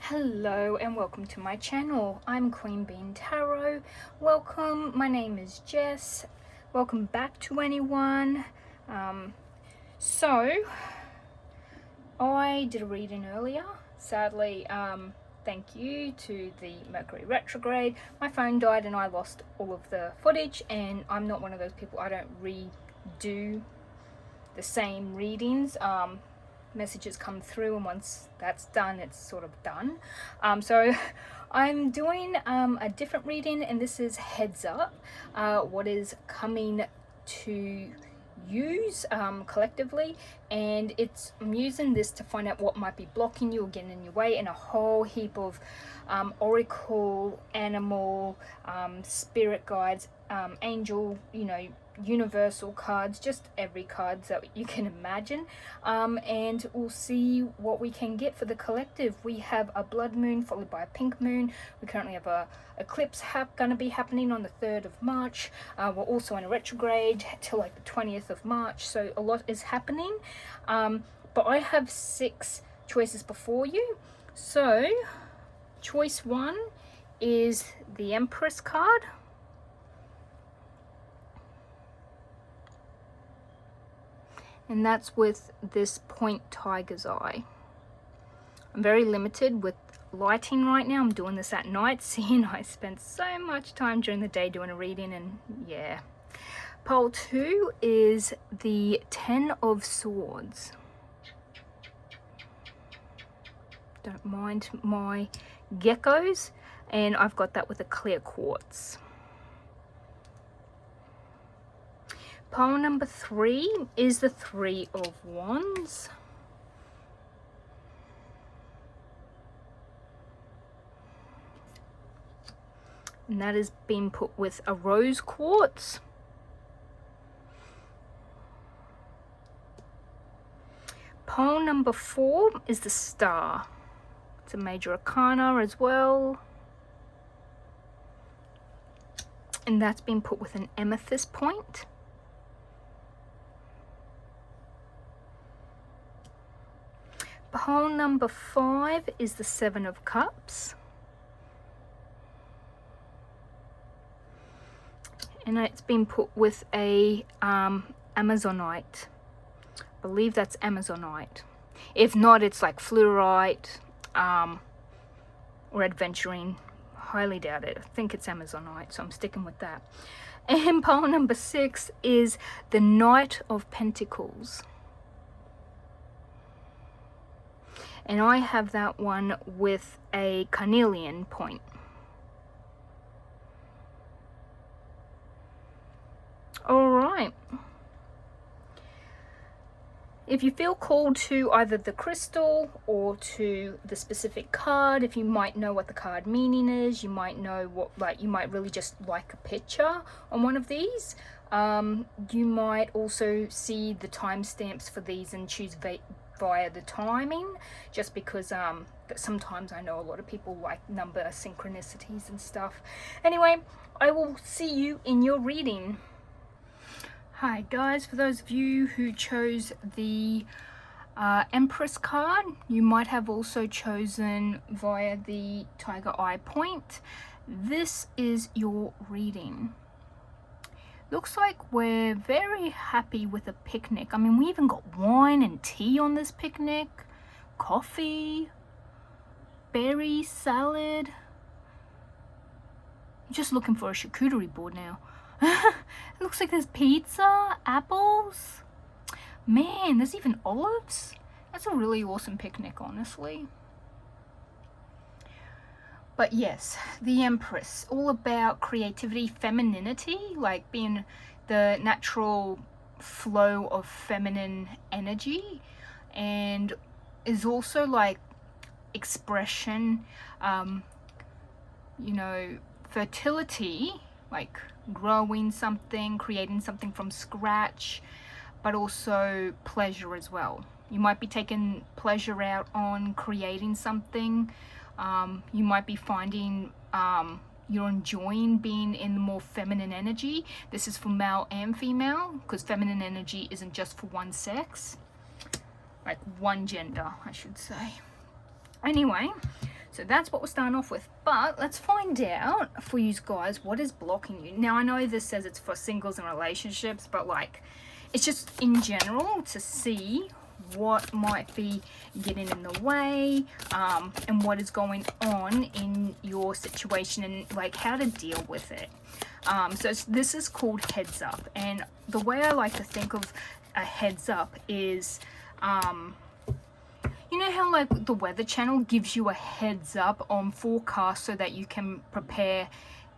Hello and welcome to my channel. I'm Queen Bean Tarot. Welcome, my name is Jess. Welcome back to anyone. So I did a reading earlier. Sadly, thank you to the Mercury retrograde, my phone died and I lost all of the footage, and I'm not one of those people, I don't redo the same readings. Messages come through, and once that's done, it's sort of done. So I'm doing a different reading, and this is heads up what is coming to use collectively, and I'm using this to find out what might be blocking you or getting in your way, and a whole heap of oracle, animal, spirit guides, angel, universal cards, just every card that you can imagine, and we'll see what we can get for the collective. We have a blood moon followed by a pink moon. We currently have a eclipse going to be happening on the 3rd of March. We're also in a retrograde till like the 20th of March, so a lot is happening, but I have 6 choices before you. So choice 1 is the Empress card. And that's with this point tiger's eye. I'm very limited with lighting right now. I'm doing this at night, seeing I spent so much time during the day doing a reading, and yeah. Pole 2 is the 10 of Swords. Don't mind my geckos, and I've got that with a clear quartz. Pole number 3 is the 3 of Wands. And that has been put with a rose quartz. Pole number 4 is the Star. It's a major arcana as well. And that's been put with an amethyst point. Pole number 5 is the 7 of Cups. And it's been put with a Amazonite. I believe that's Amazonite. If not, it's like fluorite or adventurine. Highly doubt it. I think it's Amazonite, so I'm sticking with that. And pole number 6 is the Knight of Pentacles. And I have that one with a carnelian point. All right. If you feel called to either the crystal or to the specific card, if you might know what the card meaning is, you might know what, you might really just like a picture on one of these. You might also see the timestamps for these and choose via the timing, just because sometimes I know a lot of people like number synchronicities and stuff. Anyway, I will see you in your reading. Hi guys, for those of you who chose the Empress card, you might have also chosen via the Tiger Eye point. This is your reading. Looks like we're very happy with a picnic. I mean, we even got wine and tea on this picnic, coffee, berry salad. I'm just looking for a charcuterie board now. It looks like there's pizza, apples. Man, there's even olives. That's a really awesome picnic, honestly. But yes, the Empress, all about creativity, femininity, like being the natural flow of feminine energy, and is also like expression, fertility, like growing something, creating something from scratch, but also pleasure as well. You might be taking pleasure out on creating something. You might be finding you're enjoying being in the more feminine energy. This is for male and female, because feminine energy isn't just for one sex, like one gender, I should say. Anyway, So that's what we're starting off with. But let's find out for you guys what is blocking you. Now I know this says it's for singles and relationships, but like it's just in general to see what might be getting in the way, and what is going on in your situation, and like how to deal with it. So this is called heads up, and the way I like to think of a heads up is, you know how like the Weather Channel gives you a heads up on forecast so that you can prepare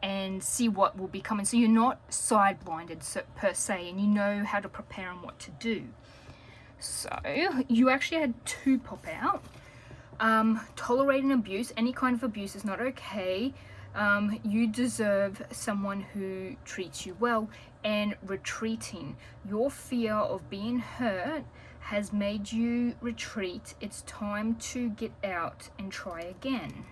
and see what will be coming, so you're not side blinded per se, and you know how to prepare and what to do. So you actually had 2 pop out. Tolerating abuse, any kind of abuse is not okay. You deserve someone who treats you well. And retreating, your fear of being hurt has made you retreat. It's time to get out and try again.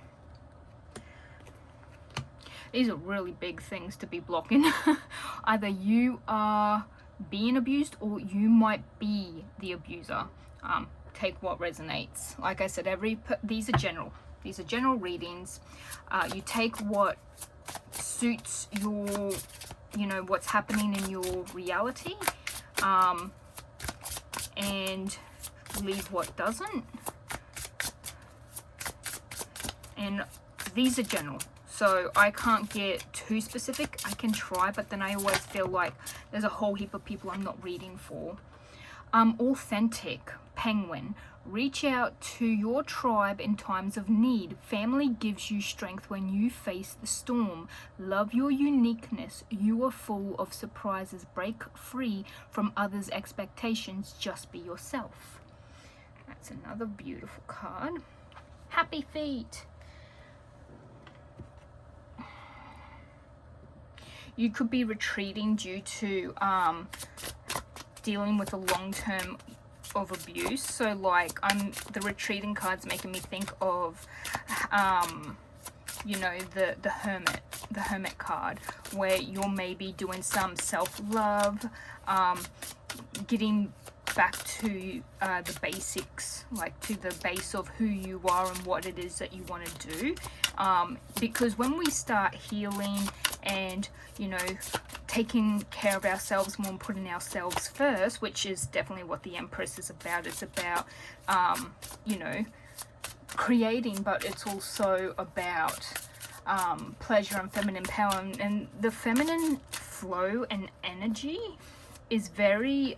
These are really big things to be blocking. Either you are being abused or you might be the abuser. Take what resonates. Like I said, these are general readings. You take what suits your, you know, what's happening in your reality, and leave what doesn't. And these are general, so I can't get too specific. I can try, but then I always feel like there's a whole heap of people I'm not reading for. Authentic, penguin. Reach out to your tribe in times of need. Family gives you strength when you face the storm. Love your uniqueness. You are full of surprises. Break free from others' expectations. Just be yourself. That's another beautiful card. Happy feet. You could be retreating due to dealing with a long-term of abuse. So like the retreating cards making me think of you know, the hermit card, where you're maybe doing some self-love, getting back to the basics, like to the base of who you are and what it is that you want to do, because when we start healing and, you know, taking care of ourselves more and putting ourselves first, which is definitely what the Empress is about. It's about, you know, creating, but it's also about pleasure and feminine power. And the feminine flow and energy is very,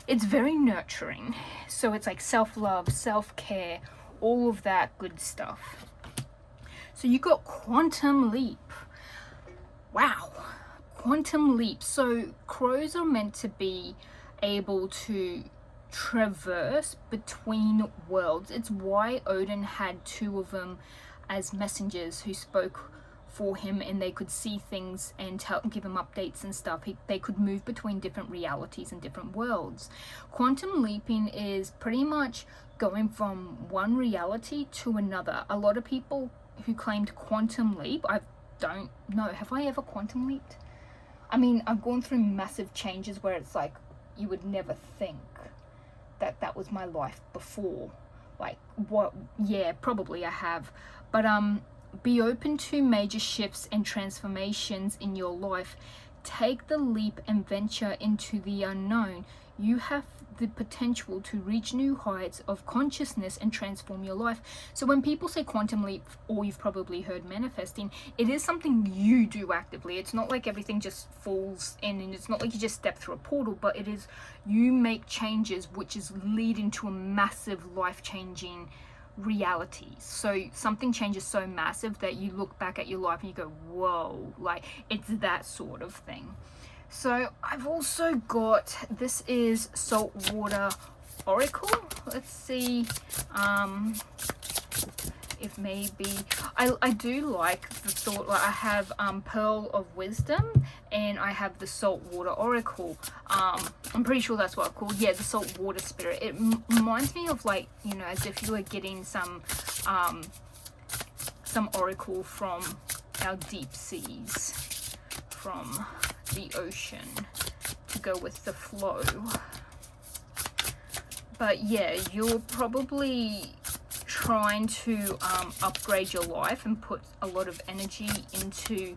it's very nurturing. So it's like self-love, self-care, all of that good stuff. So you got quantum leap. Wow, quantum leap. So crows are meant to be able to traverse between worlds. It's why Odin had 2 of them as messengers who spoke for him, and they could see things and give him updates and stuff. They could move between different realities and different worlds. Quantum leaping is pretty much going from one reality to another. A lot of people who claimed quantum leap, I don't know, have I ever quantum leaped? I mean, I've gone through massive changes where it's like you would never think that that was my life before. Like, what? Yeah, probably I have. But be open to major shifts and transformations in your life. Take the leap and venture into the unknown. You have the potential to reach new heights of consciousness and transform your life. So when people say quantum leap, or you've probably heard manifesting, it is something you do actively. It's not like everything just falls in, and it's not like you just step through a portal, but it is you make changes which is leading to a massive life-changing realities. So something changes so massive that you look back at your life and you go, whoa, like it's that sort of thing. So I've also got, this is Saltwater Oracle. Let's see if maybe, I do like the thought, like I have Pearl of Wisdom and I have the Saltwater Oracle. I'm pretty sure that's what it's called. Yeah, the Saltwater Spirit. It reminds me of, like, you know, as if you were getting some oracle from our deep seas, from the ocean, to go with the flow. But yeah, you're probably trying to upgrade your life and put a lot of energy into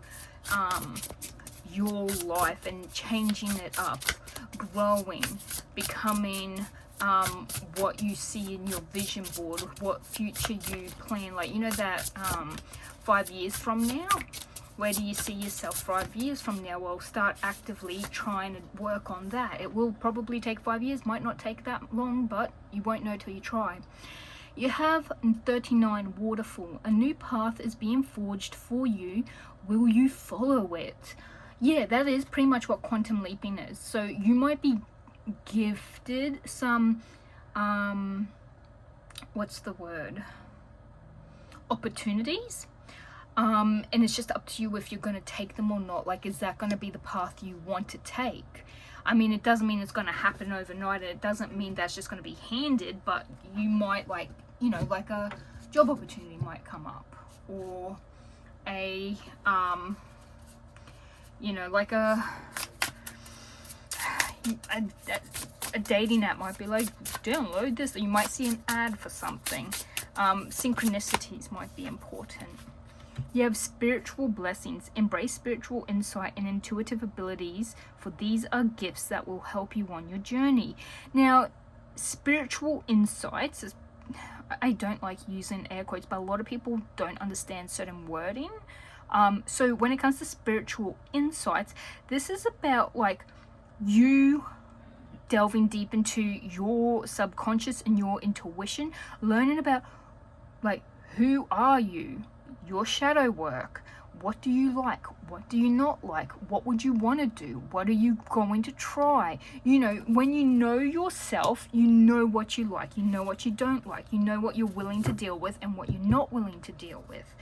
your life and changing it up, growing, becoming what you see in your vision board, what future you plan. Like, you know, that 5 years from now, where do you see yourself 5 years from now? Well, start actively trying to work on that. It will probably take 5 years, might not take that long, but you won't know till you try. You have 39 waterfall. A new path is being forged for you. Will you follow it? Yeah, that is pretty much what quantum leaping is. So you might be gifted some what's the word, opportunities, and it's just up to you if you're going to take them or not. Like, is that going to be the path you want to take? I mean, it doesn't mean it's going to happen overnight, and it doesn't mean that's just going to be handed, but you might, like, you know, like a job opportunity might come up, or a you know, like a dating app might be like, download this. You might see an ad for something. Synchronicities might be important. You have spiritual blessings. Embrace spiritual insight and intuitive abilities, for these are gifts that will help you on your journey. Now, spiritual insights is, I don't like using air quotes, but a lot of people don't understand certain wording. So when it comes to spiritual insights, this is about like you delving deep into your subconscious and your intuition, learning about like, who are you, your shadow work, what do you like, what do you not like, what would you want to do, what are you going to try. You know, when you know yourself, you know what you like, you know what you don't like, you know what you're willing to deal with and what you're not willing to deal with.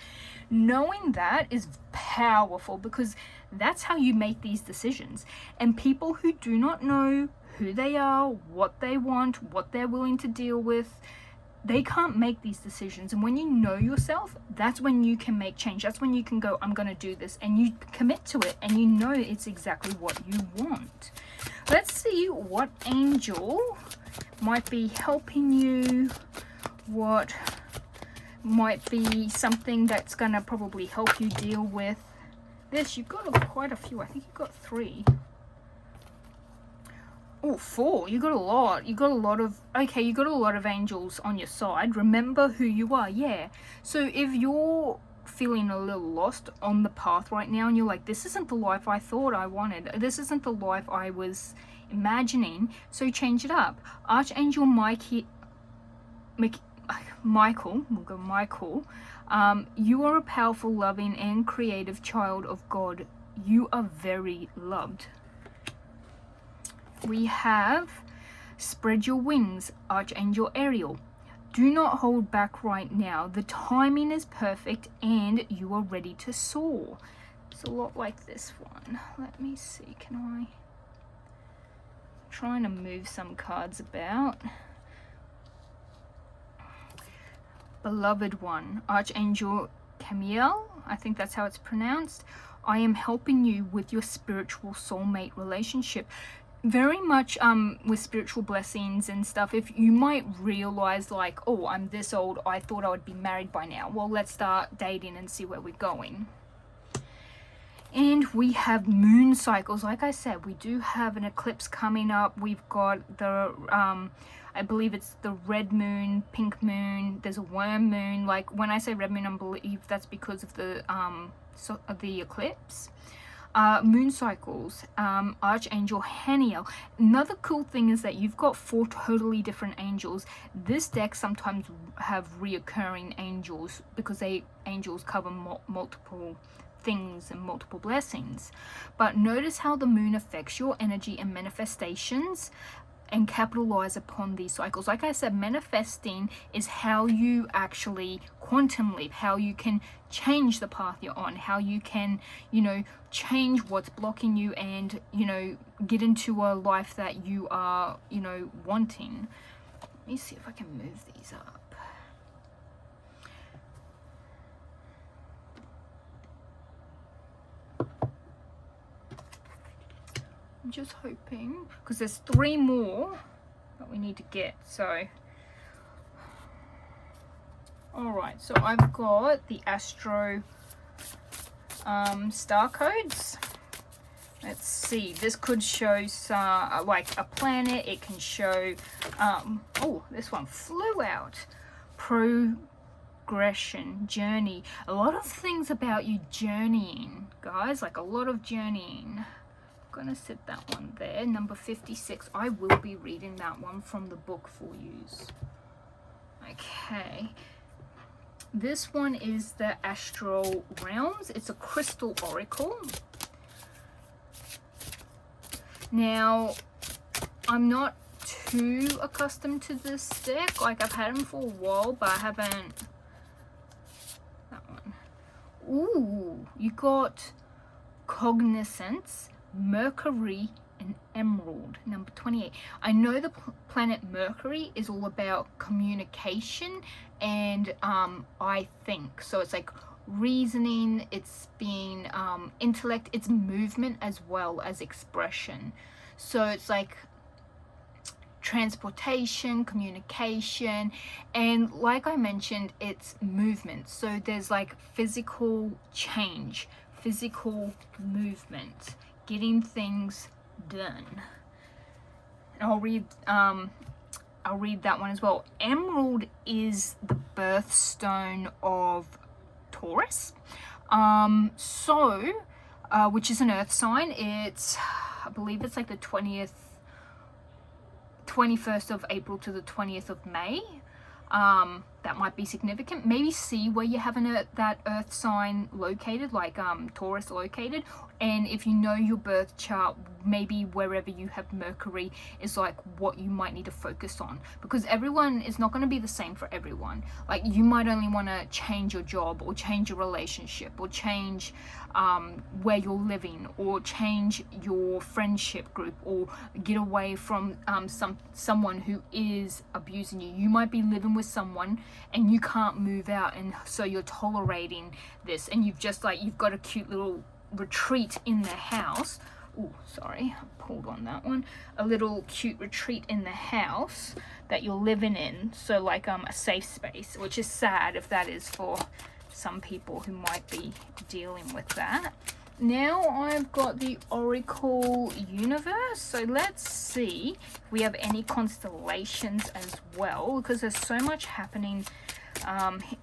Knowing that is powerful, because that's how you make these decisions. And people who do not know who they are, what they want, what they're willing to deal with, they can't make these decisions. And when you know yourself, that's when you can make change. That's when you can go, I'm going to do this, and you commit to it, and you know it's exactly what you want. Let's see what angel might be helping you, what might be something that's going to probably help you deal with this. You've got quite a few. I think you've got 3. Oh, 4. You got a lot. You got a lot of, okay, you got a lot of angels on your side. Remember who you are. Yeah. So if you're feeling a little lost on the path right now, and you're like, this isn't the life I thought I wanted, this isn't the life I was imagining, so change it up. Archangel Michael, we'll go Michael. You are a powerful, loving, and creative child of God. You are very loved. We have spread your wings, Archangel Ariel. Do not hold back right now. The timing is perfect and you are ready to soar. It's a lot like this one. Let me see, can I? Trying to move some cards about. Beloved one, Archangel Camiel, I think that's how it's pronounced. I am helping you with your spiritual soulmate relationship. Very much with spiritual blessings and stuff, if you might realize like, oh, I'm this old, I thought I would be married by now. Well, let's start dating and see where we're going. And we have moon cycles. Like I said, we do have an eclipse coming up. We've got the I believe it's the red moon, pink moon, there's a worm moon. Like when I say red moon, I believe that's because of the eclipse. Moon cycles, Archangel Haniel. Another cool thing is that you've got 4 totally different angels. This deck sometimes have reoccurring angels because angels cover multiple things and multiple blessings. But notice how the moon affects your energy and manifestations, and capitalize upon these cycles. Like I said, manifesting is how you actually quantum leap, how you can change the path you're on, how you can, you know, change what's blocking you and, you know, get into a life that you are, you know, wanting. Let me see if I can move these up. I'm just hoping, because there's 3 more that we need to get, so Alright, so I've got the Astro star codes. Let's see, this could show like a planet. It can show, oh, this one flew out. Progression, journey. A lot of things about you journeying, guys, like a lot of journeying. I'm gonna set that one there, number 56. I will be reading that one from the book for yous. Okay. This one is the Astral Realms. It's a crystal oracle. Now, I'm not too accustomed to this deck. Like, I've had them for a while, but I haven't... That one. Ooh, you got Cognizance, Mercury, and Emerald, number 28. I know the planet Mercury is all about communication and I think. So it's like reasoning, it's being intellect, it's movement as well as expression. So it's like transportation, communication, and like I mentioned, it's movement. So there's like physical change, physical movement, getting things done. And I'll read that one as well. Emerald is the birthstone of Taurus, which is an earth sign. It's, I believe it's like the 21st of April to the 20th of May. That might be significant. Maybe see where you have that earth sign located, like Taurus located, and if you know your birth chart, maybe wherever you have Mercury is like what you might need to focus on, because everyone is not going to be the same for everyone. Like, you might only want to change your job or change your relationship or change where you're living or change your friendship group or get away from someone who is abusing you. You might be living with someone and you can't move out, and so you're tolerating this, and you've got a cute little retreat in the house. Oh, sorry, I pulled on that one. A little cute retreat in the house that you're living in. So like a safe space, which is sad if that is for some people who might be dealing with that. Now I've got the Oracle Universe. So let's see if we have any constellations as well, because there's so much happening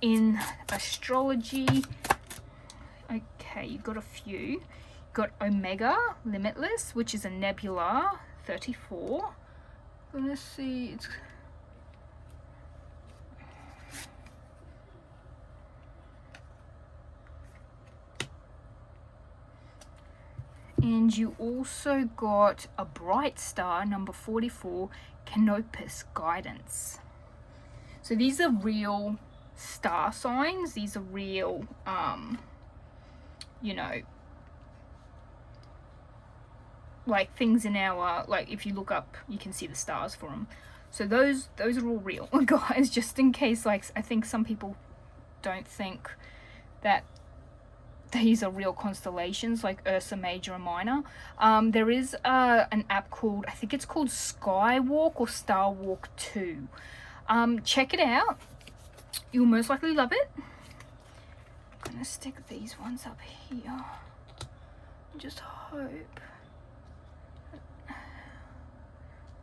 in astrology. Okay, you've got a few. Got Omega Limitless, which is a nebula, 34. Let's see, it's and you also got a bright star, number 44, Canopus Guidance. So these are real star signs. These are real, you know, like things in our, like if you look up, you can see the stars for them. So those are all real, guys, just in case, like, I think some people don't think that these are real constellations, like Ursa Major and Minor. There is an app called, I think it's called Skywalk or Star Walk 2. Check it out. You'll most likely love it. I'm gonna stick these ones up here. Just hope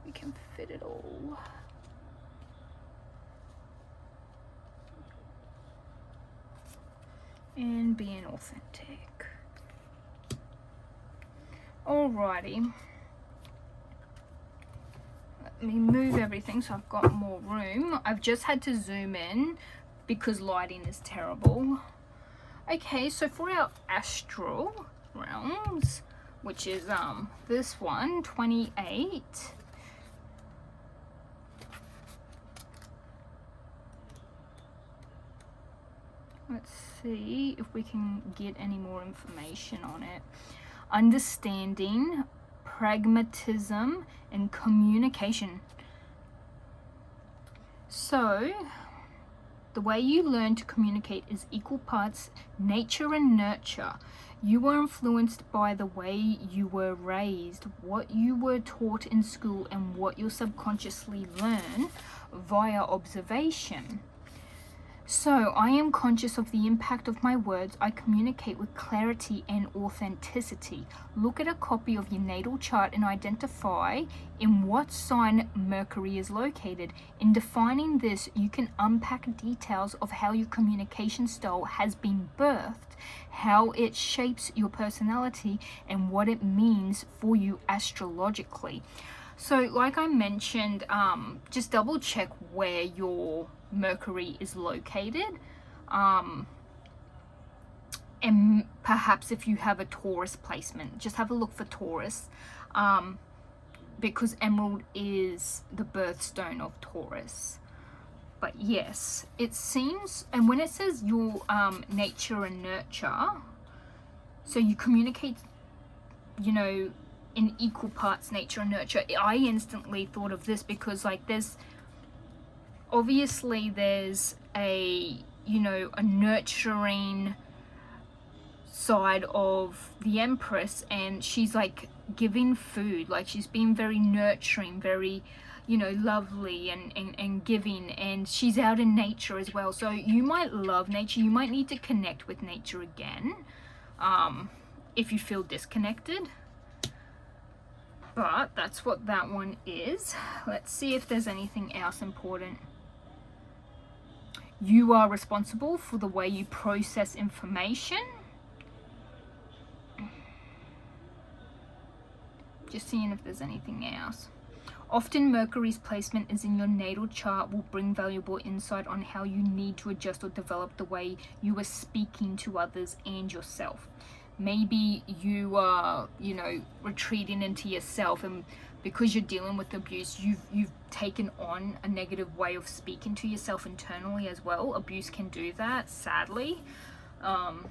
we can fit it all. And being authentic. Alrighty. Let me move everything so I've got more room. I've just had to zoom in because lighting is terrible. Okay, so for our astral realms, which is this one, 28. Let's see if we can get any more information on it. Understanding, pragmatism, and communication. So, the way you learn to communicate is equal parts nature and nurture. You were influenced by the way you were raised, what you were taught in school, and what you subconsciously learn via observation. So, I am conscious of the impact of my words. I communicate with clarity and authenticity. Look at a copy of your natal chart and identify in what sign Mercury is located. In defining this, you can unpack details of how your communication style has been birthed, how it shapes your personality, and what it means for you astrologically. So, like I mentioned, just double check where your Mercury is located, and perhaps if you have a Taurus placement, just have a look for Taurus, because emerald is the birthstone of Taurus. But yes, it seems, and when it says your nature and nurture, so you communicate, you know, in equal parts nature and nurture. I instantly thought of this because, like, there's a, you know, a nurturing side of the Empress, and she's like giving food, like she's being very nurturing, very, you know, lovely and giving, and she's out in nature as well. So you might love nature, you might need to connect with nature again, if you feel disconnected. But that's what that one is. Let's see if there's anything else important. You are responsible for the way you process information. Just seeing if there's anything else. Often Mercury's placement is in your natal chart will bring valuable insight on how you need to adjust or develop the way you are speaking to others and yourself. Maybe you are, you know, retreating into yourself, and because you're dealing with abuse, you've taken on a negative way of speaking to yourself internally as well. Abuse can do that, sadly. And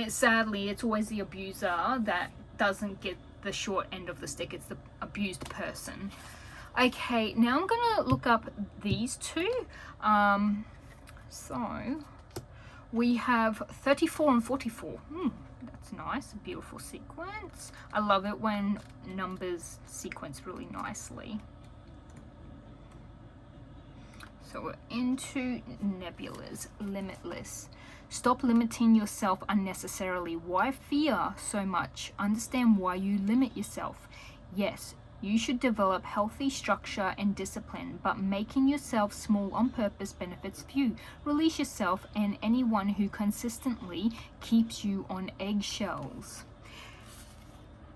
sadly, it's always the abuser that doesn't get the short end of the stick. It's the abused person. Okay, now I'm gonna look up these two. So we have 34 and 44. That's nice, a beautiful sequence. I love it when numbers sequence really nicely. So we're into nebulas. Limitless. Stop limiting yourself unnecessarily. Why fear so much? Understand why you limit yourself. Yes, you should develop healthy structure and discipline, but making yourself small on purpose benefits few. Release yourself and anyone who consistently keeps you on eggshells.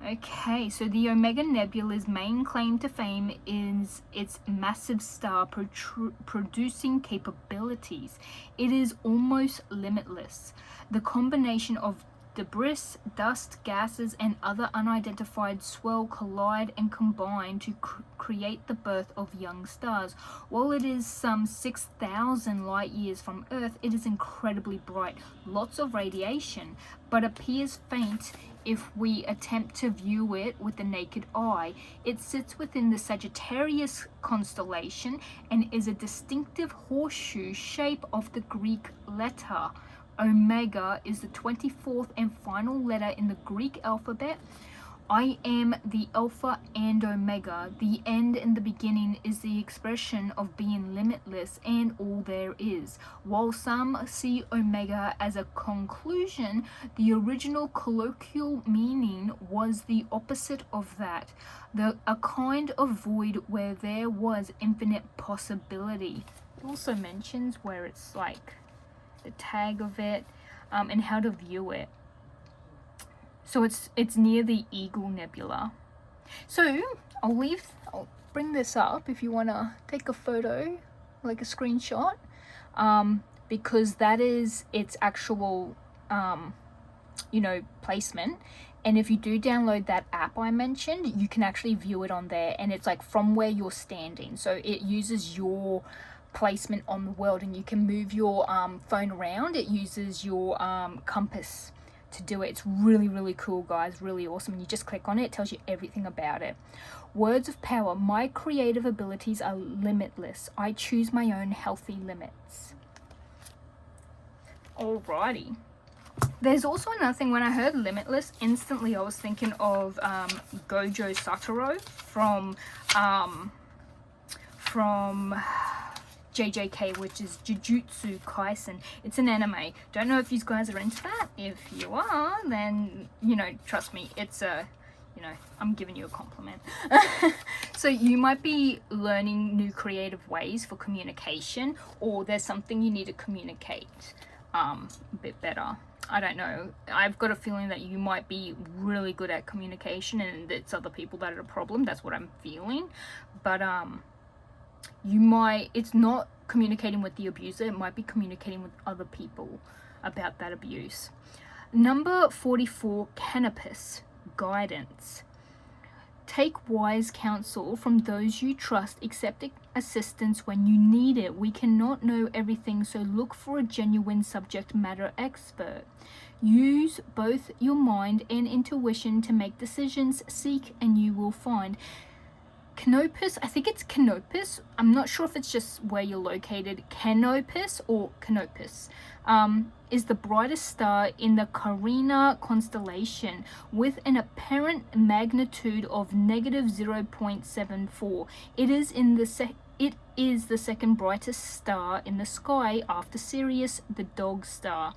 Okay, so the Omega Nebula's main claim to fame is its massive star producing capabilities. It is almost limitless. The combination of debris, dust, gases, and other unidentified swirl, collide, and combine to create the birth of young stars. While it is some 6,000 light years from Earth, it is incredibly bright, lots of radiation, but appears faint if we attempt to view it with the naked eye. It sits within the Sagittarius constellation and is a distinctive horseshoe shape of the Greek letter. Omega is the 24th and final letter in the Greek alphabet. I am the Alpha and Omega. The end and the beginning is the expression of being limitless and all there is. While some see Omega as a conclusion, the original colloquial meaning was the opposite of that. A kind of void where there was infinite possibility. It also mentions where it's like the tag of it, and how to view it. So it's near the Eagle Nebula. So I'll bring this up if you want to take a photo, like a screenshot, because that is its actual placement. And if you do download that app I mentioned, you can actually view it on there, and it's like from where you're standing. So it uses your placement on the world, and you can move your phone around. It uses your compass to do it. It's really, really cool, guys. Really awesome. And you just click on it. It tells you everything about it. Words of power. My creative abilities are limitless. I choose my own healthy limits. Alrighty. There's also another thing. When I heard limitless, instantly I was thinking of Gojo Satoru from JJK, which is Jujutsu Kaisen. It's an anime. Don't know if you guys are into that. If you are, then, you know, trust me, it's a, you know, I'm giving you a compliment. So you might be learning new creative ways for communication, or there's something you need to communicate a bit better. I don't know. I've got a feeling that you might be really good at communication and it's other people that are a problem. That's what I'm feeling. But you might, it's not communicating with the abuser, it might be communicating with other people about that abuse. Number 44, cannabis guidance. Take wise counsel from those you trust. Accept assistance when you need it. We cannot know everything, so look for a genuine subject matter expert. Use both your mind and intuition to make decisions. Seek and you will find. Canopus, I think it's Canopus. I'm not sure if it's just where you're located. Canopus or Canopus is the brightest star in the Carina constellation with an apparent magnitude of negative 0.74. It is the second brightest star in the sky after Sirius, the dog star.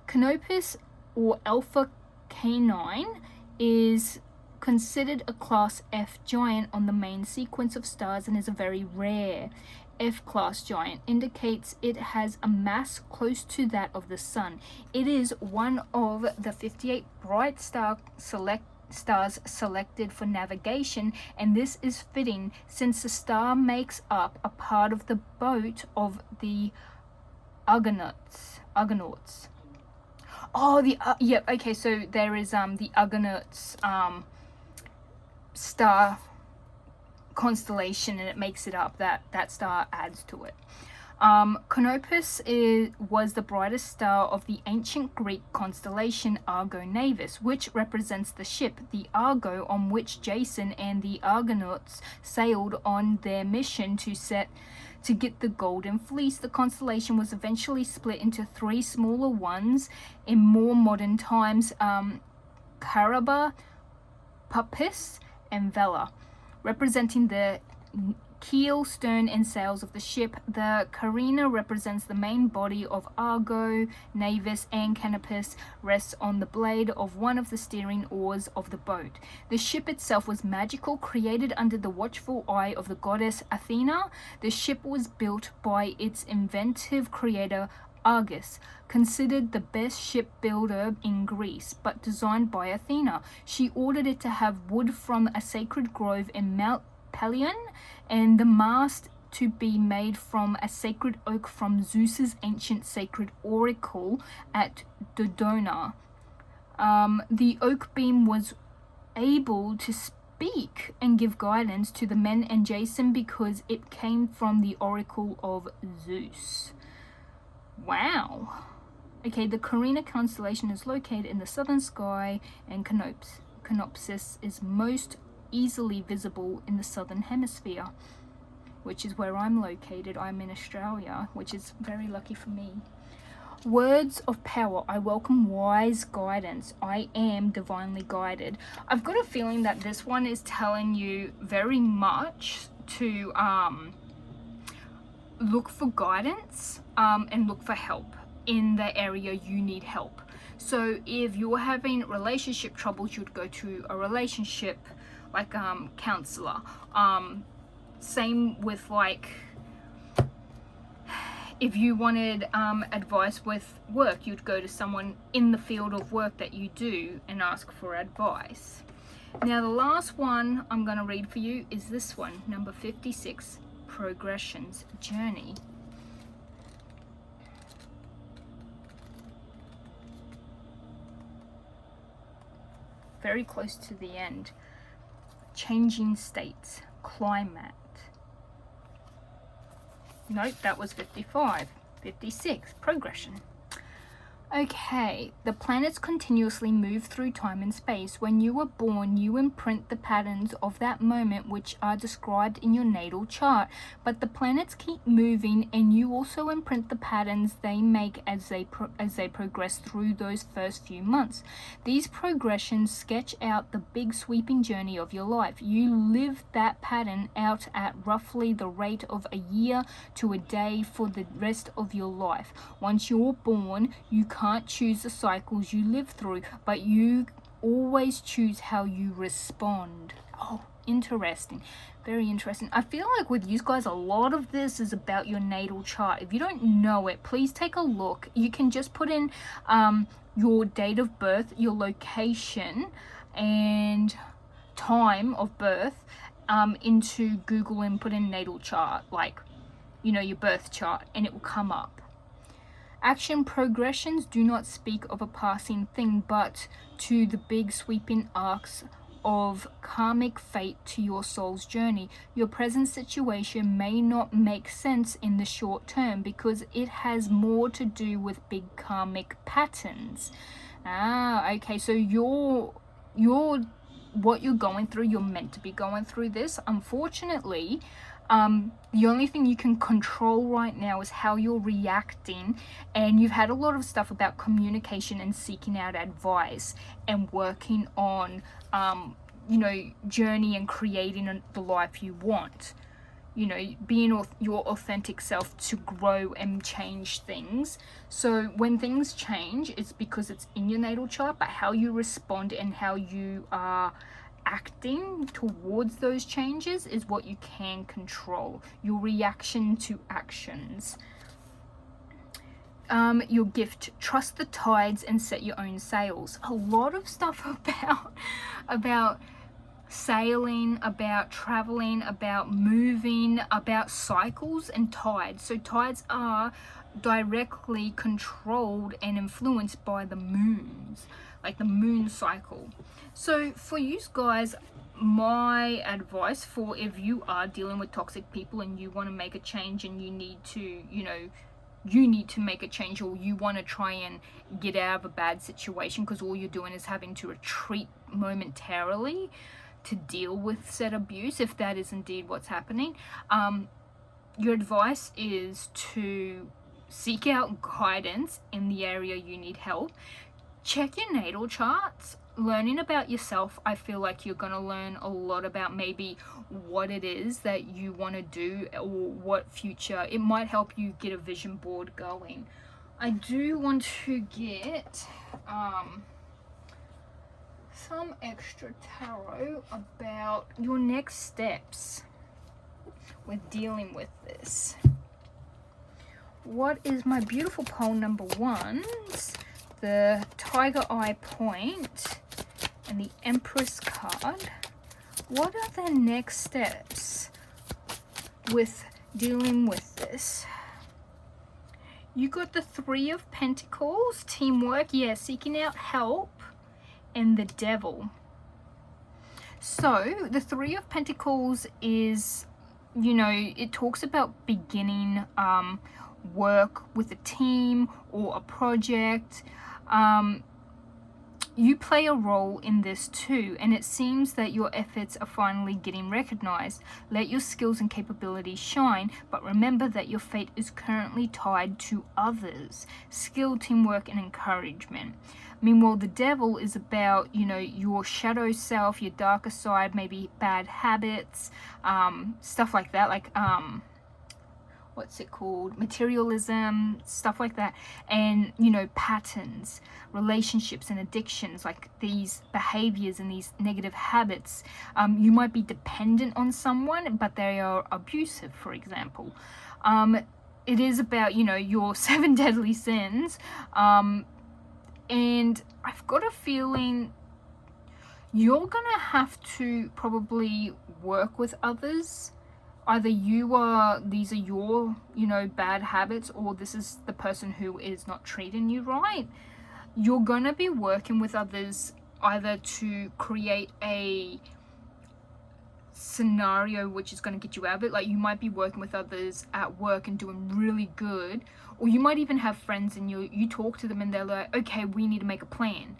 Canopus or Alpha Canine is considered a class F giant on the main sequence of stars and is a very rare F-class giant. Indicates it has a mass close to that of the sun. It is one of the 58 bright stars selected for navigation, and this is fitting since the star makes up a part of the boat of the Argonauts. Oh, yep, okay, so there is the Argonauts star constellation, and it makes it up. That star adds to it. Canopus was the brightest star of the ancient Greek constellation Argo Navis, which represents the ship, the Argo, on which Jason and the Argonauts sailed on their mission to get the Golden Fleece. The constellation was eventually split into 3 smaller ones in more modern times, Caraba, Papis, and Vela, representing the keel, stern, and sails of the ship. The Carina represents the main body of Argo Navis, and Canopus rests on the blade of one of the steering oars of the boat. The ship itself was magical, created under the watchful eye of the goddess Athena. The ship was built by its inventive creator Argus, considered the best shipbuilder in Greece, but designed by Athena. She ordered it to have wood from a sacred grove in Mount Pelion, and the mast to be made from a sacred oak from Zeus's ancient sacred oracle at Dodona. The oak beam was able to speak and give guidance to the men and Jason because it came from the oracle of Zeus. Wow. Okay, the Carina constellation is located in the southern sky, and Canopus is most easily visible in the southern hemisphere, which is where I'm located. I'm in Australia, which is very lucky for me. Words of power. I welcome wise guidance. I am divinely guided. I've got a feeling that this one is telling you very much to look for guidance and look for help in the area you need help. So if you're having relationship troubles, you'd go to a relationship like counselor. Same with like if you wanted advice with work, you'd go to someone in the field of work that you do and ask for advice. Now the last one I'm going to read for you is this one, number 56, Progression's Journey. Very close to the end. Changing states, climate. Nope, that was 55. 56, progression. Okay, the planets continuously move through time and space. When you were born, you imprint the patterns of that moment which are described in your natal chart. But the planets keep moving, and you also imprint the patterns they make as they progress through those first few months. These progressions sketch out the big sweeping journey of your life. You live that pattern out at roughly the rate of a year to a day for the rest of your life. Once you're born, you can't choose the cycles you live through, but you always choose how you respond. Oh, interesting. Very interesting. I feel like with you guys, a lot of this is about your natal chart. If you don't know it, please take a look. You can just put in your date of birth, your location, and time of birth into Google and put in natal chart, like, you know, your birth chart, and it will come up. Action progressions do not speak of a passing thing, but to the big sweeping arcs of karmic fate to your soul's journey. Your present situation may not make sense in the short term because it has more to do with big karmic patterns. Okay, so you're what you're going through, you're meant to be going through this. Unfortunately, the only thing you can control right now is how you're reacting, and you've had a lot of stuff about communication and seeking out advice and working on you know, journey and creating the life you want, you know, being your authentic self to grow and change things. So when things change, it's because it's in your natal chart, but how you respond and how you are acting towards those changes is what you can control. Your reaction to actions. Your gift: trust the tides and set your own sails. A lot of stuff about sailing, about traveling, about moving, about cycles and tides. So tides are directly controlled and influenced by the moons, like the moon cycle. So for you guys, my advice for if you are dealing with toxic people and you want to make a change and you need to, you know, you need to make a change, or you want to try and get out of a bad situation because all you're doing is having to retreat momentarily to deal with said abuse, if that is indeed what's happening, your advice is to seek out guidance in the area you need help. Check your natal charts. Learning about yourself, I feel like you're going to learn a lot about maybe what it is that you want to do or what future. It might help you get a vision board going. I do want to get some extra tarot about your next steps with dealing with this. What is my beautiful pole number ones? The Tiger Eye Point and the Empress card. What are the next steps with dealing with this? You got the Three of Pentacles, teamwork, yeah, seeking out help, and the Devil. So the Three of Pentacles is, you know, it talks about beginning work with a team or a project. You play a role in this too, and it seems that your efforts are finally getting recognized. Let your skills and capabilities shine, but remember that your fate is currently tied to others. Skill, teamwork, and encouragement. Meanwhile, the Devil is about, you know, your shadow self, your darker side, maybe bad habits, stuff like that, like what's it called, materialism, stuff like that, and, you know, patterns, relationships and addictions, like these behaviors and these negative habits. You might be dependent on someone, but they are abusive, for example. It is about, you know, your 7 deadly sins, and I've got a feeling you're gonna have to probably work with others. Either these are your, you know, bad habits, or this is the person who is not treating you right. You're gonna be working with others either to create a scenario which is going to get you out of it. Like, you might be working with others at work and doing really good, or you might even have friends and you talk to them and they're like, okay, we need to make a plan.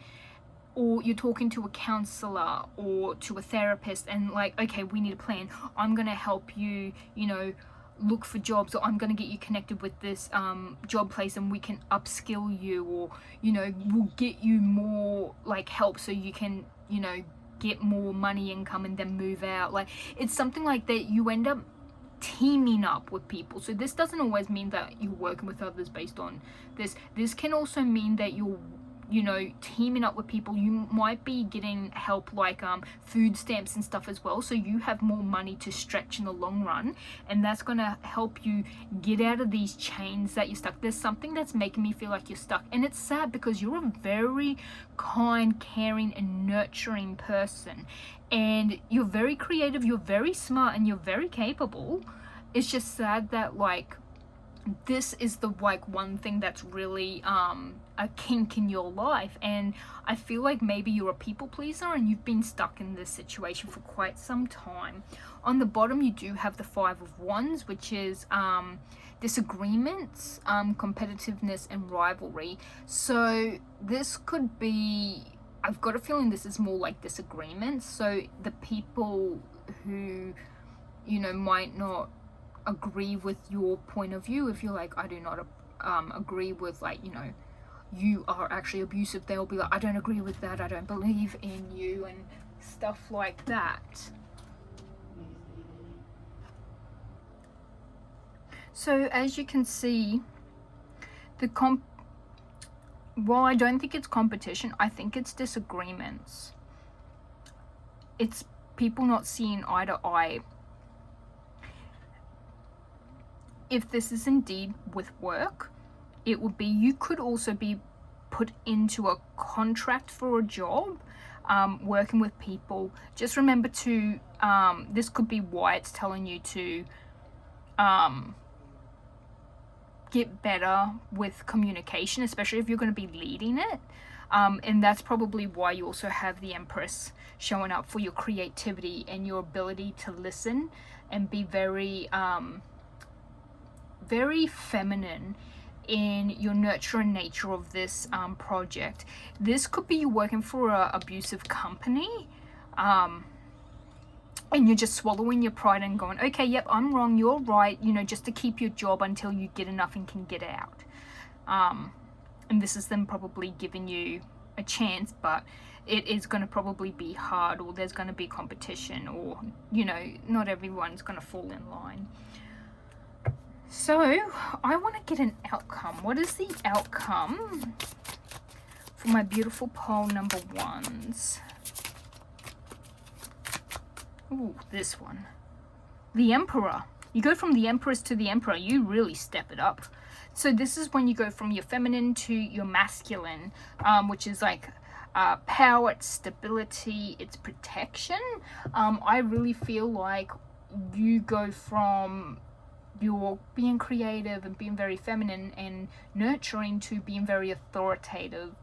Or you're talking to a counselor or to a therapist and like, okay, we need a plan. I'm going to help you, you know, look for jobs, or I'm going to get you connected with this job place and we can upskill you, or, you know, we'll get you more like help so you can, you know, get more money income and then move out. Like, it's something like that. You end up teaming up with people. So this doesn't always mean that you're working with others based on this can also mean that you're, you know, teaming up with people. You might be getting help like food stamps and stuff as well, so you have more money to stretch in the long run, and that's gonna help you get out of these chains that you're stuck. There's something that's making me feel like you're stuck, and it's sad because you're a very kind, caring and nurturing person, and you're very creative, you're very smart, and you're very capable. It's just sad that like this is the like one thing that's really a kink in your life, and I feel like maybe you're a people pleaser and you've been stuck in this situation for quite some time. On the bottom you do have the 5 of Wands, which is disagreements, competitiveness and rivalry. So this could be, I've got a feeling this is more like disagreements. So the people who, you know, might not agree with your point of view, if you're like, I do not agree with, like, you know, you are actually abusive, they'll be like, I don't agree with that, I don't believe in you, and stuff like that. So as you can see, well, I don't think it's competition, I think it's disagreements. It's people not seeing eye to eye. If this is indeed with work, it would be, you could also be put into a contract for a job, working with people. Just remember to, this could be why it's telling you to get better with communication, especially if you're going to be leading it. And that's probably why you also have the Empress showing up, for your creativity and your ability to listen and be very feminine in your nurturing nature of this project. This could be you working for a abusive company, and you're just swallowing your pride and going, okay, yep, I'm wrong, you're right, you know, just to keep your job until you get enough and can get out. And this is them probably giving you a chance, but it is going to probably be hard, or there's going to be competition, or, you know, not everyone's going to fall in line. So I want to get an outcome. What is the outcome for my beautiful pole number 1s? Ooh, this one. The Emperor. You go from the Empress to the Emperor. You really step it up. So this is when you go from your feminine to your masculine, which is like power, it's stability, it's protection. I really feel like you go from you're being creative and being very feminine and nurturing to being very authoritative,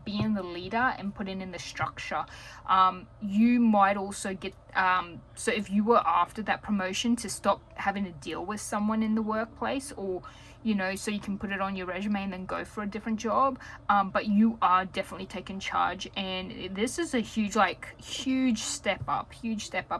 being the leader and putting in the structure. You might also get, so if you were after that promotion, to stop having to deal with someone in the workplace, or, you know, so you can put it on your resume and then go for a different job. But you are definitely taking charge, and this is a huge step up,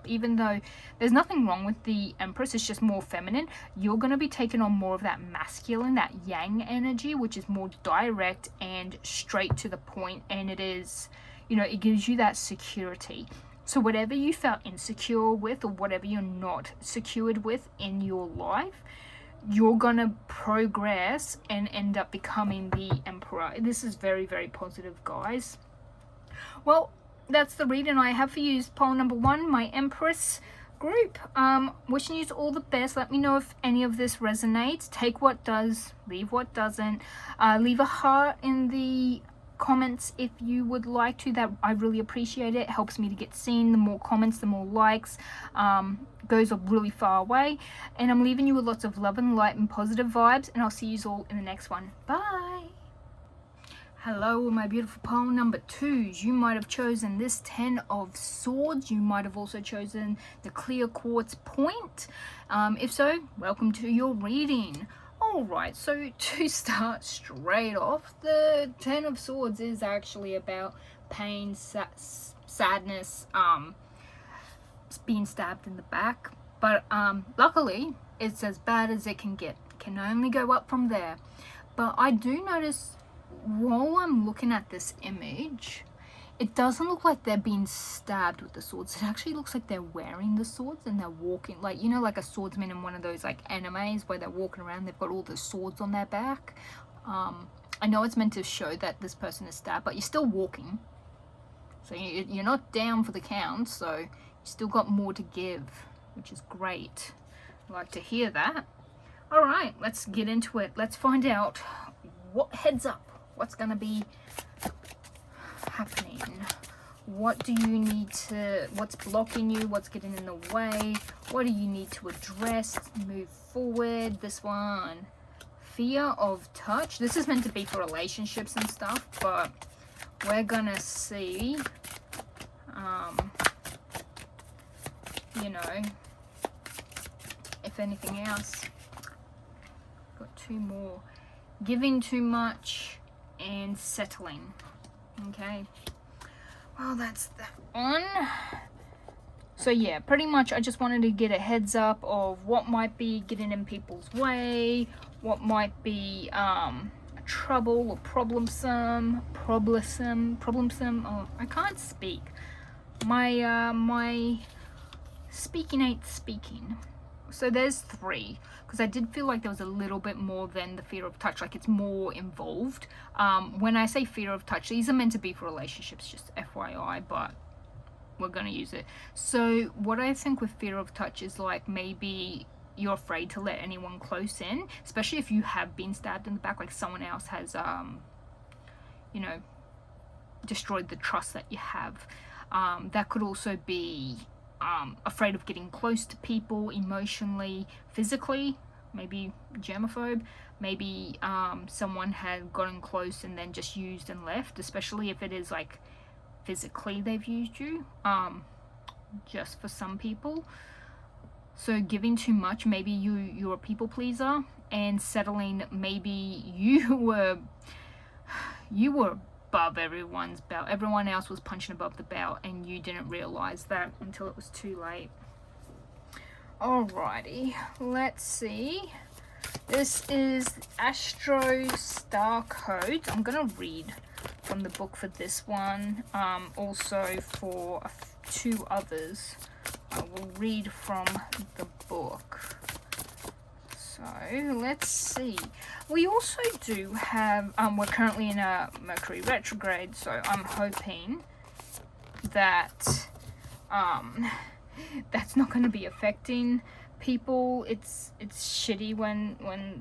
even though there's nothing wrong with the Empress, it's just more feminine. You're going to be taking on more of that masculine, that yang energy, which is more direct and straight to the point, and it is, you know, it gives you that security. So whatever you felt insecure with, or whatever you're not secured with in your life, you're gonna progress and end up becoming the Emperor. This is very, very positive, guys. Well, that's the reading I have for you. Pole number 1, my Empress group. Wishing you all the best. Let me know if any of this resonates. Take what does, leave what doesn't. Leave a heart in the comments if you would like to. That I really appreciate it. Helps me to get seen. The more comments, the more likes, goes a really far away. And I'm leaving you with lots of love and light and positive vibes, and I'll see you all in the next one. Bye. Hello, my beautiful pile number 2s. You might have chosen this 10 of swords. You might have also chosen the clear quartz point. If so, welcome to your reading. Alright, so to start straight off, the 10 of swords is actually about pain, sadness, being stabbed in the back. But luckily, it's as bad as it can get. It can only go up from there. But I do notice, while I'm looking at this image, it doesn't look like they're being stabbed with the swords. It actually looks like they're wearing the swords and they're walking, like, you know, like a swordsman in one of those like animes where they're walking around, they've got all the swords on their back. I know it's meant to show that this person is stabbed, but you're still walking, so you're not down for the count, so you still got more to give, which is great. I like to hear that. All right, let's get into it. Let's find out what heads up, what's gonna be happening. What do you need to, what's blocking you, what's getting in the way, what do you need to address, move forward? This one, fear of touch. This is meant to be for relationships and stuff, but we're gonna see, you know, if anything else. Got 2 more. Giving too much and settling. Okay, well, that's that one. So yeah, pretty much I just wanted to get a heads up of what might be getting in people's way, what might be trouble or problemsome. Oh, I can't speak. My speaking ain't speaking. So there's 3, because I did feel like there was a little bit more than the fear of touch, like it's more involved. When I say fear of touch, these are meant to be for relationships, just FYI, but we're going to use it. So what I think with fear of touch is like maybe you're afraid to let anyone close in, especially if you have been stabbed in the back, like someone else has, you know, destroyed the trust that you have. That could also be afraid of getting close to people emotionally, physically, maybe germaphobe, maybe someone had gotten close and then just used and left, especially if it is like physically they've used you, just for some people. So giving too much, maybe you're a people pleaser, and settling, maybe you were above everyone's belt. Everyone else was punching above the belt and you didn't realize that until it was too late. Alrighty, let's see. This is Astro Star Codes. I'm gonna read from the book for this one. Also for 2 others, I will read from the book. So let's see. We also do have, we're currently in a Mercury retrograde, so I'm hoping that that's not going to be affecting people. It's shitty when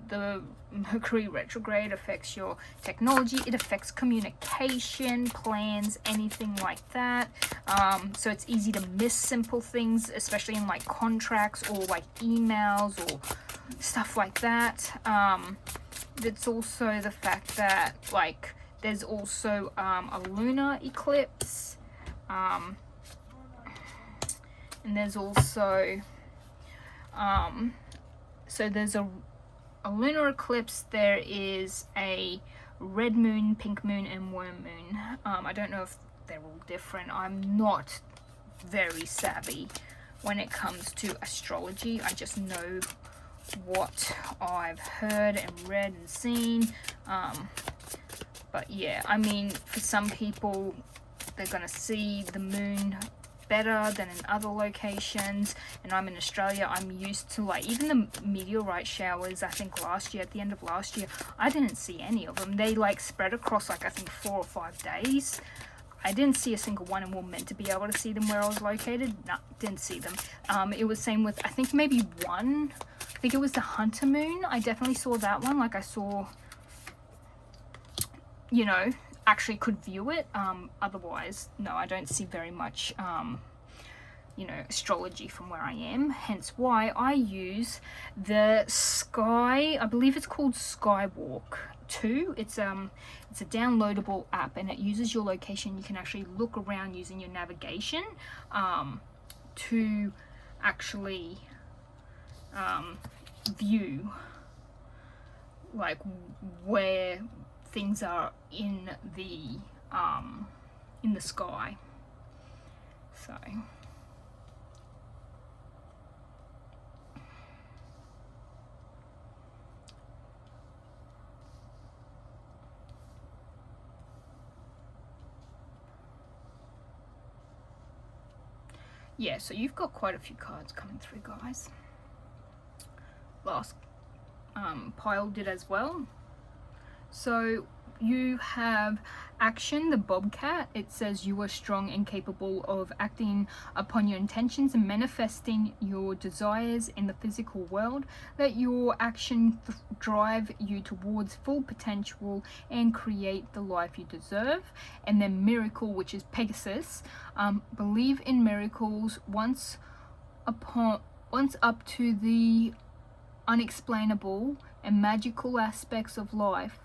the Mercury retrograde affects your technology. It affects communication, plans, anything like that. So it's easy to miss simple things, especially in like contracts or like emails or stuff like that. It's also the fact that like there's also a lunar eclipse, and there's also so there's a lunar eclipse, there is a red moon, pink moon, and worm moon. I don't know if they're all different. I'm not very savvy when it comes to astrology. I just know what I've heard and read and seen. But yeah, I mean, for some people, they're gonna see the moon better than in other locations, and I'm in Australia. I'm used to like even the meteorite showers. I think last year, at the end of last year, I didn't see any of them. They like spread across like I think 4 or 5 days. I didn't see a single one, and we're meant to be able to see them where I was located. No, didn't see them. It was same with, I think maybe one, I think it was the Hunter moon. I definitely saw that one. Like I saw, you know, actually could view it. Otherwise, no, I don't see very much, you know, astrology from where I am. Hence why I use the Sky, I believe it's called Skywalk. 2. It's a downloadable app, and it uses your location. You can actually look around using your navigation to actually view like where things are in the sky. So yeah, so you've got quite a few cards coming through, guys. Last pile did as well. So you have action, the bobcat. It says you are strong and capable of acting upon your intentions and manifesting your desires in the physical world. Let your action drive you towards full potential and create the life you deserve. And then miracle, which is Pegasus. Believe in miracles once up to the unexplainable and magical aspects of life.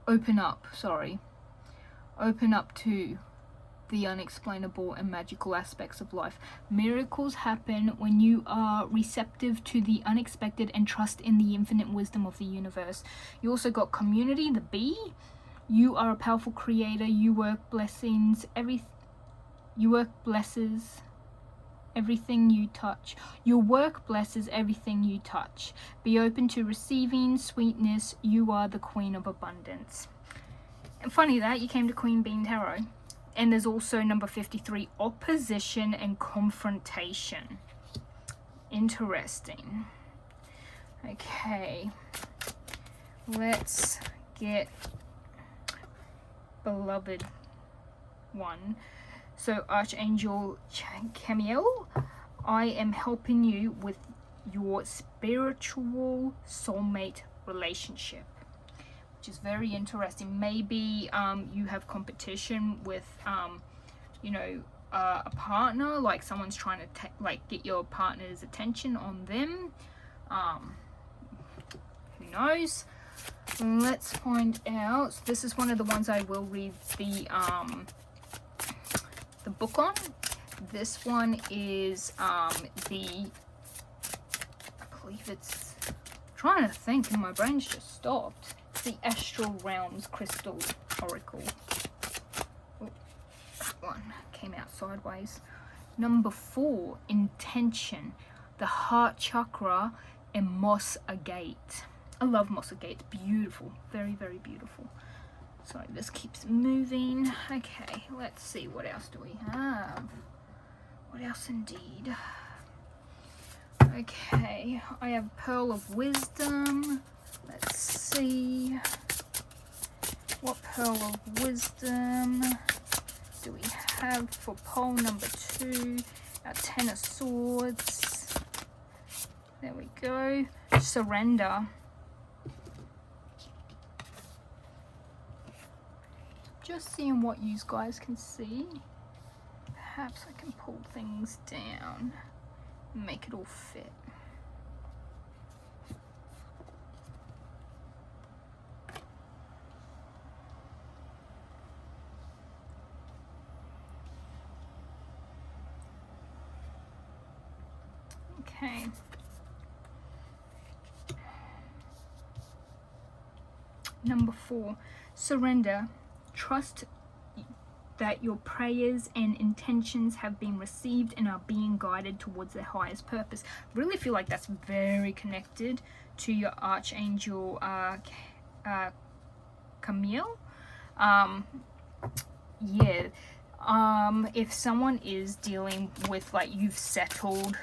Open up to the unexplainable and magical aspects of life. Miracles happen when you are receptive to the unexpected and trust in the infinite wisdom of the universe. You also got community, the bee. You are a powerful creator. Your work blesses everything you touch. Your work blesses everything you touch. Be open to receiving sweetness. You are the queen of abundance. And funny that you came to Queen Bean Tarot. And there's also number 53, opposition and confrontation. Interesting. Okay, let's get beloved one. So Archangel Camiel, I am helping you with your spiritual soulmate relationship, which is very interesting. Maybe you have competition with, a partner, like someone's trying to get your partner's attention on them. Who knows? Let's find out. So this is one of the ones I will read the book on. This one is I believe it's, I'm trying to think and my brain's just stopped. It's the Astral Realms Crystal Oracle. Oh, that one came out sideways. Number 4, intention, the heart chakra, and moss agate. I love moss agate. It's beautiful, very, very beautiful. Sorry, this keeps moving. Okay, let's see, what else do we have? What else indeed? Okay, I have Pearl of Wisdom. Let's see. What Pearl of Wisdom do we have for pole number 2? Our 10 of Swords. There we go. Surrender. Just seeing what you guys can see. Perhaps I can pull things down and make it all fit. Okay. Number 4, surrender. Trust that your prayers and intentions have been received and are being guided towards their highest purpose. Really feel like that's very connected to your Archangel Camille. If someone is dealing with, like, you've settled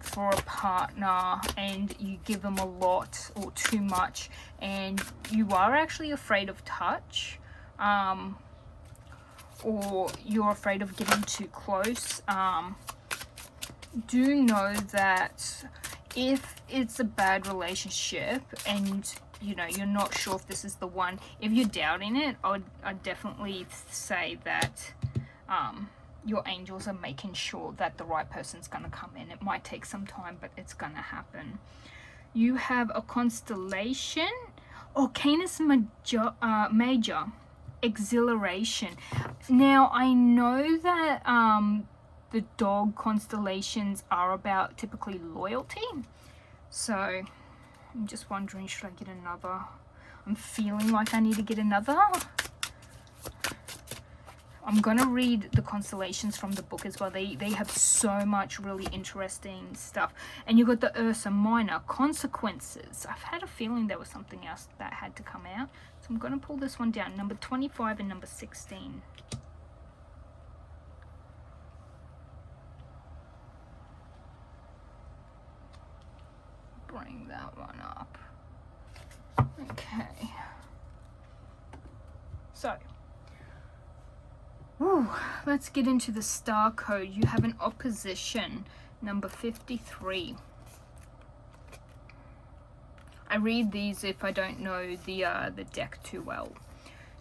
for a partner and you give them a lot or too much and you are actually afraid of touch, or you're afraid of getting too close, do know that if it's a bad relationship and you're not sure if this is the one, if you're doubting it, I'd definitely say that your angels are making sure that the right person's going to come in. It might take some time, but it's going to happen. You have a constellation Oh, Canis Major, exhilaration. Now, I know that the dog constellations are about typically loyalty. So, I'm just wondering, should I get another? I'm feeling like I need to get another. I'm going to read the constellations from the book as well. They have so much really interesting stuff. And you've got the Ursa Minor, consequences. I've had a feeling there was something else that had to come out. So I'm going to pull this one down. Number 25 and number 16. Bring that one up. Okay. So, let's get into the star code. You have an opposition, number 53. I read these if I don't know the deck too well.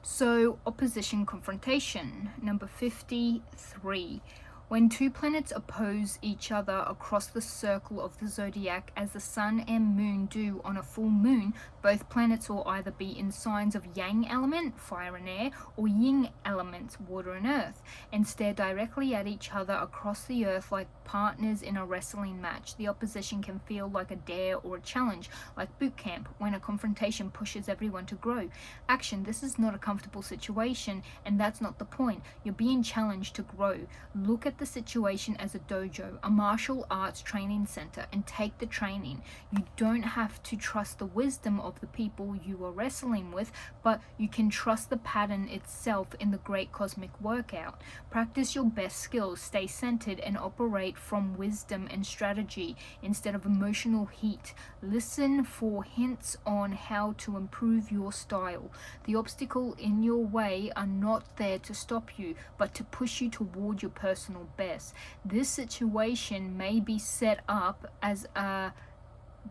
So, opposition confrontation, number 53. When two planets oppose each other across the circle of the zodiac as the sun and moon do on a full moon, both planets will either be in signs of yang element, fire and air, or yin elements, water and earth, and stare directly at each other across the earth like partners in a wrestling match. The opposition can feel like a dare or a challenge, like boot camp, when a confrontation pushes everyone to grow. Action, this is not a comfortable situation, and that's not the point. You're being challenged to grow. Look at the situation as a dojo, a martial arts training center, and take the training. You don't have to trust the wisdom of the people you are wrestling with, but you can trust the pattern itself in the great cosmic workout. Practice your best skills, stay centered, and operate from wisdom and strategy instead of emotional heat. Listen for hints on how to improve your style. The obstacles in your way are not there to stop you, but to push you toward your personal best. This situation may be set up as a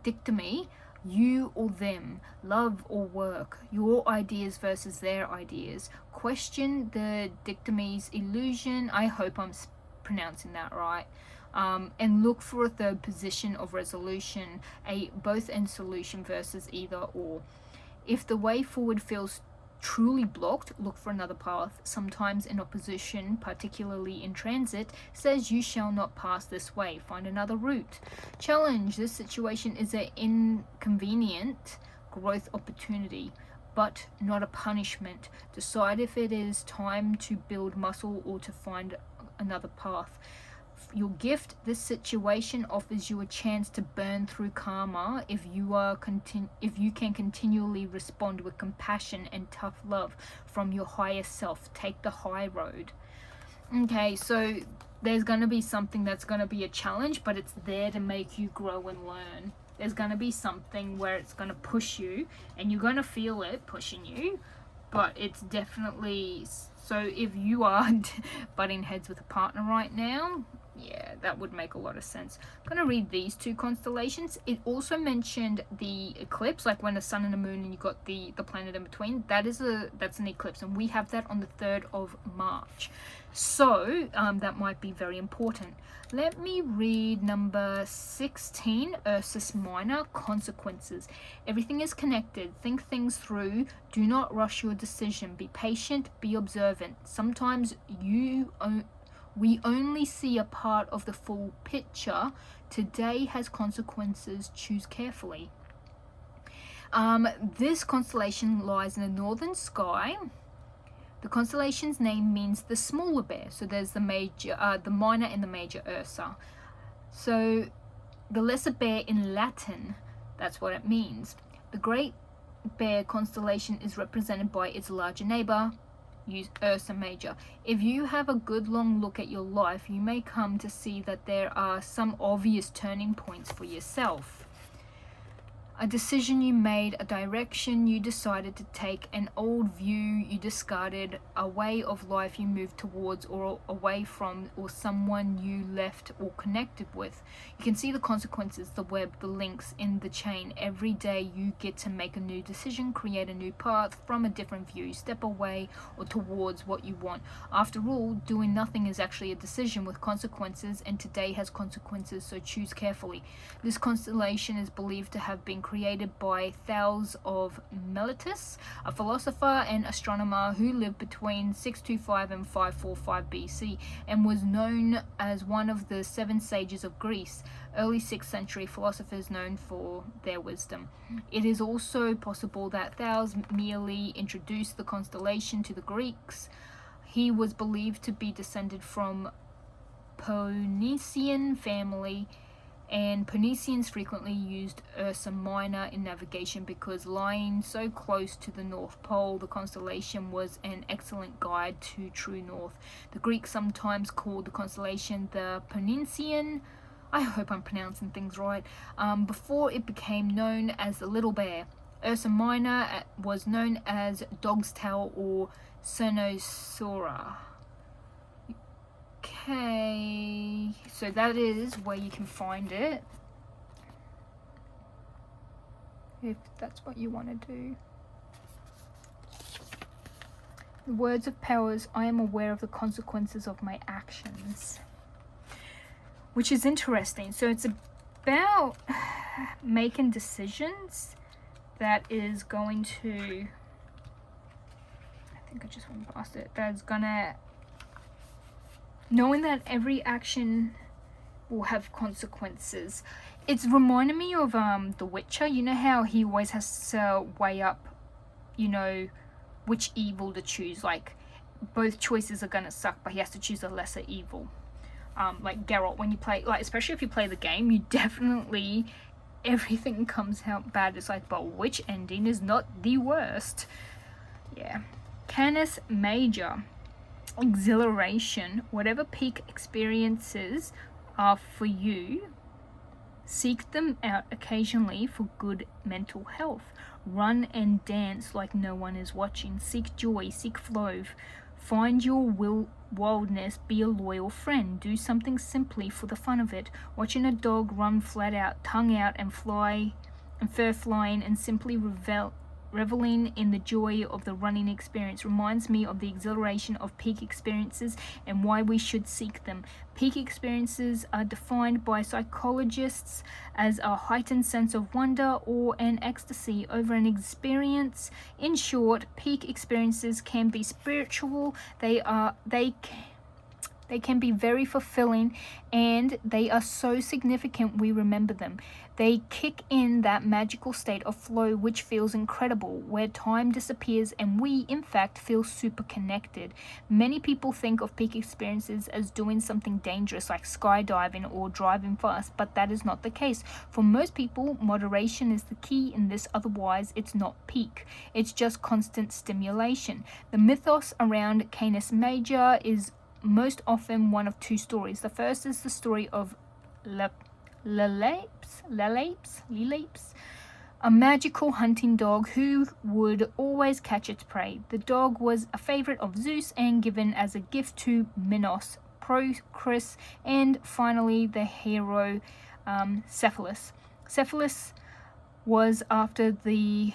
dichotomy, you or them, love or work, your ideas versus their ideas. Question the dichotomy's illusion. I hope I'm pronouncing that right. And look for a third position of resolution, a both and solution versus either or. If the way forward feels truly blocked, look for another path. Sometimes an opposition, particularly in transit, says you shall not pass this way. Find another route. Challenge, this situation is an inconvenient growth opportunity, but not a punishment. Decide if it is time to build muscle or to find another path. Your gift, this situation offers you a chance to burn through karma if you can continually respond with compassion and tough love from your higher self. Take the high road. Okay, so there's going to be something that's going to be a challenge, but it's there to make you grow and learn. There's going to be something where it's going to push you, and you're going to feel it pushing you, but it's definitely... So if you are butting heads with a partner right now, yeah, that would make a lot of sense. I'm going to read these two constellations. It also mentioned the eclipse, like when the sun and the moon and you got the planet in between. That's an eclipse, and we have that on the 3rd of March. So that might be very important. Let me read number 16, Ursus Minor, consequences. Everything is connected. Think things through. Do not rush your decision. Be patient. Be observant. Sometimes we only see a part of the full picture. Today has consequences. Choose carefully. This constellation lies in the northern sky. The constellation's name means the smaller bear. So there's the minor and the major Ursa. So the lesser bear in Latin, that's what it means. The great bear constellation is represented by its larger neighbor, Ursa Major. If you have a good long look at your life, you may come to see that there are some obvious turning points for yourself. A decision you made, a direction you decided to take, an old view you discarded, a way of life you moved towards or away from, or someone you left or connected with. You can see the consequences, the web, the links in the chain. Every day you get to make a new decision, create a new path from a different view, step away or towards what you want. After all, doing nothing is actually a decision with consequences, and today has consequences, so choose carefully. This constellation is believed to have been created by Thales of Miletus, a philosopher and astronomer who lived between 625 and 545 BC and was known as one of the 7 sages of Greece, early 6th century philosophers known for their wisdom. It is also possible that Thales merely introduced the constellation to the Greeks. He was believed to be descended from Phoenician family, and Phoenicians frequently used Ursa Minor in navigation because lying so close to the North Pole, the constellation was an excellent guide to true north. The Greeks sometimes called the constellation the Phoenician, I hope I'm pronouncing things right, before it became known as the Little Bear. Ursa Minor was known as Dog's Tail or Cernosura. Okay, so that is where you can find it, if that's what you want to do. The words of powers, I am aware of the consequences of my actions. Which is interesting. So it's about making decisions that is going to, I think I just went past it, that's gonna, knowing that every action will have consequences. It's reminding me of The Witcher. You know how he always has to weigh up, you know, which evil to choose. Like, both choices are gonna suck, but he has to choose a lesser evil. Like Geralt, when you play, like, especially if you play the game, you definitely, everything comes out bad. It's like, but which ending is not the worst? Yeah. Canis Major. Exhilaration. Whatever peak experiences are for you, seek them out occasionally for good mental health. Run and dance like no one is watching. Seek joy, seek flow. Find your wildness, be a loyal friend. Do something simply for the fun of it. Watching a dog run flat out, tongue out, and fur flying, and simply reveling in the joy of the running experience reminds me of the exhilaration of peak experiences and why we should seek them. Peak experiences are defined by psychologists as a heightened sense of wonder or an ecstasy over an experience. In short, peak experiences can be spiritual. They can be very fulfilling, and they are so significant we remember them. They kick in that magical state of flow which feels incredible, where time disappears and we, in fact, feel super connected. Many people think of peak experiences as doing something dangerous like skydiving or driving fast, but that is not the case. For most people, moderation is the key in this, otherwise it's not peak. It's just constant stimulation. The mythos around Canis Major is most often one of 2 stories. The first is the story of Lelapes, a magical hunting dog who would always catch its prey. The dog was a favorite of Zeus and given as a gift to Minos, Procris, and finally the hero Cephalus. Cephalus was after the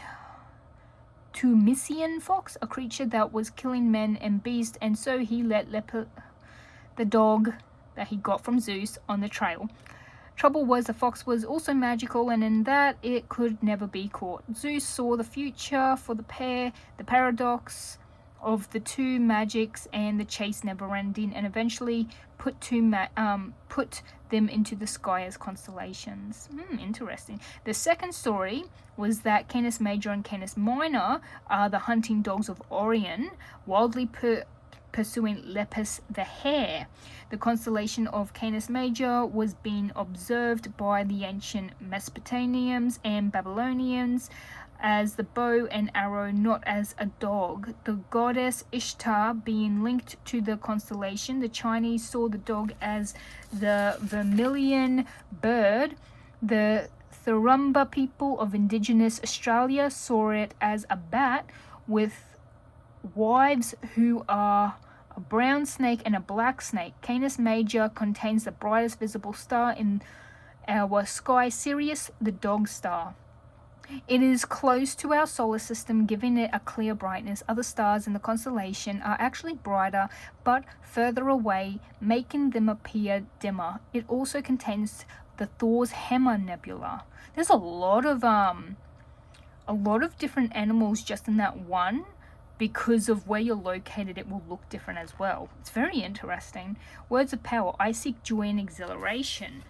Tumician fox, a creature that was killing men and beasts, and so he let the dog that he got from Zeus on the trail. Trouble was the fox was also magical, and in that it could never be caught. Zeus saw the future for the pair, the paradox of the 2 magics and the chase never ending, and eventually put them into the sky as constellations. Interesting. The second story was that Canis Major and Canis Minor are the hunting dogs of Orion, wildly pursuing Lepus the hare. The constellation of Canis Major was being observed by the ancient Mesopotamians and Babylonians as the bow and arrow, not as a dog. The goddess Ishtar being linked to the constellation, the Chinese saw the dog as the vermilion bird. The Thurumba people of indigenous Australia saw it as a bat with wives who are a brown snake and a black snake. Canis Major contains the brightest visible star in our sky, Sirius, the dog star. It is close to our solar system, giving it a clear brightness. Other stars in the constellation are actually brighter, but further away, making them appear dimmer. It also contains the Thor's Hammer Nebula. There's a lot of different animals just in that one. Because of where you're located, it will look different as well. It's very interesting. Words of power. I seek joy and exhilaration.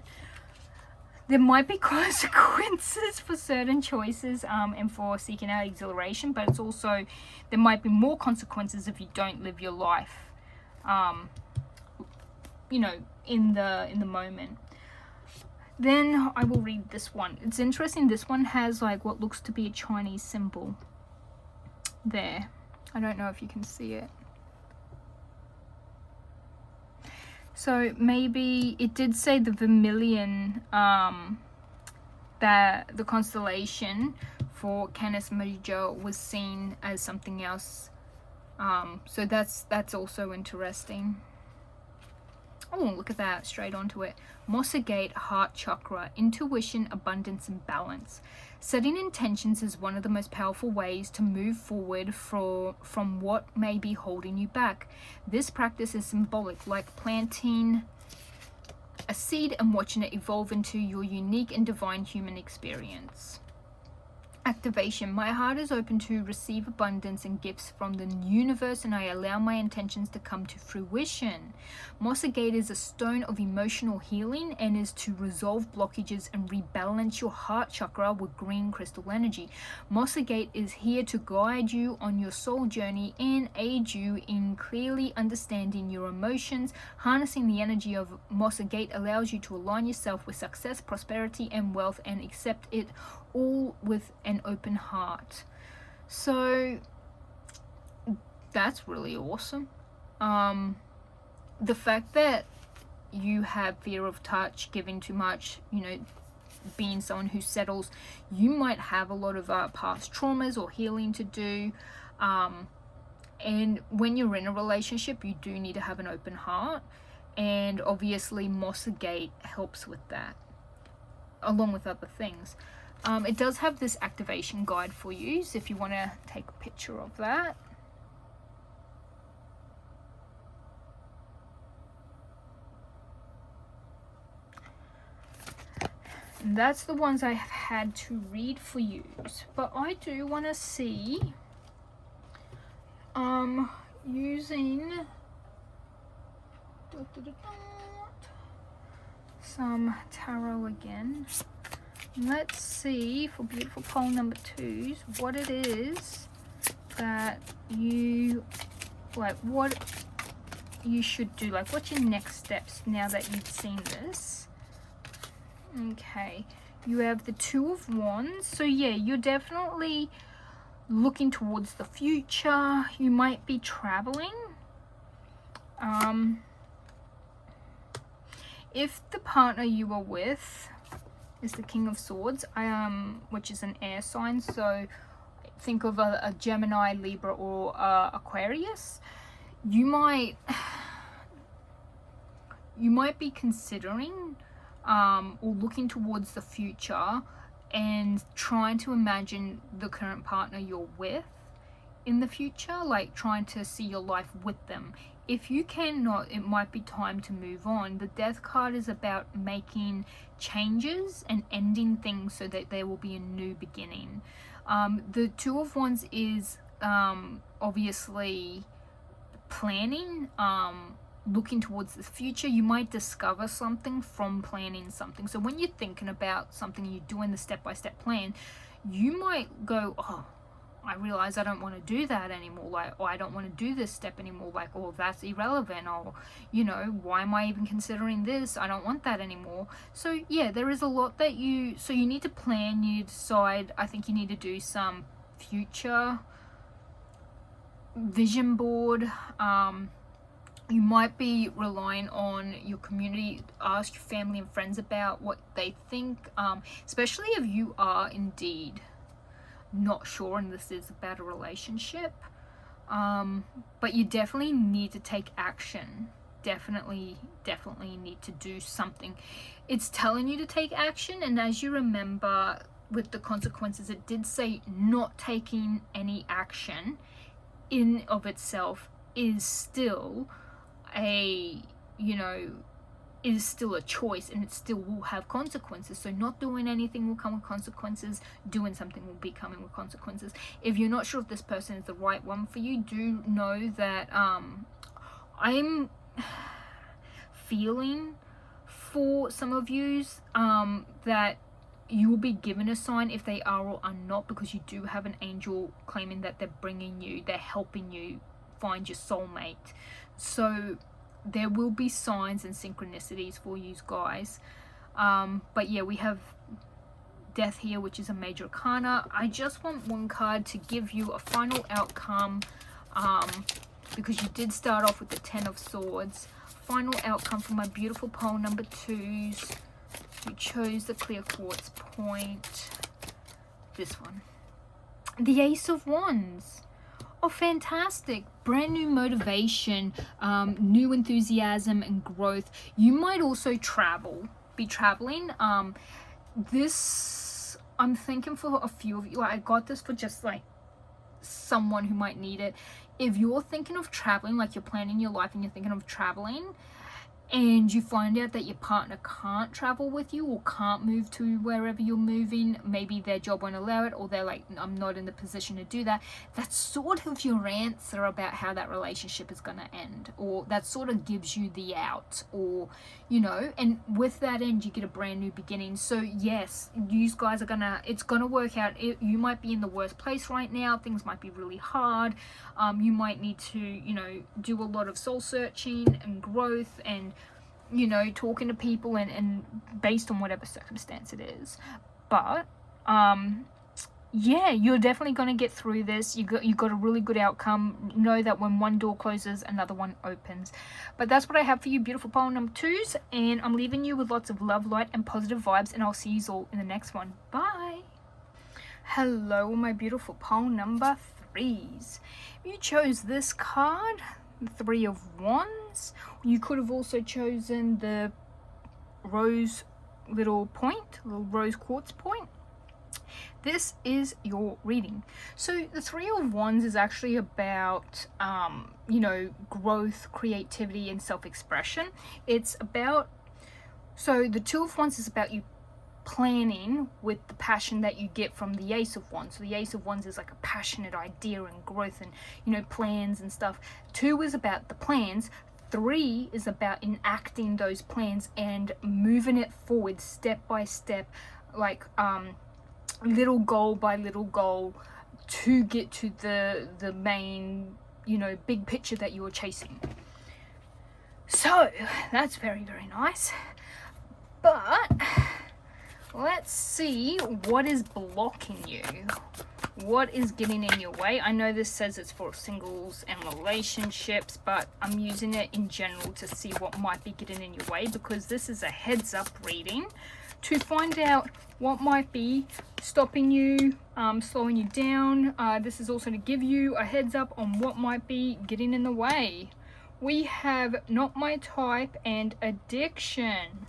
There might be consequences for certain choices and for seeking out exhilaration, but it's also, there might be more consequences if you don't live your life, you know, in the moment. Then I will read this one. It's interesting. This one has like what looks to be a Chinese symbol there. I don't know if you can see it. So maybe it did say the vermilion, that the constellation for Canis Major was seen as something else. So that's also interesting. Oh, look at that, straight onto it. Mossa Gate, heart chakra, intuition, abundance, and balance. Setting intentions is one of the most powerful ways to move forward from what may be holding you back. This practice is symbolic, like planting a seed and watching it evolve into your unique and divine human experience. Activation. My heart is open to receive abundance and gifts from the universe, and I allow my intentions to come to fruition. Mossa Gate is a stone of emotional healing and is to resolve blockages and rebalance your heart chakra with green crystal energy. Mossa Gate is here to guide you on your soul journey and aid you in clearly understanding your emotions. Harnessing the energy of Mossa Gate allows you to align yourself with success, prosperity, and wealth, and accept it all with an open heart. So that's really awesome. The fact that you have fear of touch, giving too much, you know, being someone who settles, you might have a lot of past traumas or healing to do, and when you're in a relationship, you do need to have an open heart, and obviously Mossa Gate helps with that, along with other things. It does have this activation guide for you, so if you want to take a picture of that. And that's the ones I have had to read for you. But I do want to see using some tarot again. Let's see for beautiful poll number 2s what it is that you like, what you should do, like what's your next steps now that you've seen this. Okay, you have the Two of Wands, so yeah, you're definitely looking towards the future. You might be traveling. If the partner you are with is the King of Swords, which is an air sign, so think of a Gemini, Libra, or Aquarius, you might be considering or looking towards the future and trying to imagine the current partner you're with in the future, like trying to see your life with them. If you cannot, it might be time to move on. The Death card is about making changes and ending things so that there will be a new beginning. The Two of Wands is obviously planning, looking towards the future. You might discover something from planning something. So when you're thinking about something, you're doing the step-by-step plan, you might go, oh, I realize I don't want to do that anymore, like, or I don't want to do this step anymore, like, oh, that's irrelevant, or, you know, why am I even considering this? I don't want that anymore. So yeah, there is a lot that you need to plan, you decide. I think you need to do some future vision board. You might be relying on your community. Ask your family and friends about what they think, especially if you are indeed not sure and this is about a relationship. But you definitely need to take action. Definitely need to do something. It's telling you to take action, and as you remember with the consequences, it did say not taking any action in of itself is still a, you know, is still a choice, and it still will have consequences. So not doing anything will come with consequences, doing something will be coming with consequences. If you're not sure if this person is the right one for you, do know that I'm feeling for some of yous that you will be given a sign if they are or are not, because you do have an angel claiming that they're bringing you, they're helping you find your soulmate. So there will be signs and synchronicities for you guys. But yeah, we have death here, which is a major arcana. I just want one card to give you a final outcome, because you did start off with the 10 of Swords. Final outcome for my beautiful pole number 2s. You chose the clear quartz point. This one. The Ace of Wands. Oh, fantastic. Brand new motivation, new enthusiasm and growth. You might also be traveling. This, I'm thinking for a few of you, like, I got this for just like someone who might need it. If you're thinking of traveling, like you're planning your life and you're thinking of traveling, and you find out that your partner can't travel with you or can't move to wherever you're moving, maybe their job won't allow it, or they're like, I'm not in the position to do that, that's sort of your answer about how that relationship is going to end, or that sort of gives you the out, or, you know, and with that end you get a brand new beginning. So yes, you guys are it's gonna work out. You might be in the worst place right now, things might be really hard, you might need to, you know, do a lot of soul searching and growth and, you know, talking to people and based on whatever circumstance it is. But yeah, you're definitely going to get through this. You got a really good outcome. Know that when one door closes, another one opens. But that's what I have for you, beautiful pole number 2s, and I'm leaving you with lots of love, light and positive vibes, and I'll see you all in the next one. Bye. Hello, my beautiful pole number 3s. You chose this card, the 3 of Wands. You could have also chosen the rose little rose quartz point. This is your reading. So the 3 of Wands is actually about you know, growth, creativity and self-expression. It's about, so the 2 of Wands is about you planning with the passion that you get from the Ace of Wands. So the Ace of Wands is like a passionate idea and growth and, you know, plans and stuff. 2 is about the plans. 3 is about enacting those plans and moving it forward step by step, like little goal by little goal, to get to the main, you know, big picture that you're chasing. So that's very, very nice. But let's see what is blocking you. What is getting in your way? I know this says it's for singles and relationships, but I'm using it in general to see what might be getting in your way, because this is a heads up reading to find out what might be stopping you, slowing you down. This is also to give you a heads up on what might be getting in the way. We have not my type and addiction.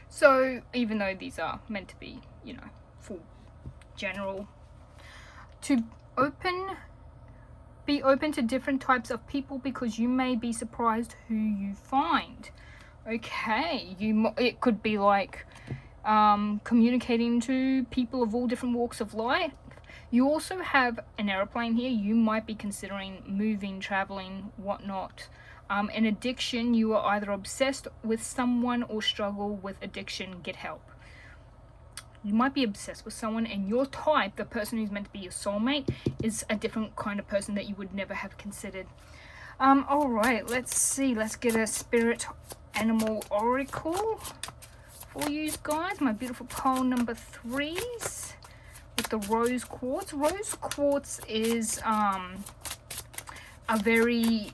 So even though these are meant to be, you know, for general, to be open to different types of people, because you may be surprised who you find. Okay, it could be like communicating to people of all different walks of life. You also have an airplane here. You might be considering moving, traveling, whatnot. An addiction, you are either obsessed with someone or struggle with addiction, get help. You might be obsessed with someone, and your type, the person who's meant to be your soulmate, is a different kind of person that you would never have considered. All right, let's see. Let's get a spirit animal oracle for you guys. My beautiful pole number 3s with the rose quartz. Rose quartz is a very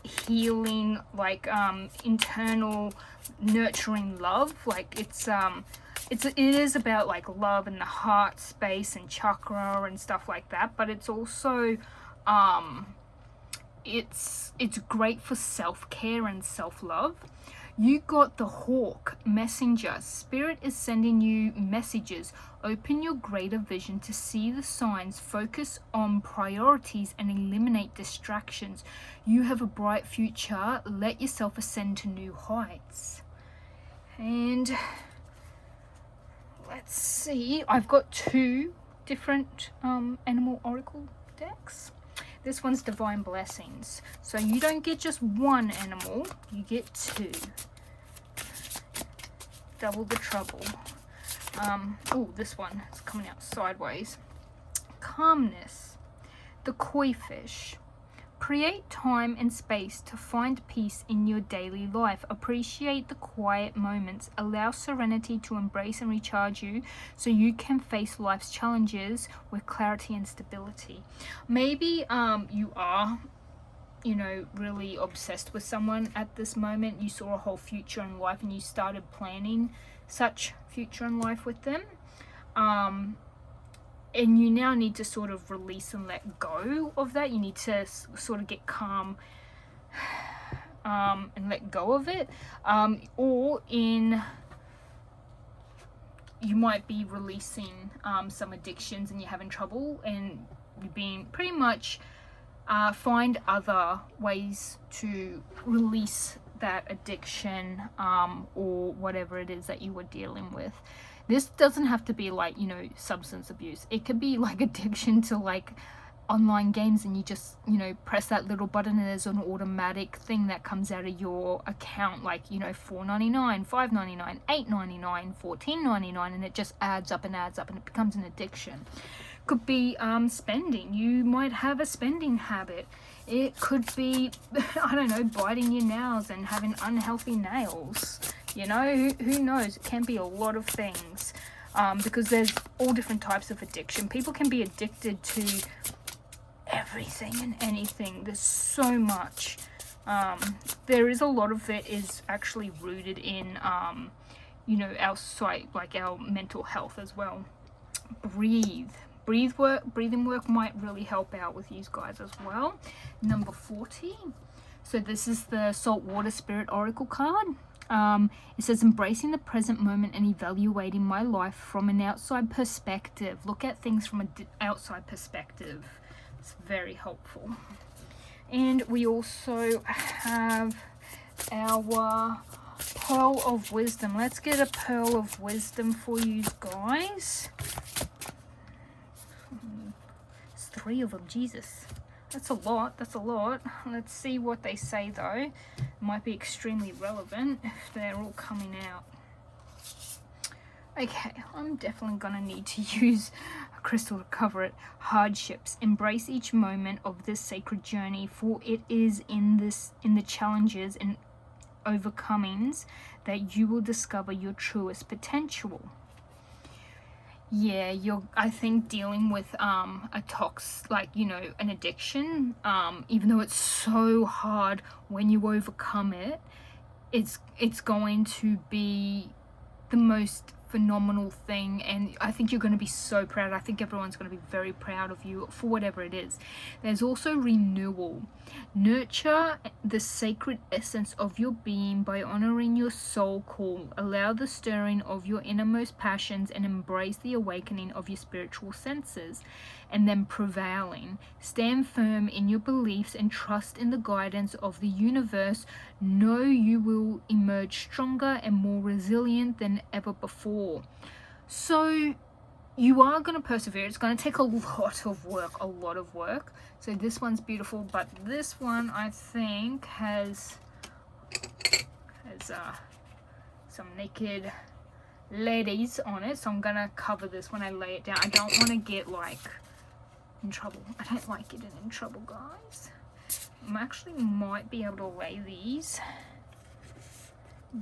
healing, like internal nurturing love. Like it is about like love and the heart space and chakra and stuff like that, but it's also it's great for self-care and self-love. You got the hawk messenger. Spirit is sending you messages. Open your greater vision to see the signs. Focus on priorities and eliminate distractions. You have a bright future. Let yourself ascend to new heights. And let's see. I've got 2 different animal oracle decks. This one's Divine Blessings. So you don't get just one animal, you get 2. Double the trouble. Oh, this one is coming out sideways. Calmness. The koi fish. Create time and space to find peace in your daily life. Appreciate the quiet moments. Allow serenity to embrace and recharge you so you can face life's challenges with clarity and stability. Maybe you are, really obsessed with someone at this moment. You saw a whole future in life and you started planning such future in life with them. And you now need to sort of release and let go of that. You need to sort of get calm and let go of it. You might be releasing some addictions and you're having trouble, and you're being pretty much find other ways to release that addiction or whatever it is that you were dealing with. This doesn't have to be like, substance abuse. It could be like addiction to like online games, and you just, press that little button and there's an automatic thing that comes out of your account, like, $4.99, $5.99, $8.99, $14.99, and it just adds up and adds up and it becomes an addiction. Could be spending. You might have a spending habit. It could be, biting your nails and having unhealthy nails. Who knows? It can be a lot of things, because there's all different types of addiction. People can be addicted to everything and anything. There's so much. There is a lot of it is actually rooted in, our our mental health as well. Breathing work might really help out with you guys as well. Number 40. So this is the Saltwater Spirit Oracle card. It says, embracing the present moment and evaluating my life from an outside perspective. Look at things from an outside perspective. It's very helpful. And we also have our Pearl of Wisdom. Let's get a Pearl of Wisdom for you guys. It's 3 of them, Jesus. That's a lot. Let's see what they say though. It might be extremely relevant if they're all coming out. Okay, I'm definitely gonna need to use a crystal to cover it. Hardships. Embrace each moment of this sacred journey, for it is in the challenges and overcomings that you will discover your truest potential. Yeah, I think dealing with an addiction, even though it's so hard, when you overcome it, it's going to be the most phenomenal thing, and I think you're going to be so proud. I think everyone's going to be very proud of you for whatever it is. There's also renewal. Nurture the sacred essence of your being by honoring your soul call. Allow the stirring of your innermost passions and embrace the awakening of your spiritual senses. And then prevailing. Stand firm in your beliefs and trust in the guidance of the universe. Know you will emerge stronger and more resilient than ever before. So you are going to persevere. It's going to take a lot of work. So this one's beautiful, but this one I think has some naked ladies on it. So I'm going to cover this when I lay it down. I don't want to get in trouble. I don't like getting in trouble, guys. I actually might be able to lay these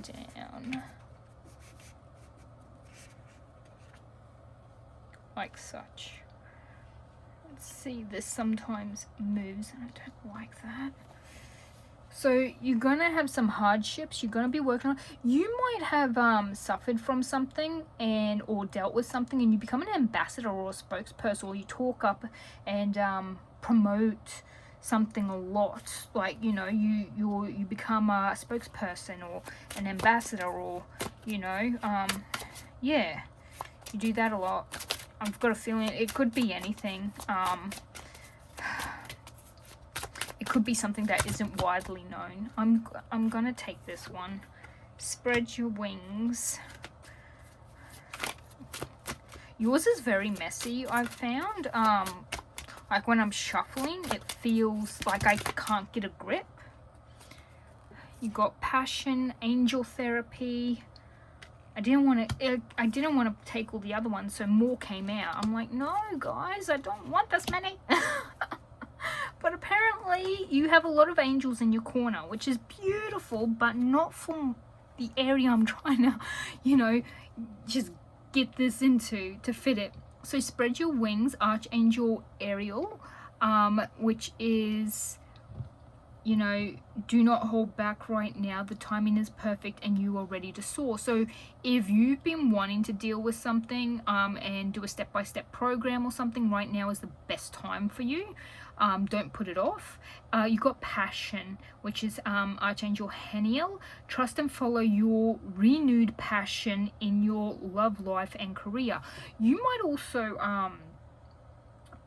down like such. Let's see, this sometimes moves and I don't like that. So you're gonna have some hardships. You're gonna be working on. You might have suffered from something or dealt with something, and you become an ambassador or a spokesperson, or you talk up and promote something a lot, like, you know, you become a spokesperson or an ambassador, or, you know, yeah, you do that a lot. I've got a feeling it could be anything. It could be something that isn't widely known. I'm gonna take this one. Spread your wings. Yours is very messy, I've found. Like when I'm shuffling, it feels like I can't get a grip. You got passion, angel therapy. I didn't want to take all the other ones, so more came out. I'm like, no, guys, I don't want this many. But apparently you have a lot of angels in your corner, which is beautiful, but not from the area I'm trying to, you know, just get this into to fit it. So spread your wings, Archangel Ariel, which is, you know, do not hold back right now. The timing is perfect and you are ready to soar. So if you've been wanting to deal with something and do a step-by-step program or something, right now is the best time for you. Don't put it off. You got passion, which is Archangel Haniel. Trust and follow your renewed passion in your love life and career. You might also,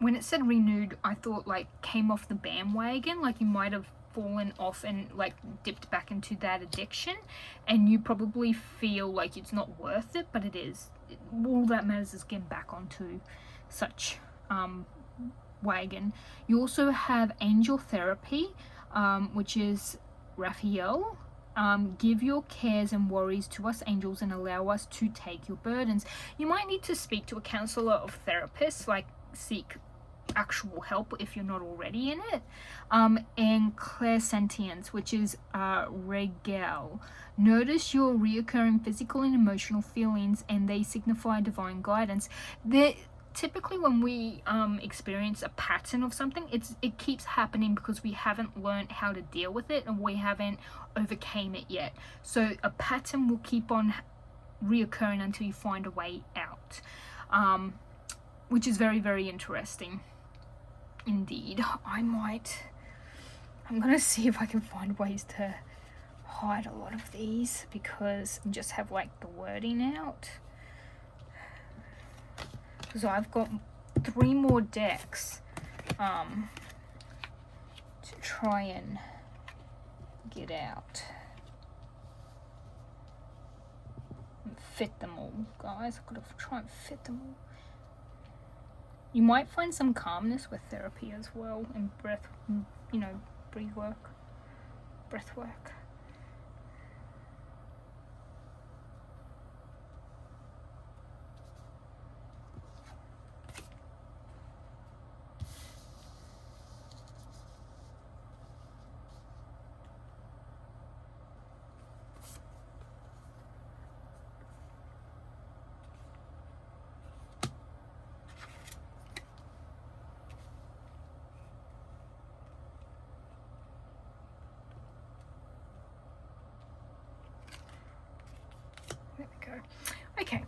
when it said renewed, I thought like came off the bandwagon, like you might have fallen off and like dipped back into that addiction, and you probably feel like it's not worth it, but it is. All that matters is getting back onto such wagon. You also have angel therapy, which is Raphael. Give your cares and worries to us angels and allow us to take your burdens. You might need to speak to a counselor or therapist, like seek actual help if you're not already in it. And clairsentience, which is Regel. Notice your reoccurring physical and emotional feelings, and they signify divine guidance. Typically when we experience a pattern of something, it keeps happening because we haven't learned how to deal with it and we haven't overcame it yet. So a pattern will keep on reoccurring until you find a way out, which is very, very interesting indeed. I'm gonna see if I can find ways to hide a lot of these, because I just have like the wording out. So I've got 3 more decks to try and get out and fit them all, guys. I've got to try and fit them all. You might find some calmness with therapy as well, and breath, you know, breath work. There we go. Okay,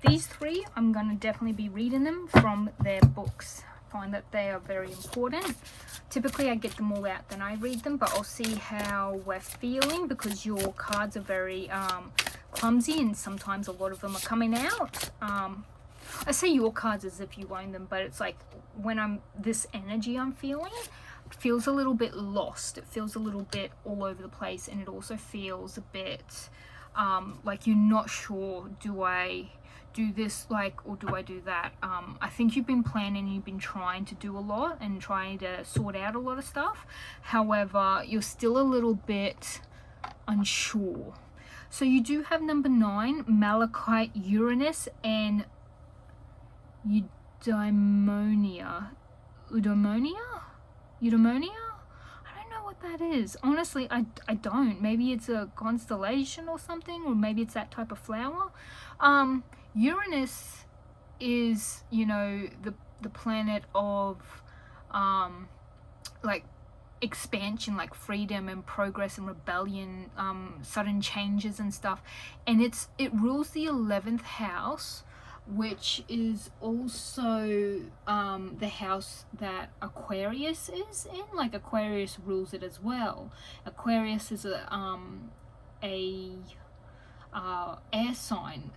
these 3, I'm going to definitely be reading them from their books. I find that they are very important. Typically I get them all out, then I read them, but I'll see how we're feeling, because your cards are very clumsy and sometimes a lot of them are coming out. I say your cards as if you own them, but it's like when this energy I'm feeling feels a little bit lost. It feels a little bit all over the place, and it also feels a bit like you're not sure, do I do this, like, or do I do that? I think you've been planning, you've been trying to do a lot and trying to sort out a lot of stuff. However, you're still a little bit unsure. So you do have number 9, Malachite, Uranus, and Eudaimonia. I don't know what that is. Honestly, I don't. Maybe it's a constellation or something, or maybe it's that type of flower. Uranus is, you know, the planet of like expansion, like freedom and progress and rebellion, sudden changes and stuff, and it rules the 11th house, which is also the house that Aquarius is in. Like Aquarius rules it as well. Aquarius is a air sign.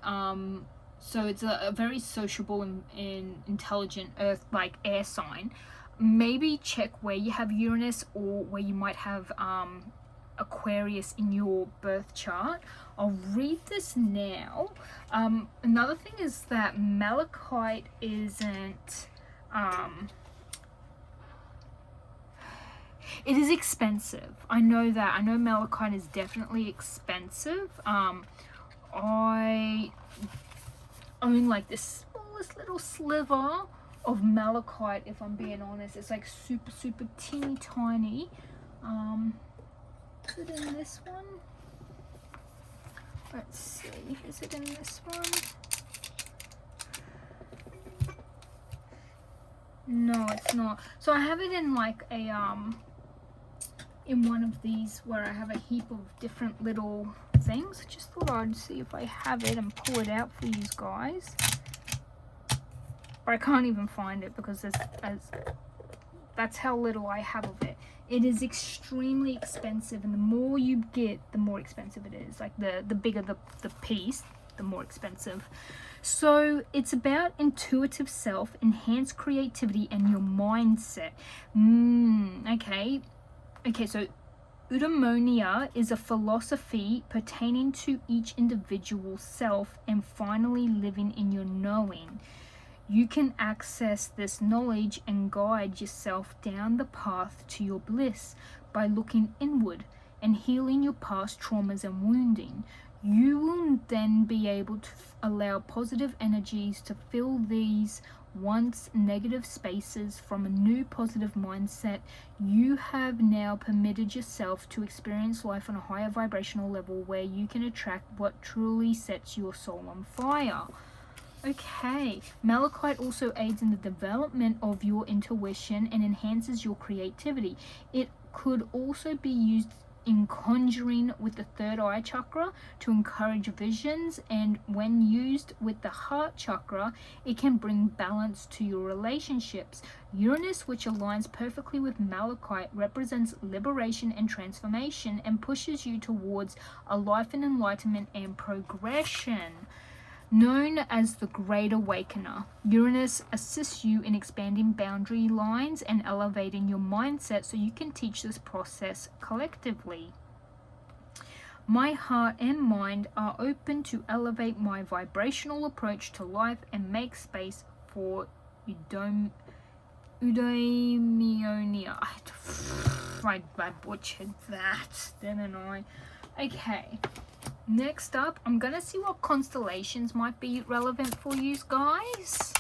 So it's a very sociable and intelligent earth like air sign. Maybe check where you have Uranus or where you might have Aquarius in your birth chart. I'll read this now. Another thing is that malachite isn't it is expensive. I know that. I know malachite is definitely expensive. I own like this smallest little sliver of malachite, if I'm being honest. It's like super teeny tiny. Is it in this one? Let's see, is it in this one? No, it's not. So I have it in like a in one of these where I have a heap of different little things. I just thought I'd see if I have it and pull it out for you guys. But I can't even find it because that's how little I have of it. It is extremely expensive, and the more you get, the more expensive it is. Like the bigger the piece, the more expensive. So it's about intuitive self, enhanced creativity, and your mindset. Okay, so eudaimonia is a philosophy pertaining to each individual self and finally living in your knowing. You can access this knowledge and guide yourself down the path to your bliss by looking inward and healing your past traumas and wounding. You will then be able to allow positive energies to fill these once negative spaces from a new positive mindset. You have now permitted yourself to experience life on a higher vibrational level where you can attract what truly sets your soul on fire. Okay, malachite also aids in the development of your intuition and enhances your creativity. It could also be used in conjuring with the third eye chakra to encourage visions, and when used with the heart chakra, it can bring balance to your relationships. Uranus, which aligns perfectly with malachite, represents liberation and transformation and pushes you towards a life in enlightenment and progression. Known as the Great Awakener, Uranus assists you in expanding boundary lines and elevating your mindset so you can teach this process collectively. My heart and mind are open to elevate my vibrational approach to life and make space for eudaimonia. I butchered that, didn't I? Okay. Next up, I'm going to see what constellations might be relevant for you guys.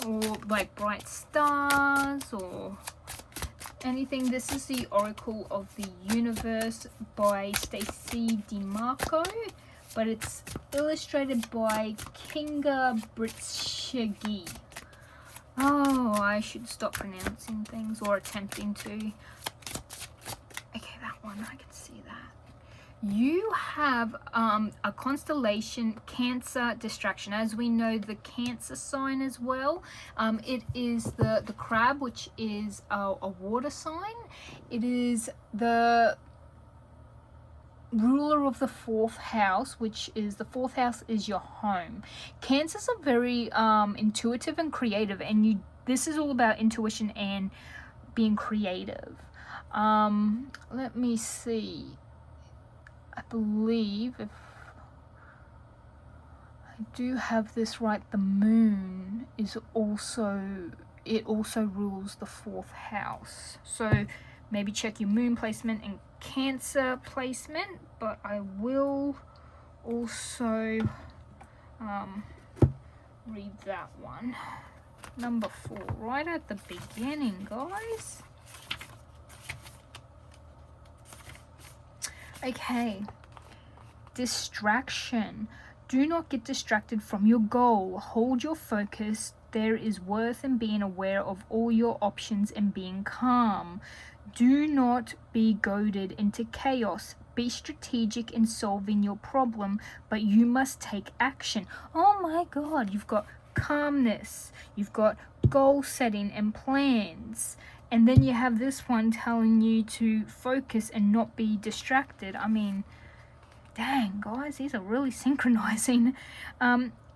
Or like bright stars or anything. This is the Oracle of the Universe by Stacey DeMarco, but it's illustrated by Kinga Britshagy. Oh, I should stop pronouncing things or attempting to. I can see that. You have a constellation Cancer distraction. As we know, the Cancer sign as well. It is the crab, which is a water sign. It is the ruler of the fourth house, which is the fourth house is your home. Cancers are very intuitive and creative, and this is all about intuition and being creative. Let me see. I believe if I do have this right, the moon is also rules the fourth house. So maybe check your moon placement and Cancer placement, but I will also read that one. Number 4, right at the beginning, guys. Okay, distraction. Do not get distracted from your goal. Hold your focus. There is worth in being aware of all your options and being calm. Do not be goaded into chaos. be strategic in solving your problem, but you must take action. Oh my God, you've got calmness, you've got goal setting and plans, and then you have this one telling you to focus and not be distracted. I mean, dang, guys, these are really synchronizing.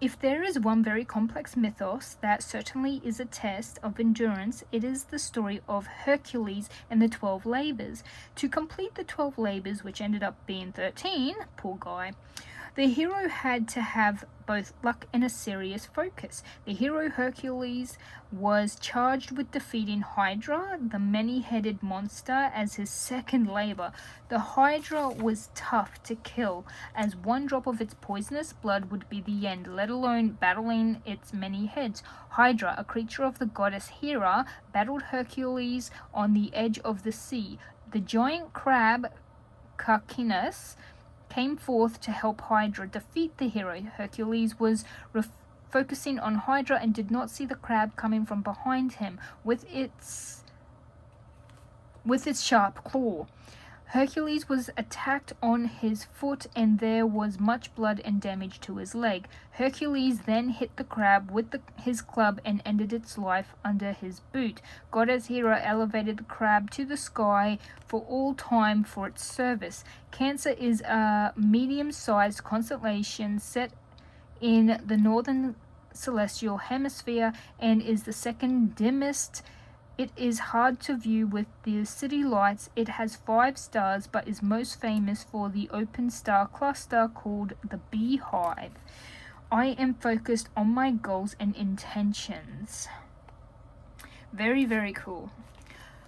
If there is one very complex mythos that certainly is a test of endurance, it is the story of Hercules and the 12 labors. To complete the 12 labors, which ended up being 13, poor guy, the hero had to have both luck and a serious focus. The hero Hercules was charged with defeating Hydra, the many-headed monster, as his second labor. The Hydra was tough to kill, as one drop of its poisonous blood would be the end, let alone battling its many heads. Hydra, a creature of the goddess Hera, battled Hercules on the edge of the sea. The giant crab Carcinus came forth to help Hydra defeat the hero. Hercules was focusing on Hydra and did not see the crab coming from behind him with its sharp claw. Hercules was attacked on his foot and there was much blood and damage to his leg. Hercules then hit the crab with his club and ended its life under his boot. Goddess Hera elevated the crab to the sky for all time for its service. Cancer is a medium-sized constellation set in the northern celestial hemisphere and is the second dimmest. It is hard to view with the city lights. It has 5 stars but is most famous for the open star cluster called the Beehive. I am focused on my goals and intentions. Very, very cool.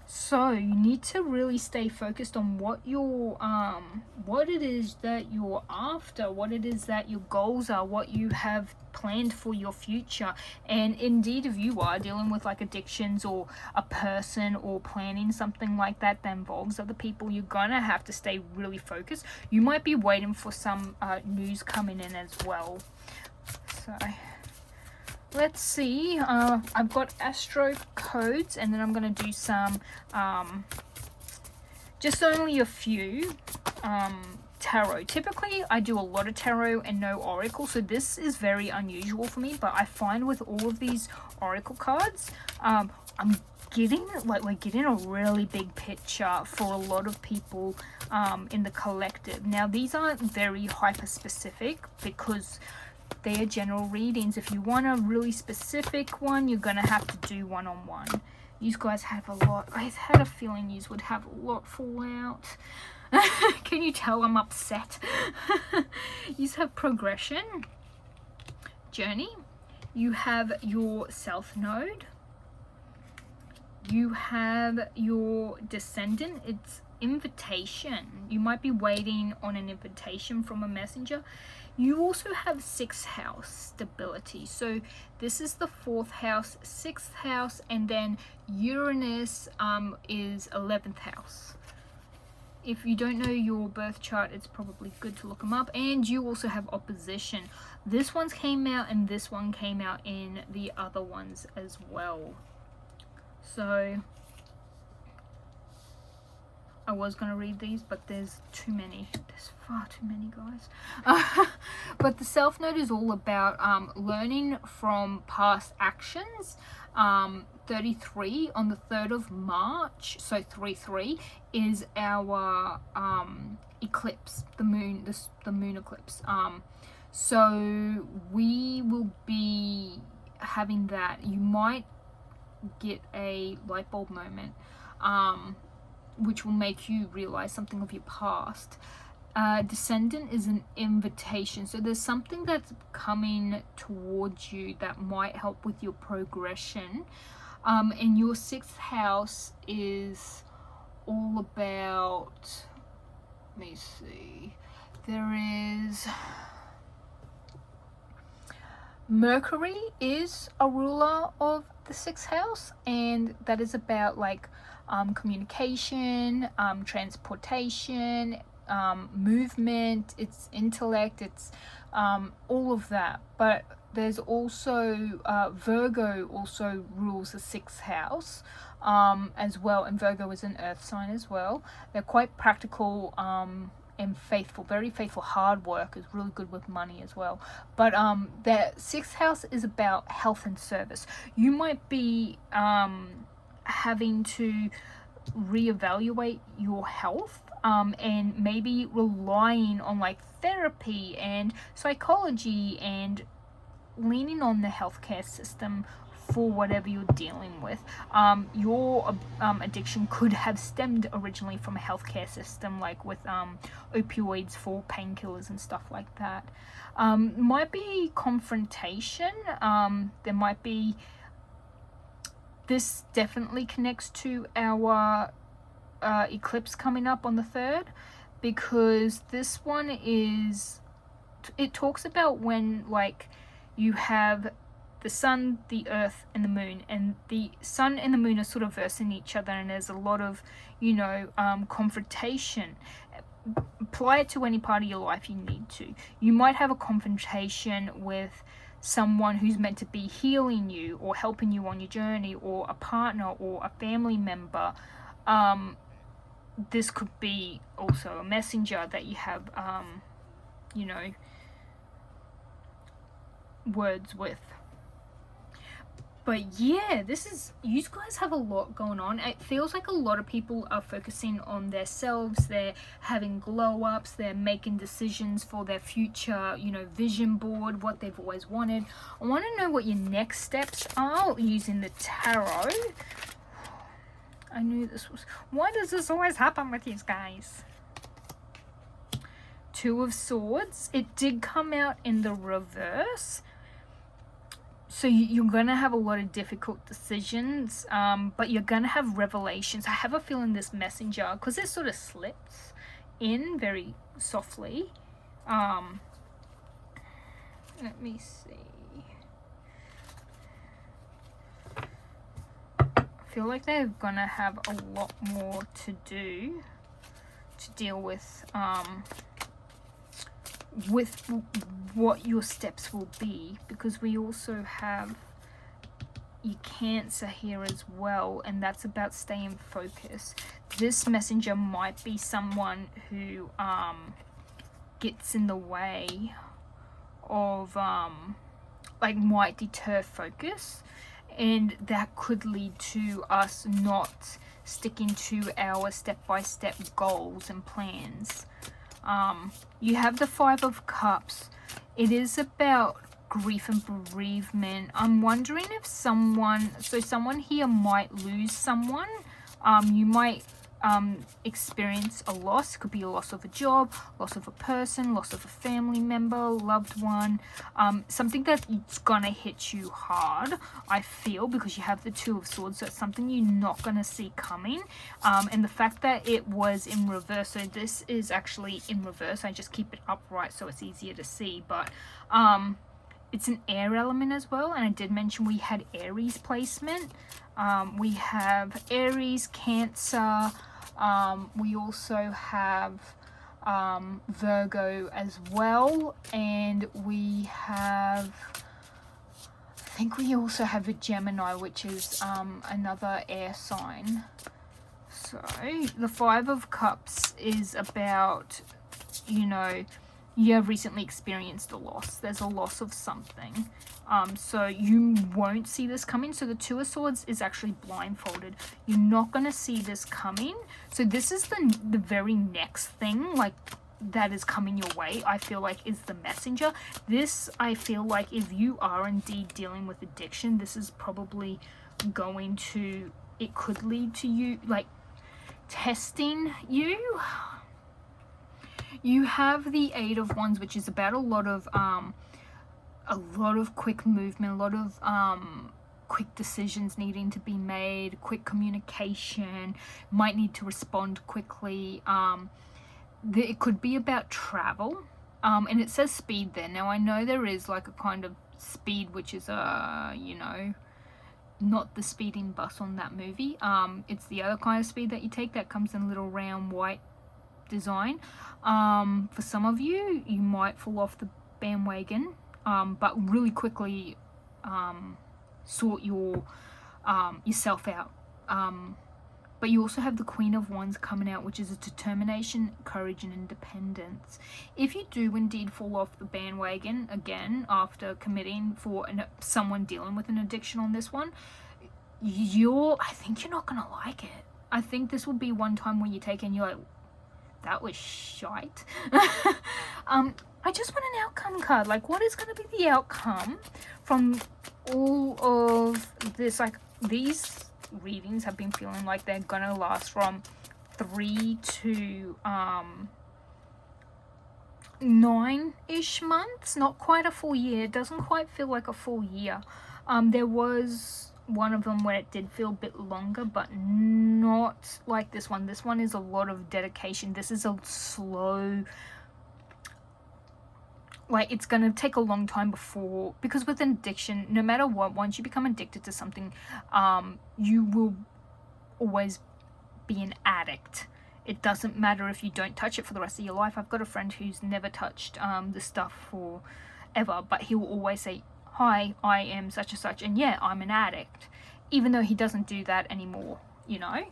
So you need to really stay focused on what it is that you're after, what it is that your goals are, what you have planned for your future. And indeed, if you are dealing with like addictions or a person or planning something like that involves other people, you're gonna have to stay really focused. You might be waiting for some news coming in as well. So let's see, I've got astro codes, and then I'm going to do some, just only a few, tarot. Typically, I do a lot of tarot and no oracle, so this is very unusual for me, but I find with all of these oracle cards, I'm getting, we're getting a really big picture for a lot of people in the collective. Now, these aren't very hyper-specific because they are general readings. If you want a really specific one, you're going to have to do one-on-one. You guys have a lot. I had a feeling you would have a lot fall out. Can you tell I'm upset? You have progression, journey. You have your south node. You have your descendant. It's invitation. You might be waiting on an invitation from a messenger. You also have 6th house stability. So this is the 4th house, 6th house, and then Uranus is 11th house. If you don't know your birth chart, it's probably good to look them up. And you also have opposition. This one came out and this one came out in the other ones as well. So I was going to read these, but there's too many. There's far too many, guys. But the self note is all about learning from past actions. 33 on the 3rd of March, so 3-3 is our eclipse, the moon eclipse. So we will be having that. You might get a light bulb moment, which will make you realize something of your past. Descendant is an invitation, so there's something that's coming towards you that might help with your progression. And your 6th house is all about, let me see, there is Mercury is a ruler of the 6th house, and that is about like communication, transportation, movement, it's intellect, it's all of that. But there's also Virgo also rules the 6th house as well, and Virgo is an earth sign as well. They're quite practical and faithful, very faithful. Hard work is really good with money as well. But the sixth house is about health and service. You might be having to reevaluate your health, and maybe relying on like therapy and psychology and leaning on the healthcare system for whatever you're dealing with. Your addiction could have stemmed originally from a healthcare system, like with opioids for painkillers and stuff like that. Might be confrontation. There might be, this definitely connects to our eclipse coming up on the 3rd, because this one is, it talks about when like you have the sun, the earth, and the moon, and the sun and the moon are sort of versing each other, and there's a lot of, you know, confrontation. Apply it to any part of your life you need to. You might have a confrontation with someone who's meant to be healing you or helping you on your journey, or a partner or a family member. This could be also a messenger that you have, you know, words with. But yeah, this is, you guys have a lot going on. It feels like a lot of people are focusing on themselves. They're having glow-ups. They're making decisions for their future, you know, vision board, what they've always wanted. I want to know what your next steps are using the tarot. I knew this was... Why does this always happen with these guys? Two of Swords. It did come out in the reverse. So you're going to have a lot of difficult decisions, but you're going to have revelations. I have a feeling this messenger, because it sort of slips in very softly. Let me see. I feel like they're going to have a lot more to do to deal with what your steps will be, because we also have your Cancer here as well, and that's about staying focused. This messenger might be someone who gets in the way of like might deter focus, and that could lead to us not sticking to our step-by-step goals and plans. You have the Five of Cups. It is about grief and bereavement. I'm wondering if someone here might lose someone. You might experience a loss. It could be a loss of a job, loss of a person, loss of a family member, loved one. Something that's gonna hit you hard, I feel, because you have the Two of Swords, so it's something you're not gonna see coming. And the fact that it was in reverse, so this is actually in reverse. I just keep it upright so it's easier to see, but it's an air element as well, and I did mention we had Aries placement. We have Aries, Cancer, we also have Virgo as well, and we have, I think we also have a Gemini, which is another air sign. So the Five of Cups is about, you know, you have recently experienced a loss. There's a loss of something. So you won't see this coming. So the Two of Swords is actually blindfolded. You're not going to see this coming. So this is the very next thing, like, that is coming your way, I feel like, is the messenger. This, I feel like, if you are indeed dealing with addiction, this is probably going to, it could lead to you, like, testing you. You have the Eight of Wands, which is about a lot of quick movement, a lot of quick decisions needing to be made, quick communication, might need to respond quickly. It could be about travel, and it says speed there. Now I know there is like a kind of speed which is you know, not the speeding bus on that movie. It's the other kind of speed that you take that comes in a little round white design. For some of you, you might fall off the bandwagon, but really quickly sort your yourself out. But you also have the Queen of Wands coming out, which is a determination, courage, and independence. If you do indeed fall off the bandwagon again after committing for someone dealing with an addiction on this one, I think you're not gonna like it. I think this will be one time where you take it and you're like, that was shite. I just want an outcome card. Like, what is going to be the outcome from all of this? Like, these readings have been feeling like they're going to last from 3 to 9-ish months. Not quite a full year. It doesn't quite feel like a full year. There was one of them where it did feel a bit longer, but not like this one. This one is a lot of dedication. This is a slow, like, it's going to take a long time before, because with an addiction, no matter what, once you become addicted to something, you will always be an addict. It doesn't matter if you don't touch it for the rest of your life. I've got a friend who's never touched this stuff forever, but he will always say, hi, I am such and such, and yeah, I'm an addict, even though he doesn't do that anymore, you know.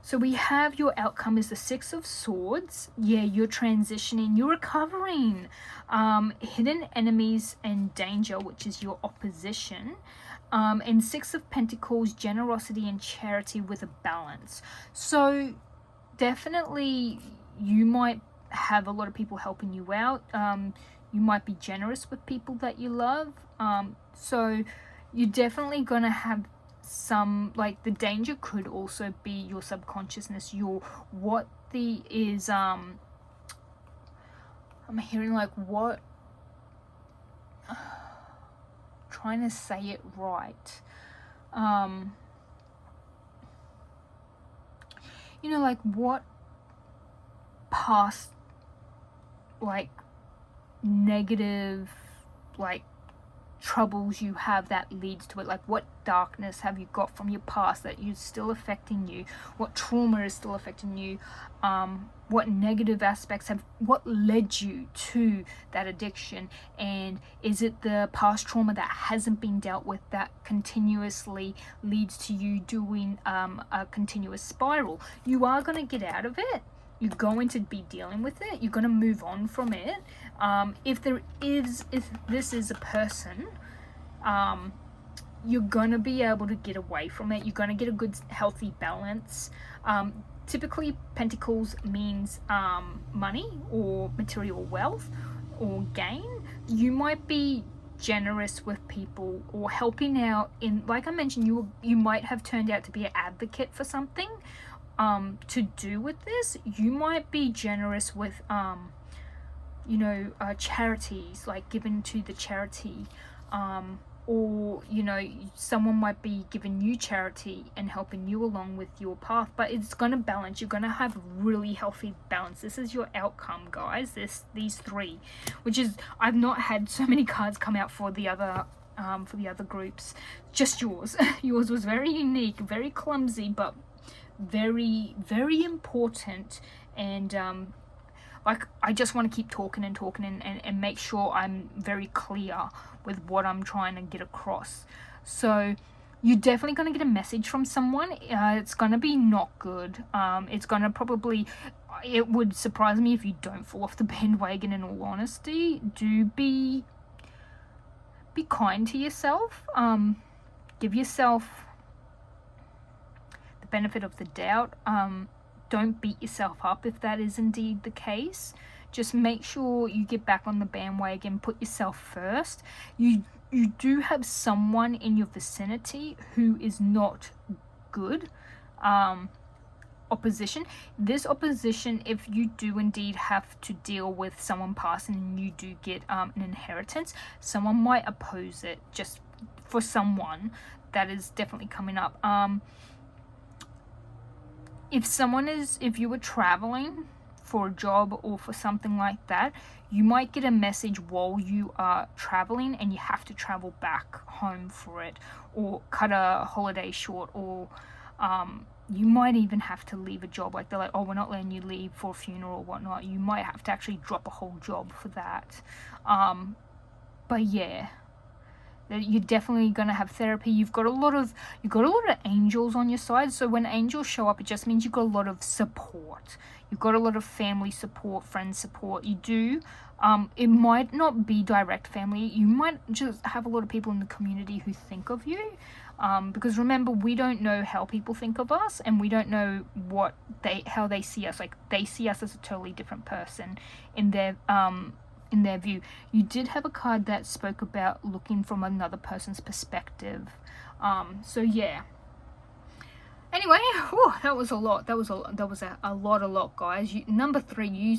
So we have your outcome is the 6 of Swords. Yeah, you're transitioning, you're recovering. Hidden enemies and danger, which is your opposition. And 6 of Pentacles, generosity and charity with a balance. So definitely you might have a lot of people helping you out. You might be generous with people that you love. So you're definitely going to have some, like, the danger could also be your subconsciousness, I'm hearing like what, trying to say it right, you know, like what past, like, negative, like, troubles you have that leads to it. Like, what darkness have you got from your past that is still affecting you? What trauma is still affecting you? What negative aspects what led you to that addiction? And is it the past trauma that hasn't been dealt with that continuously leads to you doing a continuous spiral? You are going to get out of it. You're going to be dealing with it. You're going to move on from it. If this is a person, you're going to be able to get away from it. You're going to get a good, healthy balance. Typically, Pentacles means money or material wealth or gain. You might be generous with people or helping out in, like I mentioned, you might have turned out to be an advocate for something. To do with this, you might be generous with charities, like giving to the charity, or someone might be giving you charity and helping you along with your path. But it's going to balance. You're going to have really healthy balance. This is your outcome, guys. These 3, which is, I've not had so many cards come out for the other groups, just yours. Yours was very unique, very clumsy, but very, very important. And like, I just want to keep talking and make sure I'm very clear with what I'm trying to get across. So you're definitely going to get a message from someone. It's going to be not good. It's going to probably, it would surprise me if you don't fall off the bandwagon, in all honesty. Do be kind to yourself. Give yourself benefit of the doubt. Don't beat yourself up if that is indeed the case. Just make sure you get back on the bandwagon, put yourself first. You do have someone in your vicinity who is not good. Opposition. This opposition, if you do indeed have to deal with someone passing and you do get an inheritance, someone might oppose it. Just for someone, that is definitely coming up. If you were traveling for a job or for something like that, you might get a message while you are traveling and you have to travel back home for it, or cut a holiday short, or you might even have to leave a job. Like, they're like, oh, we're not letting you leave for a funeral or whatnot. You might have to actually drop a whole job for that. But yeah, You're definitely going to have therapy. You've got a lot of angels on your side. So when angels show up, it just means you've got a lot of support. You've got a lot of family support, friend support. You do. It might not be direct family. You might just have a lot of people in the community who think of you. Because remember, we don't know how people think of us, and we don't know how they see us. Like, they see us as a totally different person in their view. You did have a card that spoke about looking from another person's perspective. So yeah. Anyway, that was a lot. That was a lot, guys. Number 3, you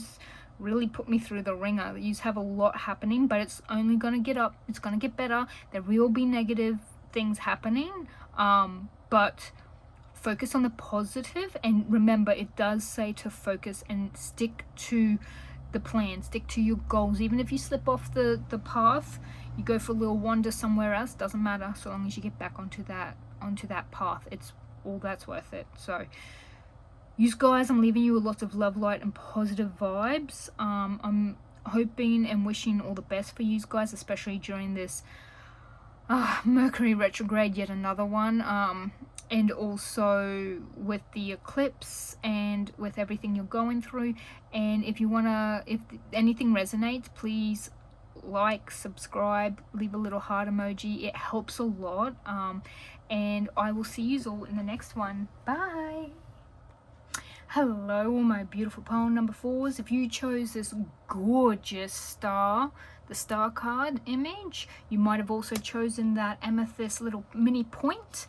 really put me through the ringer. You have a lot happening, but it's only gonna get up. It's gonna get better. There will be negative things happening, but focus on the positive. And remember, it does say to focus and stick to the plan, stick to your goals. Even if you slip off the path, you go for a little wander somewhere else, doesn't matter, so long as you get back onto that path. It's all that's worth it. So you guys, I'm leaving you a lot of love, light, and positive vibes. I'm hoping and wishing all the best for you guys, especially during this Mercury retrograde, yet another one, and also with the eclipse and with everything you're going through. And if anything resonates, please like, subscribe, leave a little heart emoji. It helps a lot. And I will see you all in the next one. Bye. Hello, all my beautiful pile number 4s. If you chose this gorgeous star, the star card image, you might have also chosen that amethyst little mini point.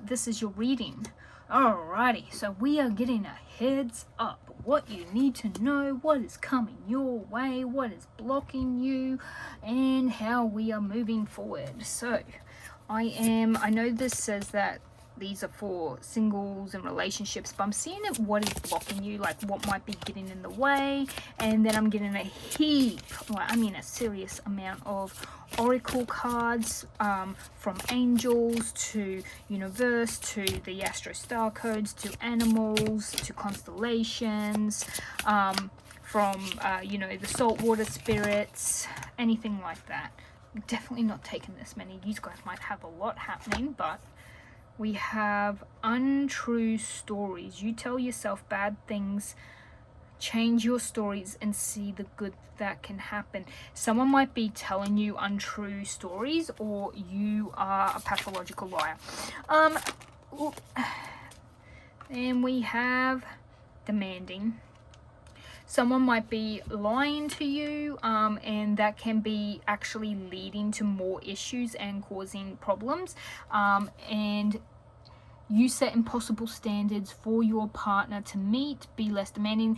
This is your reading. Alrighty, so we are getting a heads up. What you need to know, what is coming your way, what is blocking you, and how we are moving forward. So I know this says that these are for singles and relationships, but I'm seeing it what is blocking you, like what might be getting in the way. And then I'm getting a serious amount of oracle cards, from angels to universe to the astro star codes to animals to constellations, from the saltwater spirits, anything like that. I'm definitely not taking this many. You guys might have a lot happening, but we have untrue stories. You tell yourself bad things, change your stories, and see the good that can happen. Someone might be telling you untrue stories, or you are a pathological liar. And we have demanding. Someone might be lying to you, and that can be actually leading to more issues and causing problems. And you set impossible standards for your partner to meet. Be less demanding.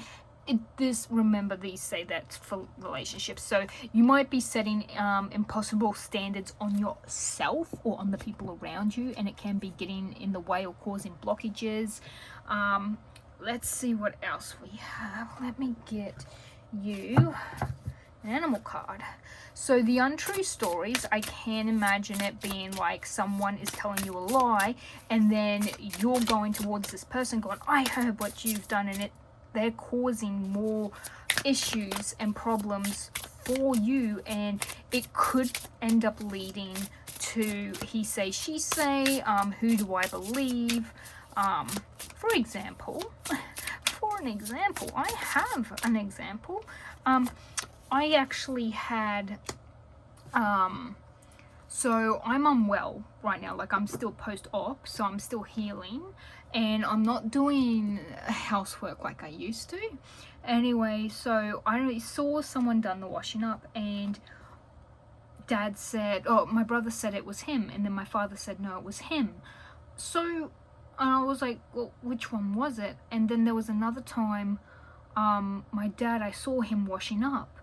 Remember, these say that's for relationships. So you might be setting impossible standards on yourself or on the people around you, and it can be getting in the way or causing blockages. Let's see what else we have. Let me get you an animal card. So the untrue stories, I can imagine it being like someone is telling you a lie, and then you're going towards this person going, I heard what you've done, and they're causing more issues and problems for you, and it could end up leading to he say, she say, who do I believe? For an example, I have an example. I actually had, so I'm unwell right now, like I'm still post-op, so I'm still healing, and I'm not doing housework like I used to. Anyway, so I saw someone done the washing up, and Dad said, my brother said it was him, and then my father said no, it was him. So I was like, well, which one was it? And then there was another time, my dad, I saw him washing up,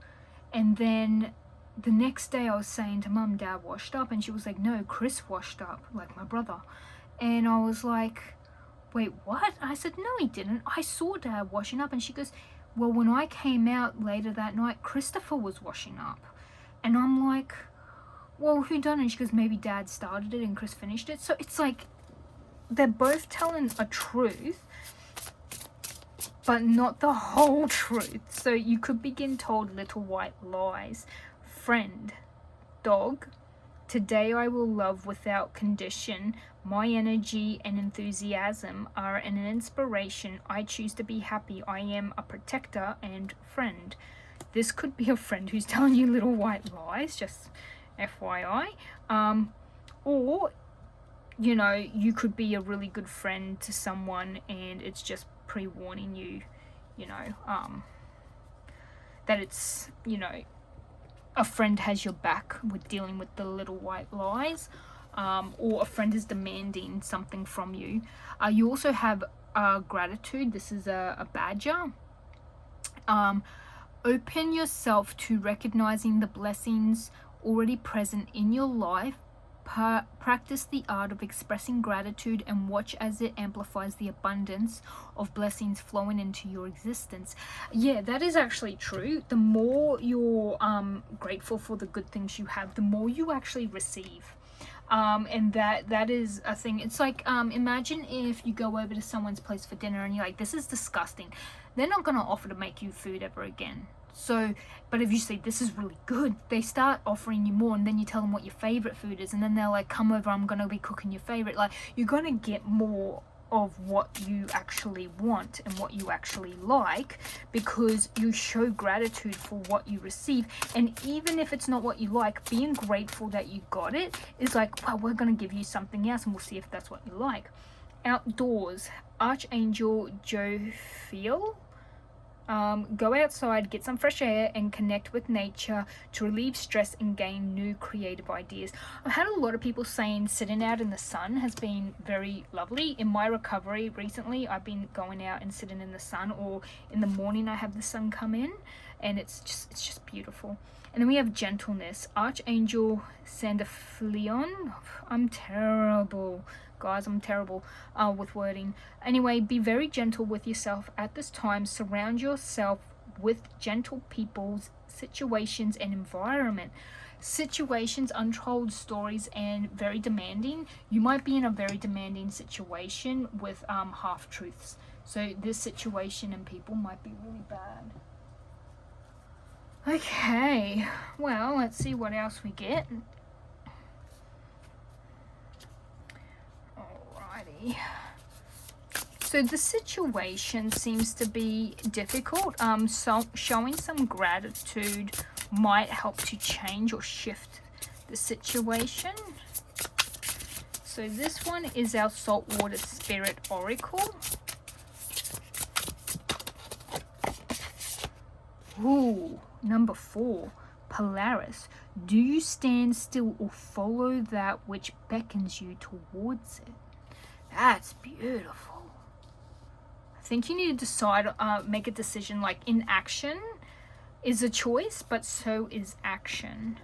and then the next day I was saying to Mum, Dad washed up, and she was like, no, Chris washed up, like my brother. And I was like, wait, what? I said, no, he didn't. I saw Dad washing up. And she goes, well, when I came out later that night, Christopher was washing up. And I'm like, well, who done it? And she goes, maybe Dad started it and Chris finished it. So it's like, they're both telling a truth, but not the whole truth. So you could begin told little white lies. Friend, dog, Today I will love without condition. My energy and enthusiasm are an inspiration. I choose to be happy. I am a protector and friend. This could be a friend who's telling you little white lies, just FYI. Or, you know, you could be a really good friend to someone and it's just pre-warning you, you know, that it's, you know, a friend has your back with dealing with the little white lies, or a friend is demanding something from you. You also have gratitude. This is a badger. Open yourself to recognizing the blessings already present in your life. Practice the art of expressing gratitude and watch as it amplifies the abundance of blessings flowing into your existence. Yeah, that is actually true. The more you're grateful for the good things you have, the more you actually receive. And that is a thing. It's like, imagine if you go over to someone's place for dinner and you're like, this is disgusting. They're not going to offer to make you food ever again. So, but if you say, this is really good, they start offering you more, and then you tell them what your favorite food is, and then they're like, come over, I'm going to be cooking your favorite. Like, you're going to get more of what you actually want and what you actually like, because you show gratitude for what you receive. And even if it's not what you like, being grateful that you got it is like, well, we're going to give you something else and we'll see if that's what you like. Outdoors, Archangel Jophiel. Go outside, get some fresh air and connect with nature to relieve stress and gain new creative ideas. I've had a lot of people saying sitting out in the sun has been very lovely. In my recovery recently, I've been going out and sitting in the sun, or in the morning I have the sun come in, and it's just beautiful. And then we have gentleness, Archangel Sandalphon. I'm terrible, guys, I'm terrible with wording. Anyway, be very gentle with yourself at this time. Surround yourself with gentle people's situations and environment. Situations, untold stories, and very demanding. You might be in a very demanding situation with half-truths. So this situation and people might be really bad. Okay, well, let's see what else we get. Alrighty. So the situation seems to be difficult. So showing some gratitude might help to change or shift the situation. So this one is our Saltwater Spirit Oracle. Ooh, number 4, Polaris. Do you stand still or follow that which beckons you towards it? That's beautiful. I think you need to decide, make a decision. Like, inaction is a choice, but so is action.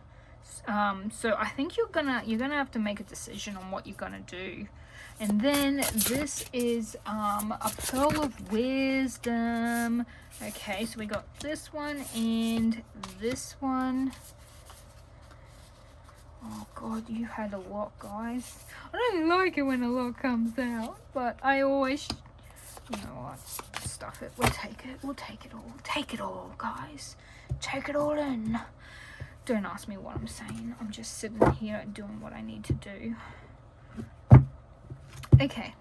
So I think you're gonna have to make a decision on what you're gonna do. And then this is a Pearl of Wisdom. Okay, so we got this one and this one. Oh god, you had a lot, guys. I don't like it when a lot comes out, but I always, you know what, stuff it. We'll take it all. Take it all, guys. Take it all in. Don't ask me what I'm saying. I'm just sitting here doing what I need to do. Okay,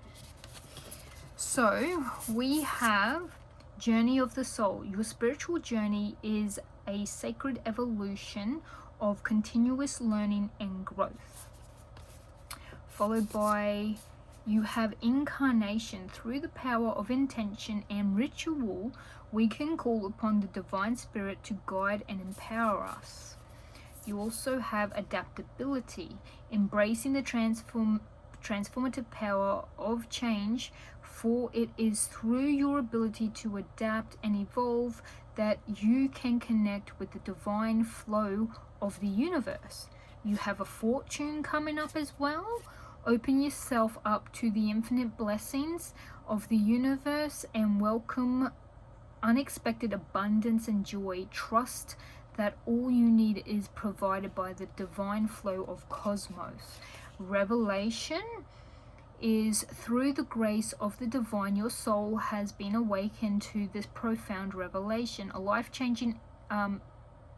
so we have Journey of the Soul. Your spiritual journey is a sacred evolution of continuous learning and growth. Followed by, you have incarnation. Through the power of intention and ritual, we can call upon the divine spirit to guide and empower us. You also have adaptability, embracing the transformative power of change, for it is through your ability to adapt and evolve that you can connect with the divine flow of the universe. You have a fortune coming up as well. Open yourself up to the infinite blessings of the universe and welcome unexpected abundance and joy. Trust that all you need is provided by the divine flow of cosmos. Revelation is through the grace of the divine, your soul has been awakened to this profound revelation. A life-changing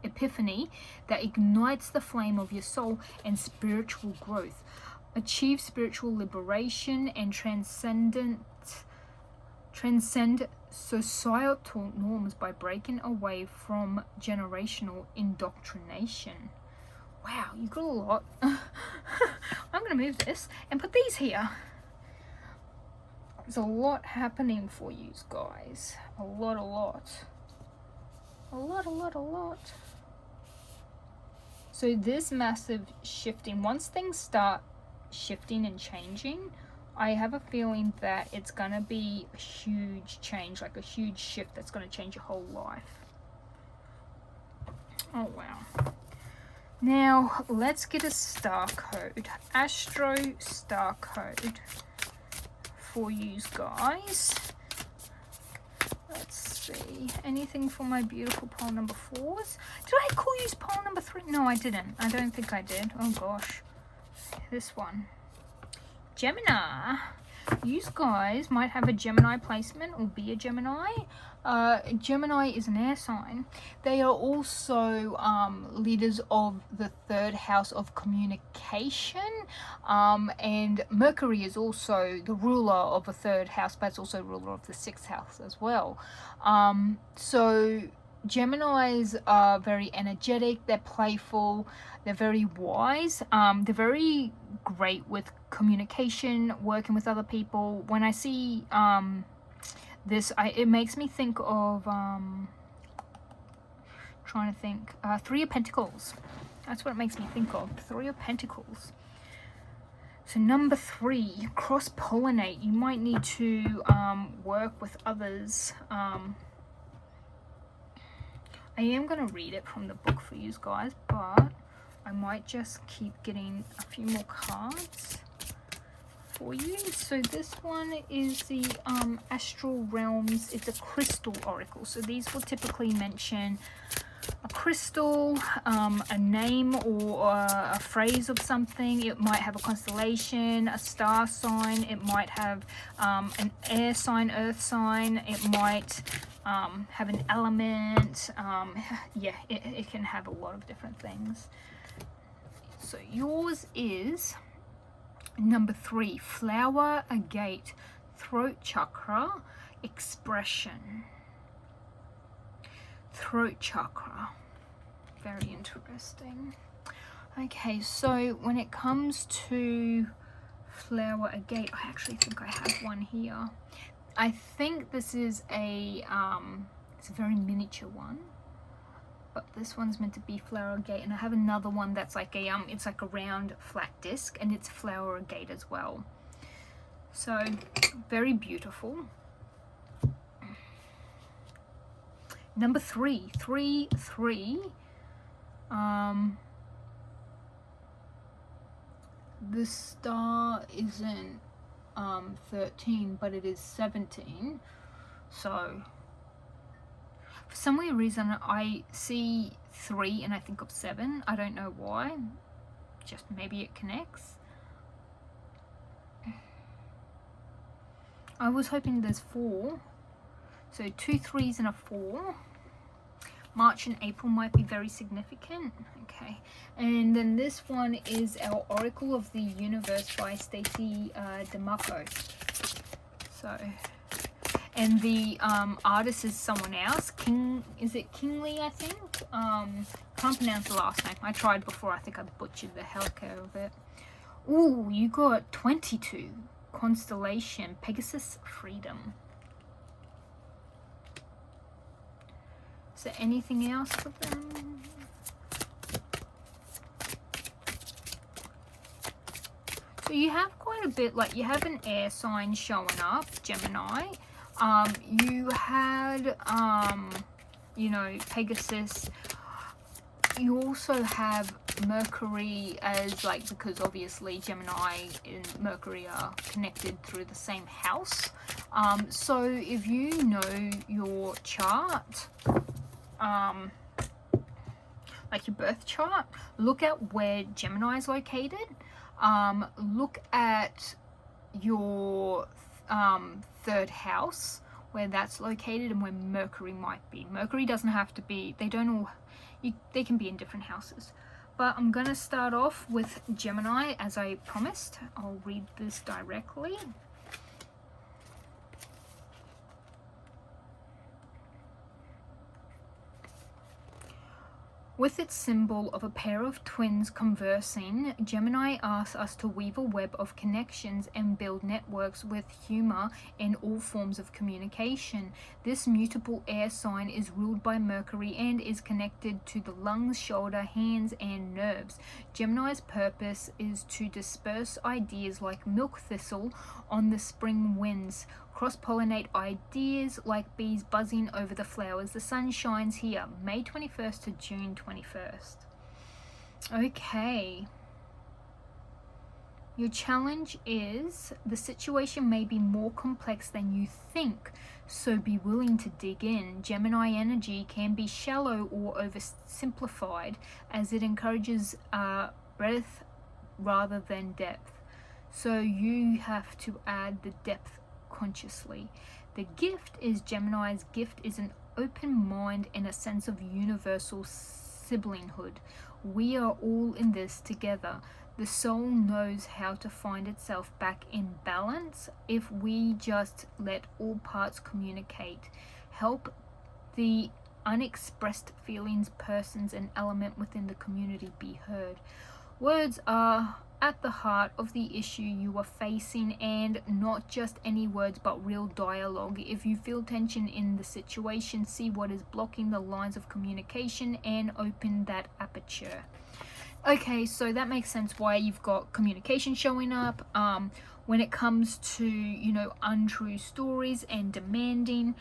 epiphany that ignites the flame of your soul and spiritual growth. Achieve spiritual liberation and transcend societal norms by breaking away from generational indoctrination. Wow, you got a lot. I'm going to move this and put these here. There's a lot happening for you guys. A lot. So this massive shifting, once things start shifting and changing, I have a feeling that it's going to be a huge change, like a huge shift that's going to change your whole life. Oh, wow. Now, let's get a star code. Astro star code for you guys. Let's see. Anything for my beautiful pole number 4s? Did I call you pole number 3? No, I didn't. I don't think I did. Oh, gosh. This one. Gemini. You guys might have a Gemini placement or be a Gemini. Gemini is an air sign. They are also leaders of the 3rd house of communication, and Mercury is also the ruler of the 3rd house, but it's also ruler of the 6th house as well. So Geminis are very energetic, they're playful, they're very wise, they're very great with communication, working with other people. When I see this, it makes me think of trying to think, 3 of Pentacles. That's what it makes me think of, 3 of Pentacles. So number 3, cross-pollinate. You might need to work with others. I am going to read it from the book for you guys, but I might just keep getting a few more cards for you. So this one is the Astral Realms. It's a crystal oracle. So these will typically mention a crystal, a name or a phrase of something. It might have a constellation, a star sign. It might have an air sign, earth sign. It might have an element. Yeah, it can have a lot of different things. So yours is number 3, flower agate, throat chakra, expression. Throat chakra. Very interesting. Okay, so when it comes to flower agate, I actually think I have one here. I think this is a it's a very miniature one, but this one's meant to be flower agate, and I have another one that's like a it's like a round flat disc, and it's flower agate as well. So very beautiful. Number 3, 3, 3. The star isn't 13, but it is 17. So for some weird reason I see 3 and I think of 7. I don't know why. Just maybe it connects. I was hoping there's 4. So 2 3s and a 4. March and April might be very significant. Okay, and then this one is our Oracle of the Universe by Stacey DeMarco. So, and the artist is someone else. Is it Kingley? I think. Can't pronounce the last name. I tried before. I think I butchered the hell out of it. Ooh, you got 22. Constellation, Pegasus, Freedom. Is there anything else for them? So you have quite a bit, like you have an air sign showing up, Gemini. You had, you know, Pegasus. You also have Mercury as like, because obviously Gemini and Mercury are connected through the same house. So if you know your chart, like your birth chart, look at where Gemini is located. Look at your 3rd house, where that's located and where Mercury might be. Mercury doesn't have to be, they don't all, they can be in different houses. But I'm going to start off with Gemini, as I promised. I'll read this directly. With its symbol of a pair of twins conversing, Gemini asks us to weave a web of connections and build networks with humor in all forms of communication. This mutable air sign is ruled by Mercury and is connected to the lungs, shoulder, hands, and nerves. Gemini's purpose is to disperse ideas like milk thistle on the spring winds, cross-pollinate ideas like bees buzzing over the flowers. The sun shines here, May 21st to June 21st. Okay. Your challenge is the situation may be more complex than you think, so be willing to dig in. Gemini energy can be shallow or oversimplified, as it encourages breadth rather than depth. So you have to add the depth consciously. The gift is Gemini's gift is an open mind and a sense of universal siblinghood. We are all in this together. The soul knows how to find itself back in balance if we just let all parts communicate. Help the unexpressed feelings, persons, and element within the community be heard. Words are at the heart of the issue you are facing, and not just any words but real dialogue. If you feel tension in the situation, see what is blocking the lines of communication and open that aperture. Okay, so that makes sense why you've got communication showing up when it comes to, you know, untrue stories and demanding.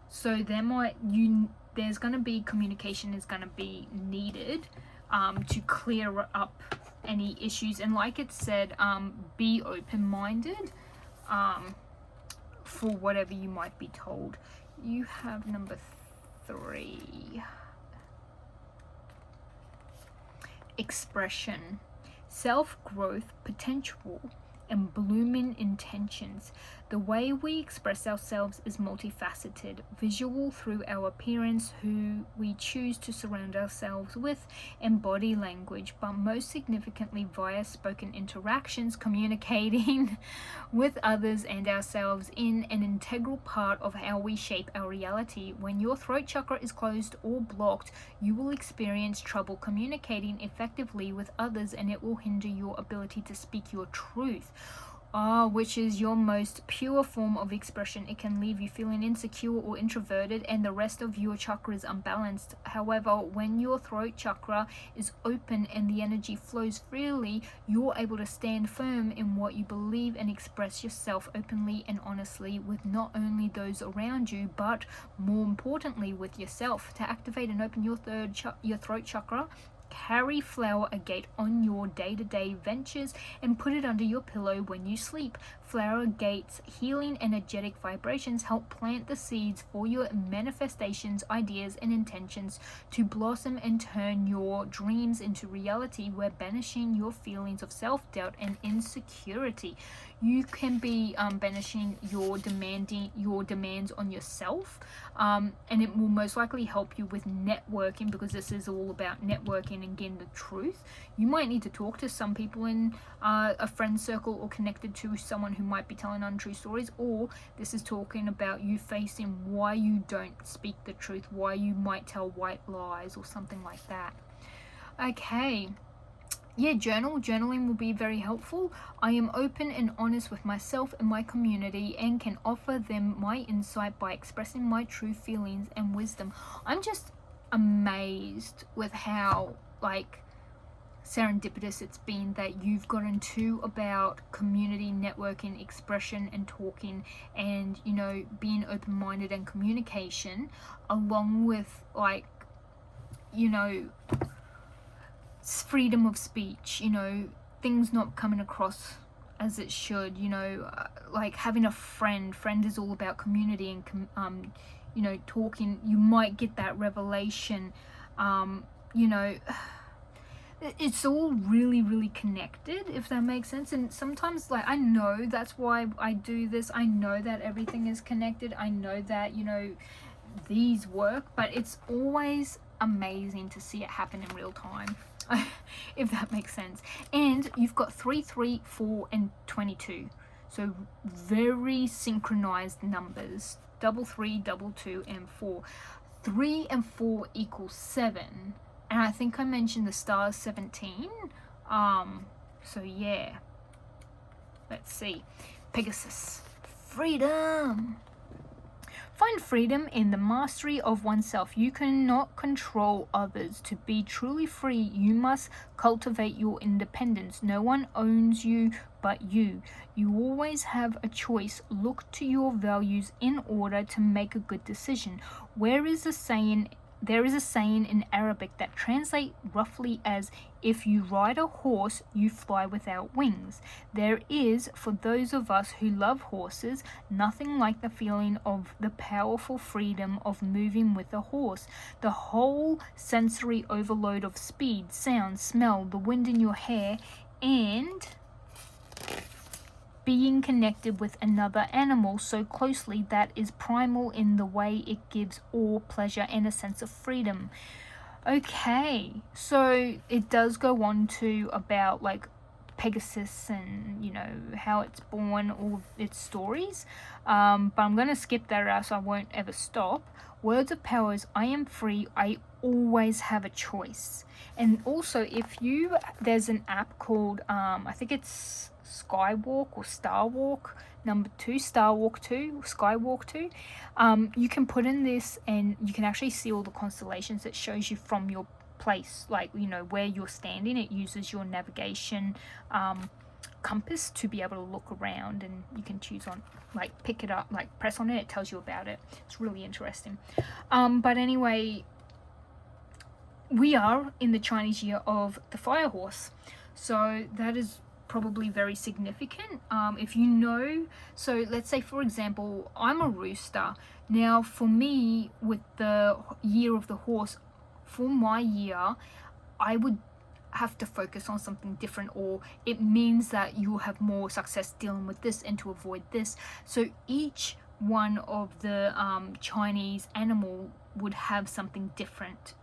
So there's going to be communication is going to be needed to clear up any issues, and like it said, be open-minded for whatever you might be told. You have number 3, expression, self-growth potential, and blooming intentions. The way we express ourselves is multifaceted, visual through our appearance, who we choose to surround ourselves with, and body language, but most significantly via spoken interactions. Communicating with others and ourselves in an integral part of how we shape our reality. When your throat chakra is closed or blocked, you will experience trouble communicating effectively with others, and it will hinder your ability to speak your truth, which is your most pure form of expression. It can leave you feeling insecure or introverted, and the rest of your chakra is unbalanced. However, when your throat chakra is open and the energy flows freely, you're able to stand firm in what you believe and express yourself openly and honestly with not only those around you, but more importantly with yourself. To activate and open your throat chakra, carry flower agate on your day-to-day ventures and put it under your pillow when you sleep. Flower agate's healing energetic vibrations help plant the seeds for your manifestations, ideas, and intentions to blossom and turn your dreams into reality. We're banishing your feelings of self-doubt and insecurity. You can be banishing your demands on yourself, and it will most likely help you with networking, because this is all about networking and getting the truth. You might need to talk to some people in a friend circle or connected to someone who might be telling untrue stories, or this is talking about you facing why you don't speak the truth, why you might tell white lies or something like that. Okay. Yeah, journaling will be very helpful. I am open and honest with myself and my community and can offer them my insight by expressing my true feelings and wisdom. I'm just amazed with how serendipitous it's been that you've gotten to about community networking, expression, and talking, and being open-minded and communication, along with freedom of speech, things not coming across as it should, like having a friend is all about community and talking. You might get that revelation, it's all really, really connected, if that makes sense. And sometimes, like, I know that's why I do this. I know that everything is connected. I know that, you know, these work, but it's always amazing to see it happen in real time. If that makes sense. And you've got 3, 3, 4, and 22. So very synchronized numbers. 3, 3, 2, 2, and 4. 3 and 4 equals 7. And I think I mentioned the stars 17. So yeah. Let's see. Pegasus. Freedom. Find freedom in the mastery of oneself. You cannot control others. To be truly free, you must cultivate your independence. No one owns you but you. You always have a choice. Look to your values in order to make a good decision. There is a saying in Arabic that translates roughly as, if you ride a horse, you fly without wings. There is, for those of us who love horses, nothing like the feeling of the powerful freedom of moving with a horse. The whole sensory overload of speed, sound, smell, the wind in your hair, and being connected with another animal so closely that is primal in the way it gives awe, pleasure, and a sense of freedom. Okay, so it does go on to about like Pegasus and, you know, how it's born, all of its stories. But I'm going to skip that out so I won't ever stop. Words of power is, I am free, I always have a choice. And also, there's an app called, I think it's Skywalk or Starwalk, number 2, Starwalk 2, Skywalk 2. You can put in this and you can actually see all the constellations. It shows you from your place, like, you know, where you're standing. It uses your navigation compass to be able to look around, and you can choose on, like, pick it up, like press on it, it tells you about it. It's really interesting. But anyway, we are in the Chinese year of the fire horse, so that is probably very significant. If you know, so let's say, for example, I'm a rooster. Now for me, with the year of the horse, for my year, I would have to focus on something different, or it means that you will have more success dealing with this and to avoid this. So each one of the Chinese animal would have something different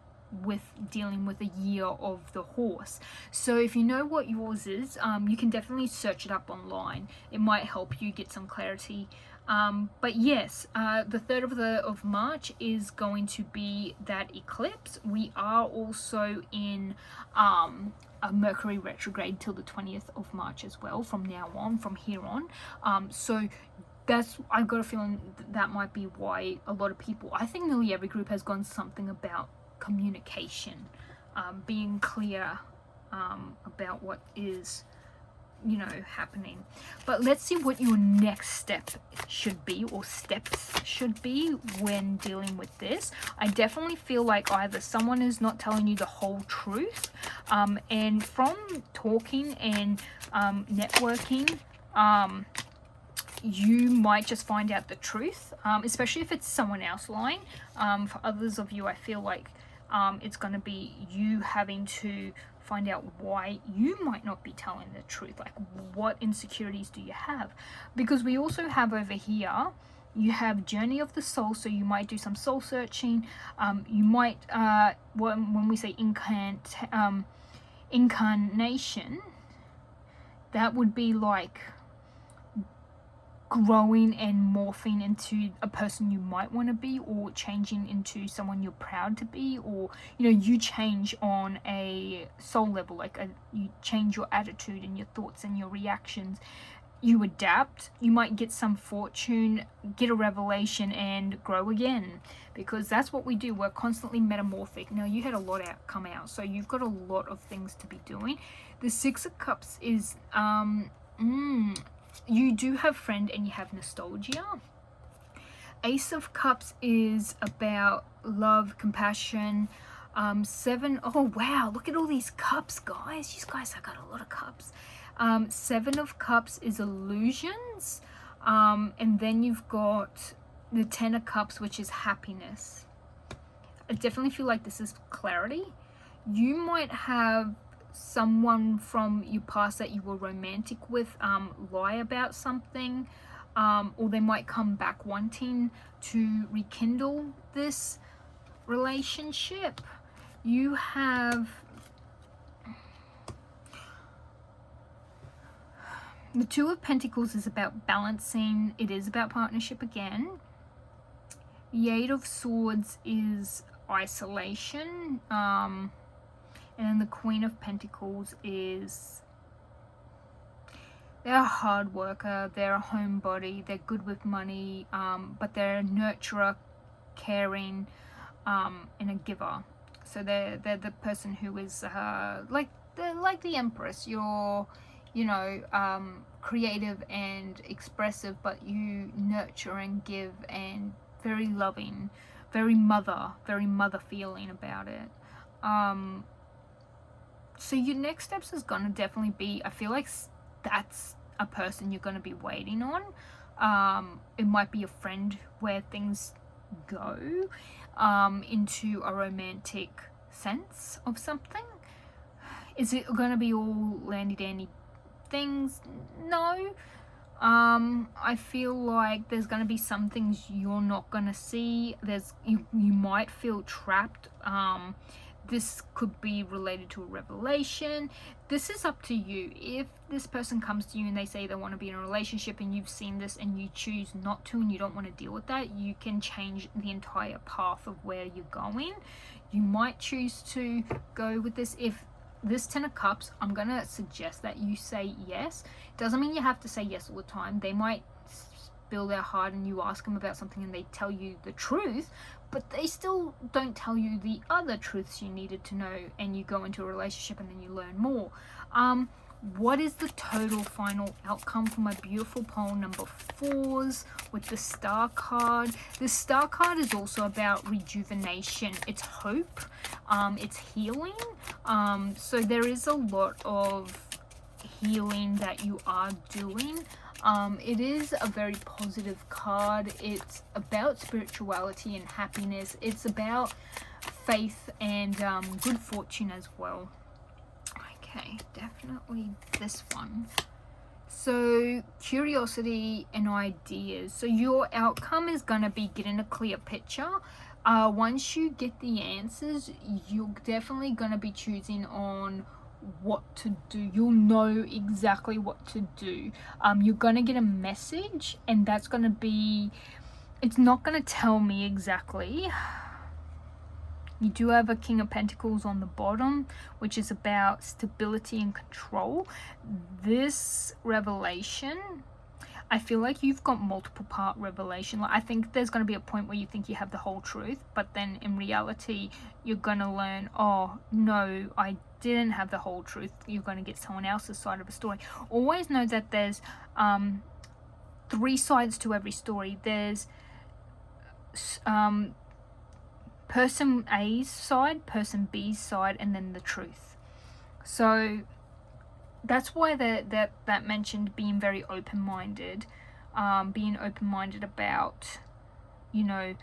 with dealing with the year of the horse. So if you know what yours is, you can definitely search it up online. It might help you get some clarity. But yes, the 3rd of March is going to be that eclipse. We are also in a Mercury retrograde till the 20th of March as well, from now on, from here on. So I've got a feeling that might be why a lot of people, I think nearly every group has gone something about communication, being clear about what is, you know, happening. But let's see what your next step should be, or steps should be, when dealing with this. I definitely feel like either someone is not telling you the whole truth, and from talking and networking, you might just find out the truth, especially if it's someone else lying. For others of you, I feel like it's going to be you having to find out why you might not be telling the truth. Like, what insecurities do you have? Because we also have over here, you have journey of the soul, so you might do some soul searching. You might, when we say incarnation, that would be like growing and morphing into a person you might want to be, or changing into someone you're proud to be, or, you know, you change on a soul level, like you change your attitude and your thoughts and your reactions. You adapt. You might get some fortune, get a revelation, and grow again, because that's what we do. We're constantly metamorphic. Now, you had a lot come out, so you've got a lot of things to be doing. The 6 of Cups is you do have friend and you have nostalgia. Ace of Cups is about love, compassion. 7, oh wow, look at all these cups, guys. You guys have got a lot of cups. 7 of Cups is illusions. And then you've got the 10 of Cups, which is happiness. I definitely feel like this is clarity. You might have someone from your past that you were romantic with lie about something, or they might come back wanting to rekindle this relationship. You have the Two of Pentacles is about balancing. It is about partnership again. The Eight of Swords is isolation. And then the Queen of Pentacles is, they're a hard worker, they're a homebody, they're good with money, but they're a nurturer, caring, and a giver. So they're the person who is like the Empress. You're, you know, creative and expressive, but you nurture and give, and very loving, very mother feeling about it. So your next steps is gonna definitely be, I feel like that's a person you're gonna be waiting on. It might be a friend where things go into a romantic sense of something. Is it gonna be all landy-dandy things? No. I feel like there's gonna be some things you're not gonna see. You might feel trapped. This could be related to a revelation. This is up to you. If this person comes to you and they say they want to be in a relationship and you've seen this and you choose not to and you don't want to deal with that, you can change the entire path of where you're going. You might choose to go with this. If this Ten of Cups, I'm going to suggest that you say yes. Doesn't mean you have to say yes all the time. They might spill their heart and you ask them about something and they tell you the truth, but they still don't tell you the other truths you needed to know, and you go into a relationship and then you learn more. What is the total final outcome for my beautiful pole number 4s with the Star card? The Star card is also about rejuvenation. It's hope. It's healing. So there is a lot of healing that you are doing. It is a very positive card. It's about spirituality and happiness. It's about faith and good fortune as well. Okay, definitely this one. So curiosity and ideas. So your outcome is going to be getting a clear picture. Once you get the answers, you're definitely going to be choosing on what to do. You'll know exactly what to do. You're gonna get a message, and that's gonna be, it's not gonna tell me exactly. You do have a King of Pentacles on the bottom, which is about stability and control. This revelation, I feel like you've got multiple part revelation. Like, I think there's going to be a point where you think you have the whole truth, but then in reality you're going to learn, oh no, I didn't have the whole truth. You're going to get someone else's side of a story. Always know that there's 3 sides to every story. There's person A's side, person B's side, and then the truth. So that's why that mentioned being very open-minded, being open-minded about, you know,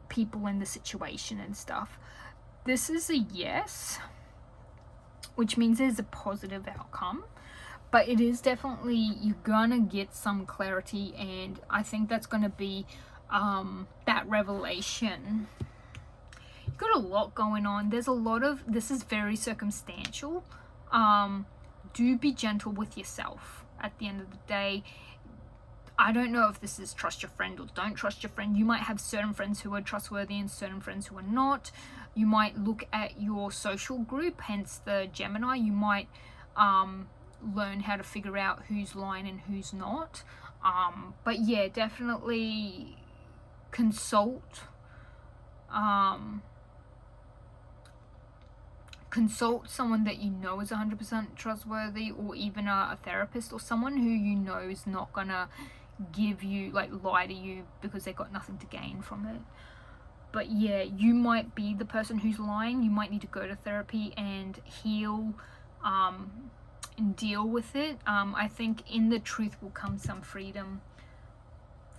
people in the situation and stuff. This is a yes, which means there's a positive outcome, but it is definitely, you're gonna get some clarity, and I think that's gonna be that revelation. You've got a lot going on. There's a lot of, this is very circumstantial. Do be gentle with yourself at the end of the day. I don't know if this is trust your friend or don't trust your friend. You might have certain friends who are trustworthy and certain friends who are not. You might look at your social group, hence the Gemini. You might learn how to figure out who's lying and who's not. But yeah, definitely consult someone that you know is 100% trustworthy, or even a therapist, or someone who you know is not gonna give you, like, lie to you because they got nothing to gain from it. But yeah, you might be the person who's lying. You might need to go to therapy and heal and deal with it. I think in the truth will come some freedom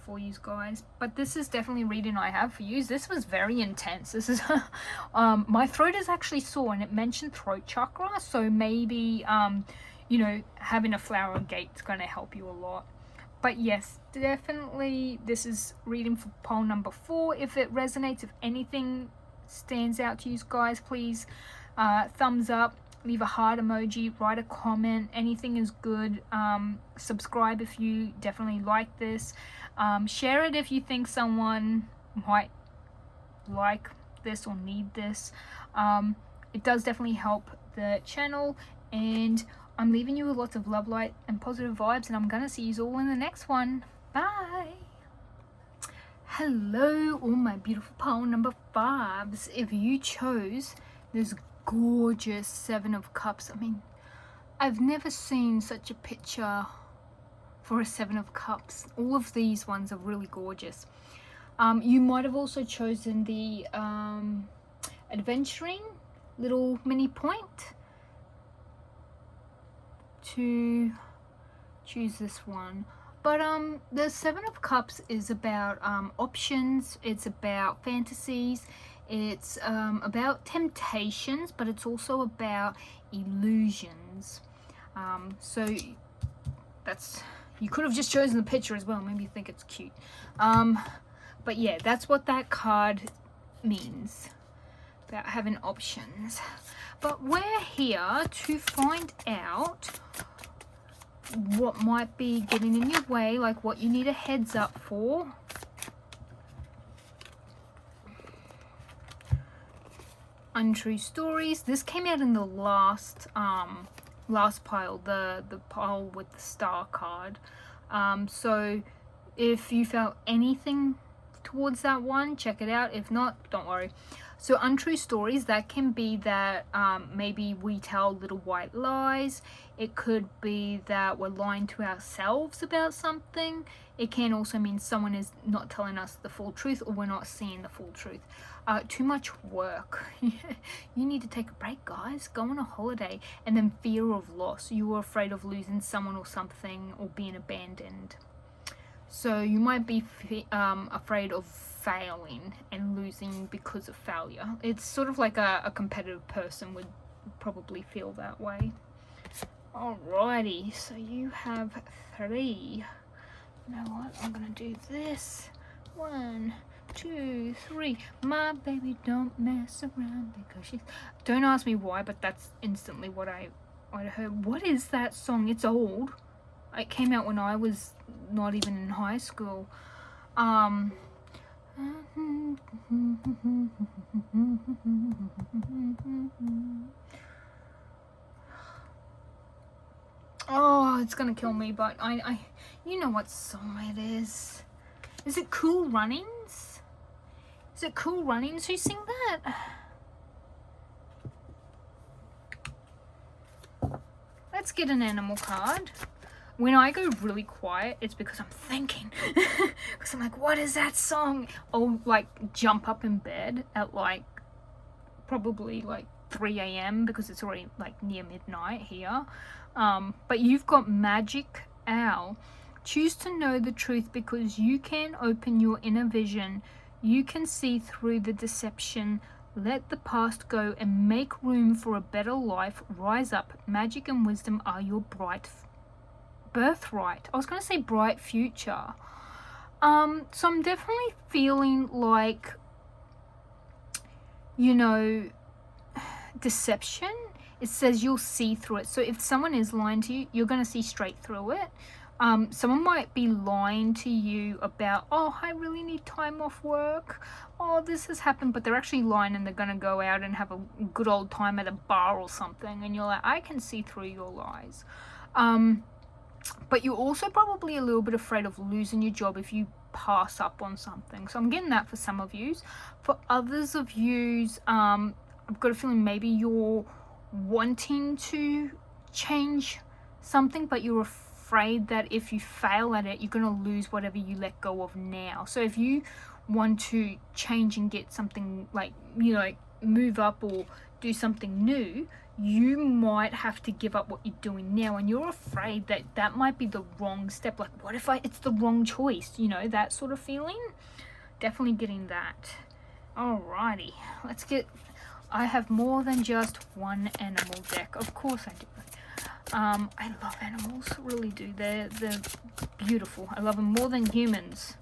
for you guys, but this is definitely a reading I have for you. This was very intense. This is my throat is actually sore, and it mentioned throat chakra, so maybe you know, having a flower gate is going to help you a lot. But yes, definitely this is reading for pile number 4. If it resonates, if anything stands out to you guys, please thumbs up, leave a heart emoji, write a comment. Anything is good. Subscribe if you definitely like this. Share it if you think someone might like this or need this. It does definitely help the channel, and I'm leaving you with lots of love, light, and positive vibes, and I'm gonna see you all in the next one. Bye. Hello, all my beautiful pile number 5s. If you chose this gorgeous 7 of Cups, I mean, I've never seen such a picture for a 7 of Cups. All of these ones are really gorgeous. You might have also chosen the adventuring little mini point to choose this one. But the 7 of Cups is about options, it's about fantasies, it's about temptations, but it's also about illusions. So that's, you could have just chosen the picture as well, maybe you think it's cute. But yeah, that's what that card means, about having options. But we're here to find out what might be getting in your way, like what you need a heads up for. Untrue stories. This came out in the last pile, the pile with the star card. So if you felt anything towards that one, check it out. If not, don't worry. So untrue stories, that can be that maybe we tell little white lies. It could be that we're lying to ourselves about something. It can also mean someone is not telling us the full truth, or we're not seeing the full truth. Too much work. You need to take a break, guys. Go on a holiday. And then fear of loss. You were afraid of losing someone or something, or being abandoned. So you might be afraid of failing and losing because of failure. It's sort of like a competitive person would probably feel that way. Alrighty, so you have 3. You know what? I'm gonna do this. 1, 2, 3. My baby don't mess around because she's... Don't ask me why, but that's instantly what I heard. What is that song? It's old. It came out when I was not even in high school. Oh, it's gonna kill me, but I you know what song it is. Is it Cool Runnings? Is it Cool Runnings who sing that? Let's get an animal card. When I go really quiet, it's because I'm thinking. Because I'm like, what is that song? I'll like jump up in bed at like probably like 3 a.m. because it's already like near midnight here. But you've got Magic Owl. Choose to know the truth because you can open your inner vision. You can see through the deception. Let the past go and make room for a better life. Rise up. Magic and wisdom are your bright birthright. I was going to say bright future. So I'm definitely feeling like, you know, deception. It says you'll see through it. So if someone is lying to you, you're going to see straight through it. Someone might be lying to you about, oh, I really need time off work. Oh, this has happened. But they're actually lying, and they're going to go out and have a good old time at a bar or something. And you're like, I can see through your lies. But you're also probably a little bit afraid of losing your job if you pass up on something. So I'm getting that for some of yous. For others of yous, I've got a feeling maybe you're wanting to change something, but you're afraid that if you fail at it, you're going to lose whatever you let go of now. So if you want to change and get something like, you know, move up or do something new, you might have to give up what you're doing now, and you're afraid that that might be the wrong step. Like, what if it's the wrong choice? You know, that sort of feeling. Definitely getting that. Alrighty, let's get, I have more than just one animal deck. Of course I do. I love animals, really do. They're beautiful. I love them more than humans.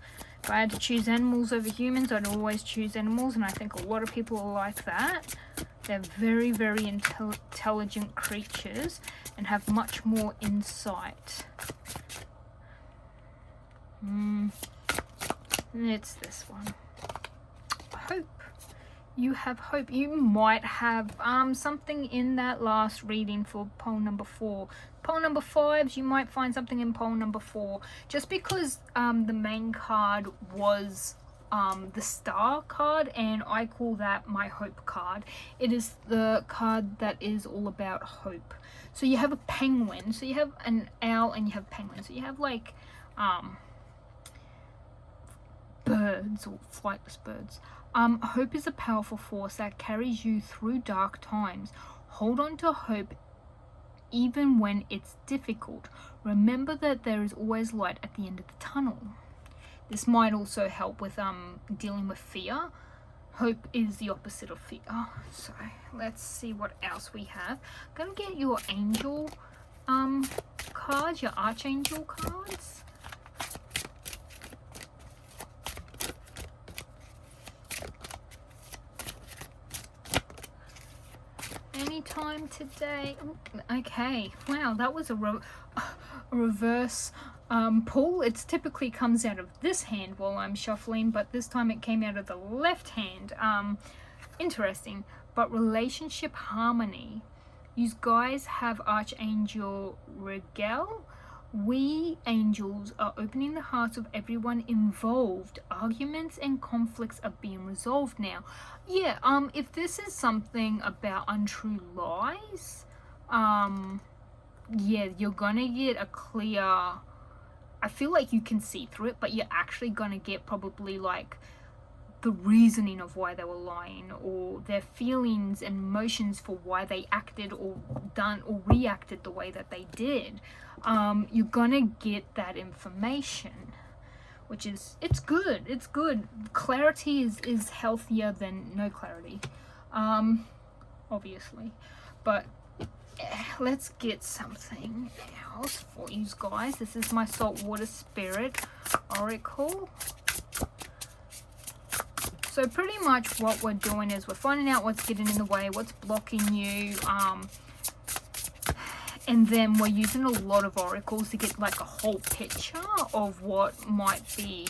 If I had to choose animals over humans, I'd always choose animals, and I think a lot of people are like that. They're very, very intelligent creatures and have much more insight. It's this one. Hope. You have hope. You might have something in that last reading for pole number 4. Pole number 5, you might find something in pole number 4. Just because the main card was the star card, and I call that my hope card. It is the card that is all about hope. So you have a penguin, so you have an owl, and you have penguins. So you have like birds or flightless birds. Hope is a powerful force that carries you through dark times. Hold on to hope even when it's difficult. Remember that there is always light at the end of the tunnel. This might also help with dealing with fear. Hope is the opposite of fear. So let's see what else we have. I'm gonna get your angel cards, your archangel cards. Anytime today. Okay, wow, that was a reverse pull. It typically comes out of this hand while I'm shuffling, but this time it came out of the left hand. Interesting. But relationship harmony. You guys have Archangel Regel. We angels are opening the hearts of everyone involved. Arguments and conflicts are being resolved now. Yeah, if this is something about untrue lies, yeah, you're gonna get a clear, I feel like you can see through it, but you're actually gonna get probably like the reasoning of why they were lying, or their feelings and emotions for why they acted or done or reacted the way that they did. You're gonna get that information, which is, it's good. It's good. Clarity is healthier than no clarity, obviously. But let's get something else for you guys. This is my saltwater spirit oracle. So pretty much what we're doing is we're finding out what's getting in the way, what's blocking you, and then we're using a lot of oracles to get like a whole picture of what might be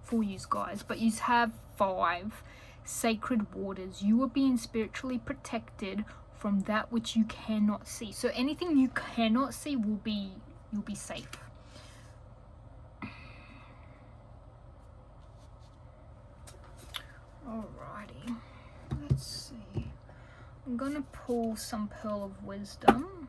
for you guys. But you have 5 sacred waters. You are being spiritually protected from that which you cannot see. So anything you cannot see will be, you'll be safe. Alrighty, let's see. I'm gonna pull some Pearl of Wisdom.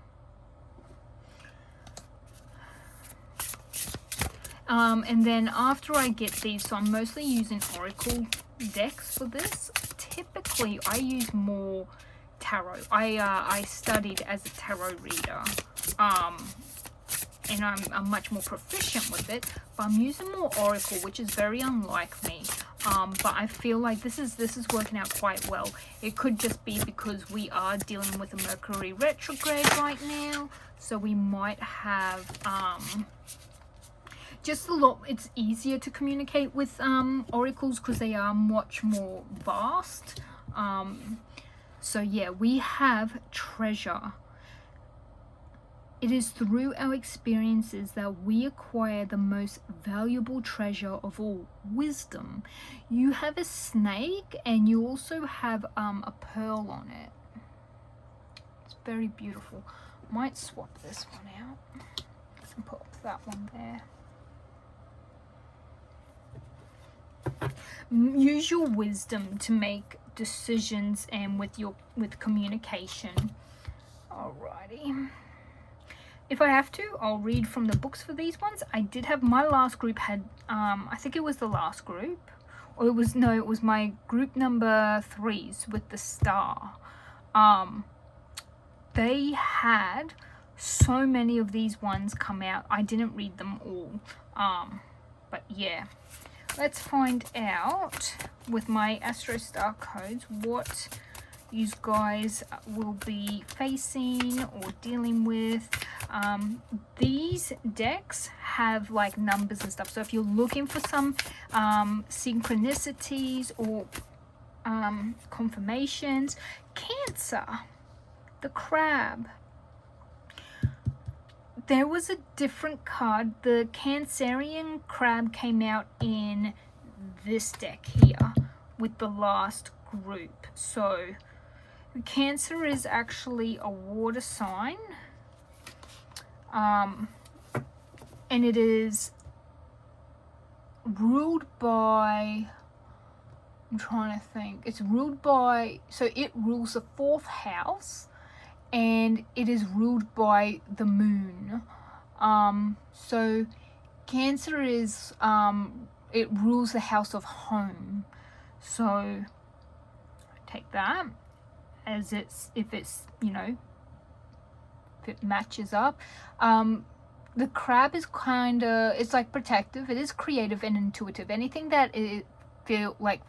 And then after I get these, so I'm mostly using oracle decks for this. Typically, I use more tarot. I studied as a tarot reader, and I'm much more proficient with it. But I'm using more oracle, which is very unlike me. But I feel like this is working out quite well. It could just be because we are dealing with a Mercury retrograde right now, so we might have just a lot. It's easier to communicate with oracles because they are much more vast. So yeah, we have treasure. It is through our experiences that we acquire the most valuable treasure of all, wisdom. You have a snake, and you also have a pearl on it. It's very beautiful. Might swap this one out and put that one there. Use your wisdom to make decisions and with communication. Alrighty. If I have to, I'll read from the books for these ones. I did have, my last group had, I think it was the last group, or it was my group number 3s with the star. they had so many of these ones come out. I didn't read them all, but yeah. Let's find out with my Astro Star codes what you guys will be facing or dealing with. These decks have like numbers and stuff, so if you're looking for some synchronicities or confirmations, Cancer, the crab. There was a different card. The Cancerian crab came out in this deck here with the last group. So Cancer is actually a water sign, and it is ruled by, I'm trying to think, it's ruled by, so it rules the 4th house, and it is ruled by the moon. So Cancer is, it rules the house of home. So take that as it's, if it's, you know, if it matches up. The crab is kind of, it's like protective. It is creative and intuitive. Anything that it feel like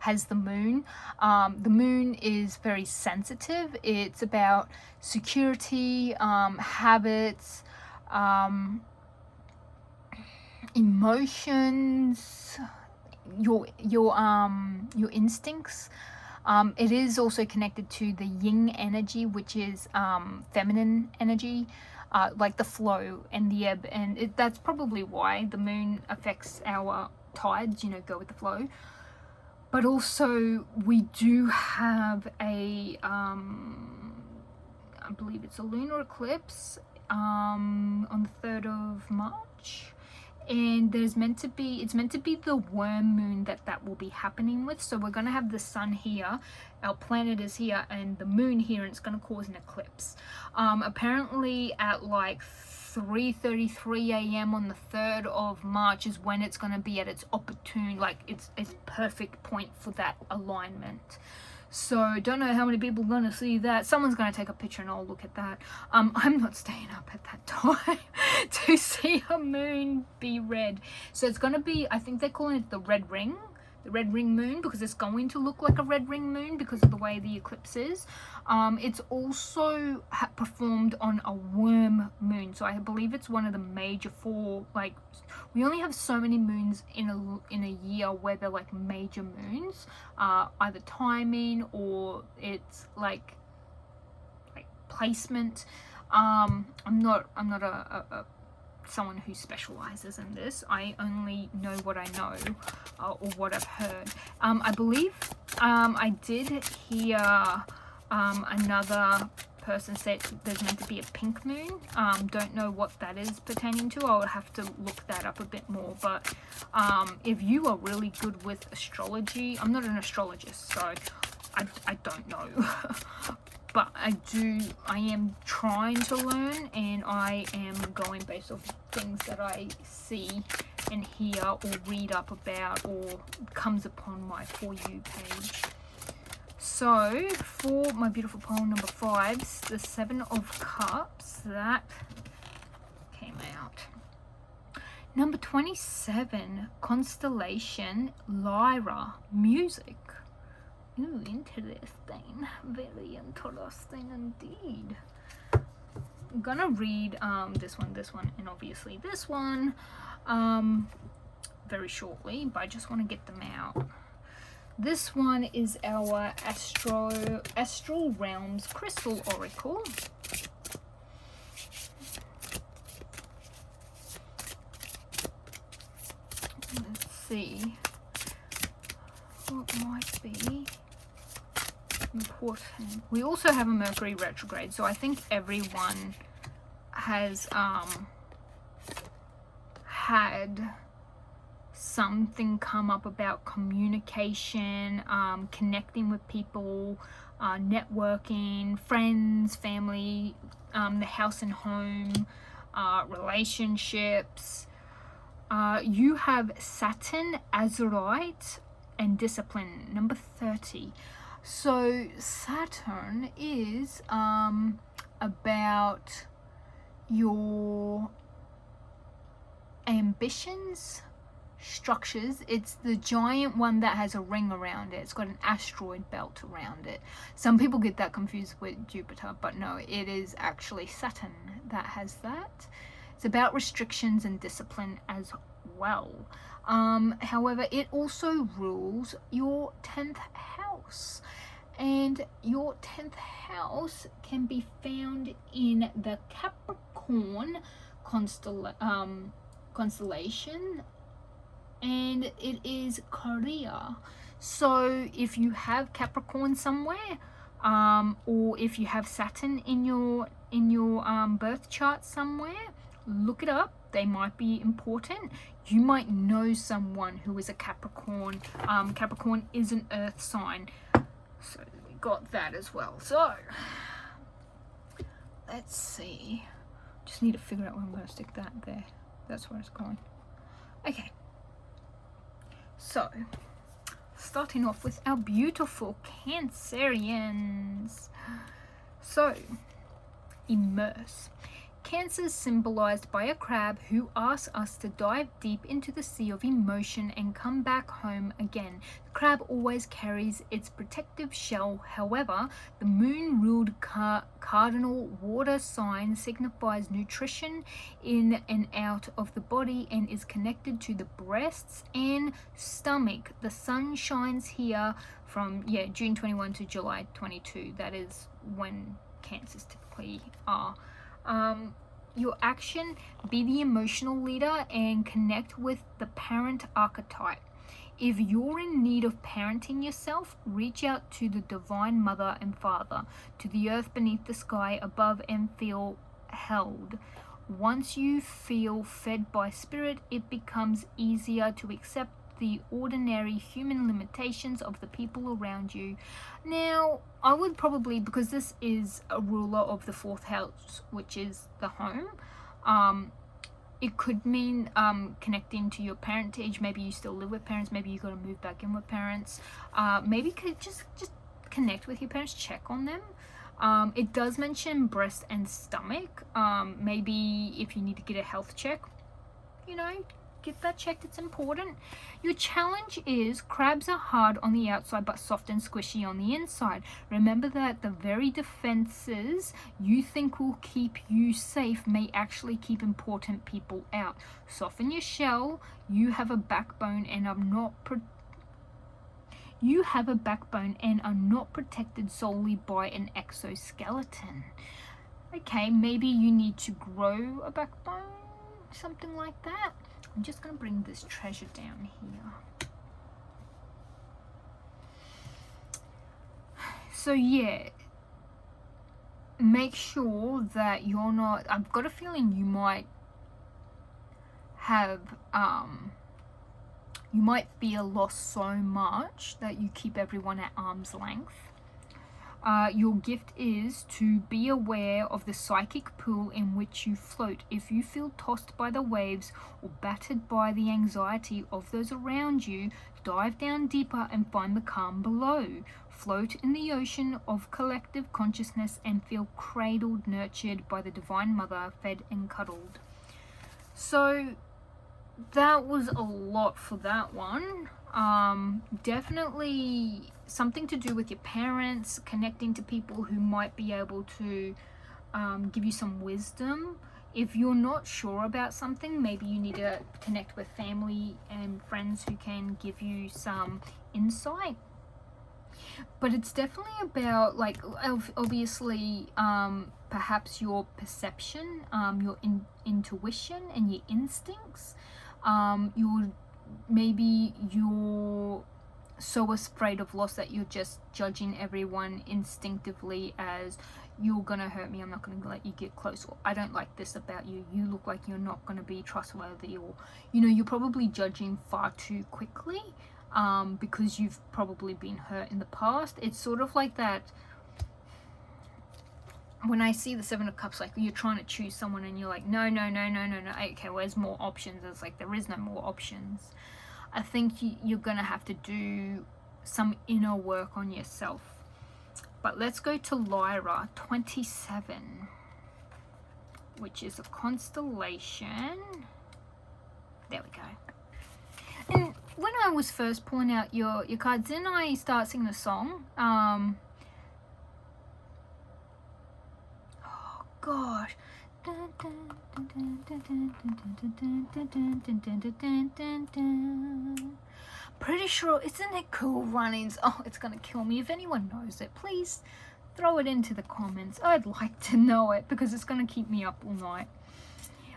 has the moon. The moon is very sensitive. It's about security, habits, emotions, your instincts. It is also connected to the yin energy, which is feminine energy, like the flow and the ebb, and that's probably why the moon affects our tides, you know, go with the flow. But also we do have a I believe it's a lunar eclipse on the 3rd of March, and it's meant to be the worm moon that will be happening with. So we're going to have the sun here, our planet is here, and the moon here, and it's going to cause an eclipse. Apparently at like 3:33 a.m. on the 3rd of March is when it's going to be at its opportune, like its perfect point for that alignment. So don't know how many people are going to see that. Someone's going to take a picture and I'll look at that. I'm not staying up at that time to see a moon be red. So it's going to be, I think they're calling it the red ring moon, because it's going to look like a red ring moon because of the way the eclipse is. It's also performed on a worm moon, so I believe it's one of the major 4, like, we only have so many moons in a year where they're like major moons, either timing or it's like placement. I'm not a someone who specializes in this. I only know what I know, or what I've heard. I believe I did hear another person say there's meant to be a pink moon. Don't know what that is pertaining to. I would have to look that up a bit more. But if you are really good with astrology, I'm not an astrologist, so I don't know. But I am trying to learn, and I am going based off things that I see and hear or read up about or comes upon my For You page. So for my beautiful poll number 5, the 7 of Cups, that came out. Number 27, Constellation, Lyra, Music. Ooh, interesting. Very interesting indeed. I'm gonna read this one, and obviously this one very shortly, but I just want to get them out. This one is our Astral Realms Crystal Oracle. Let's see what might be important. We also have a Mercury retrograde, so I think everyone has had something come up about communication, connecting with people, networking, friends, family, the house and home, relationships. You have Saturn, Azurite, and Discipline, number 30. So Saturn is about your ambitions, structures. It's the giant one that has a ring around it. It's got an asteroid belt around it. Some people get that confused with Jupiter, but no, it is actually Saturn that has that. It's about restrictions and discipline as well. However, it also rules your 10th house. And your 10th house can be found in the Capricorn constellation, and it is career. So if you have Capricorn somewhere, or if you have Saturn in your birth chart somewhere, look it up. They might be important. You might know someone who is a Capricorn. Capricorn is an earth sign, so we got that as well. So let's see, just need to figure out where I'm going to stick that there. That's where it's going. Okay, so starting off with our beautiful Cancerians. So immerse. Cancer is symbolized by a crab who asks us to dive deep into the sea of emotion and come back home again. The crab always carries its protective shell. However, the moon-ruled cardinal water sign signifies nutrition in and out of the body and is connected to the breasts and stomach. The sun shines here from June 21 to July 22. That is when Cancers typically are. Your action, be the emotional leader and connect with the parent archetype. If you're in need of parenting yourself, reach out to the divine mother and father, to the earth beneath the sky above, and feel held. Once you feel fed by spirit, it becomes easier to accept the ordinary human limitations of the people around you. Now, I would probably, because this is a ruler of the 4th house, which is the home, it could mean connecting to your parentage. Maybe you still live with parents, maybe you got to move back in with parents. Maybe could just connect with your parents, check on them. It does mention breast and stomach. Maybe if you need to get a health check, get that checked. It's important. Your challenge is crabs are hard on the outside but soft and squishy on the inside. Remember that the very defenses you think will keep you safe may actually keep important people out. Soften your shell. You have a backbone and are not protected solely by an exoskeleton. Okay, maybe you need to grow a backbone, something like that. I'm just going to bring this treasure down here. So yeah, make sure that you're not, I've got a feeling you might have, you might fear loss so much that you keep everyone at arm's length. Your gift is to be aware of the psychic pool in which you float. If you feel tossed by the waves or battered by the anxiety of those around you, dive down deeper and find the calm below. Float in the ocean of collective consciousness and feel cradled, nurtured by the Divine Mother, fed and cuddled. So that was a lot for that one. Definitely something to do with your parents, connecting to people who might be able to give you some wisdom. If you're not sure about something, maybe you need to connect with family and friends who can give you some insight. But it's definitely about, like, obviously perhaps your perception, your intuition and your instincts. Maybe you're so afraid of loss that you're just judging everyone instinctively as, you're gonna hurt me, I'm not gonna let you get close, or I don't like this about you, you look like you're not gonna be trustworthy, or you're probably judging far too quickly because you've probably been hurt in the past. It's sort of like that when I see the 7 of Cups, like you're trying to choose someone and you're like, no, okay, where's more options? It's like there is no more options. I think you're gonna have to do some inner work on yourself But let's go to Lyra 27, which is a constellation. There we go. And when I was first pulling out your cards, didn't I start singing a song? Oh gosh. Pretty sure, isn't it Cool Runnings? Oh, it's gonna kill me. If anyone knows it, please throw it into the comments. I'd like to know it because it's gonna keep me up all night.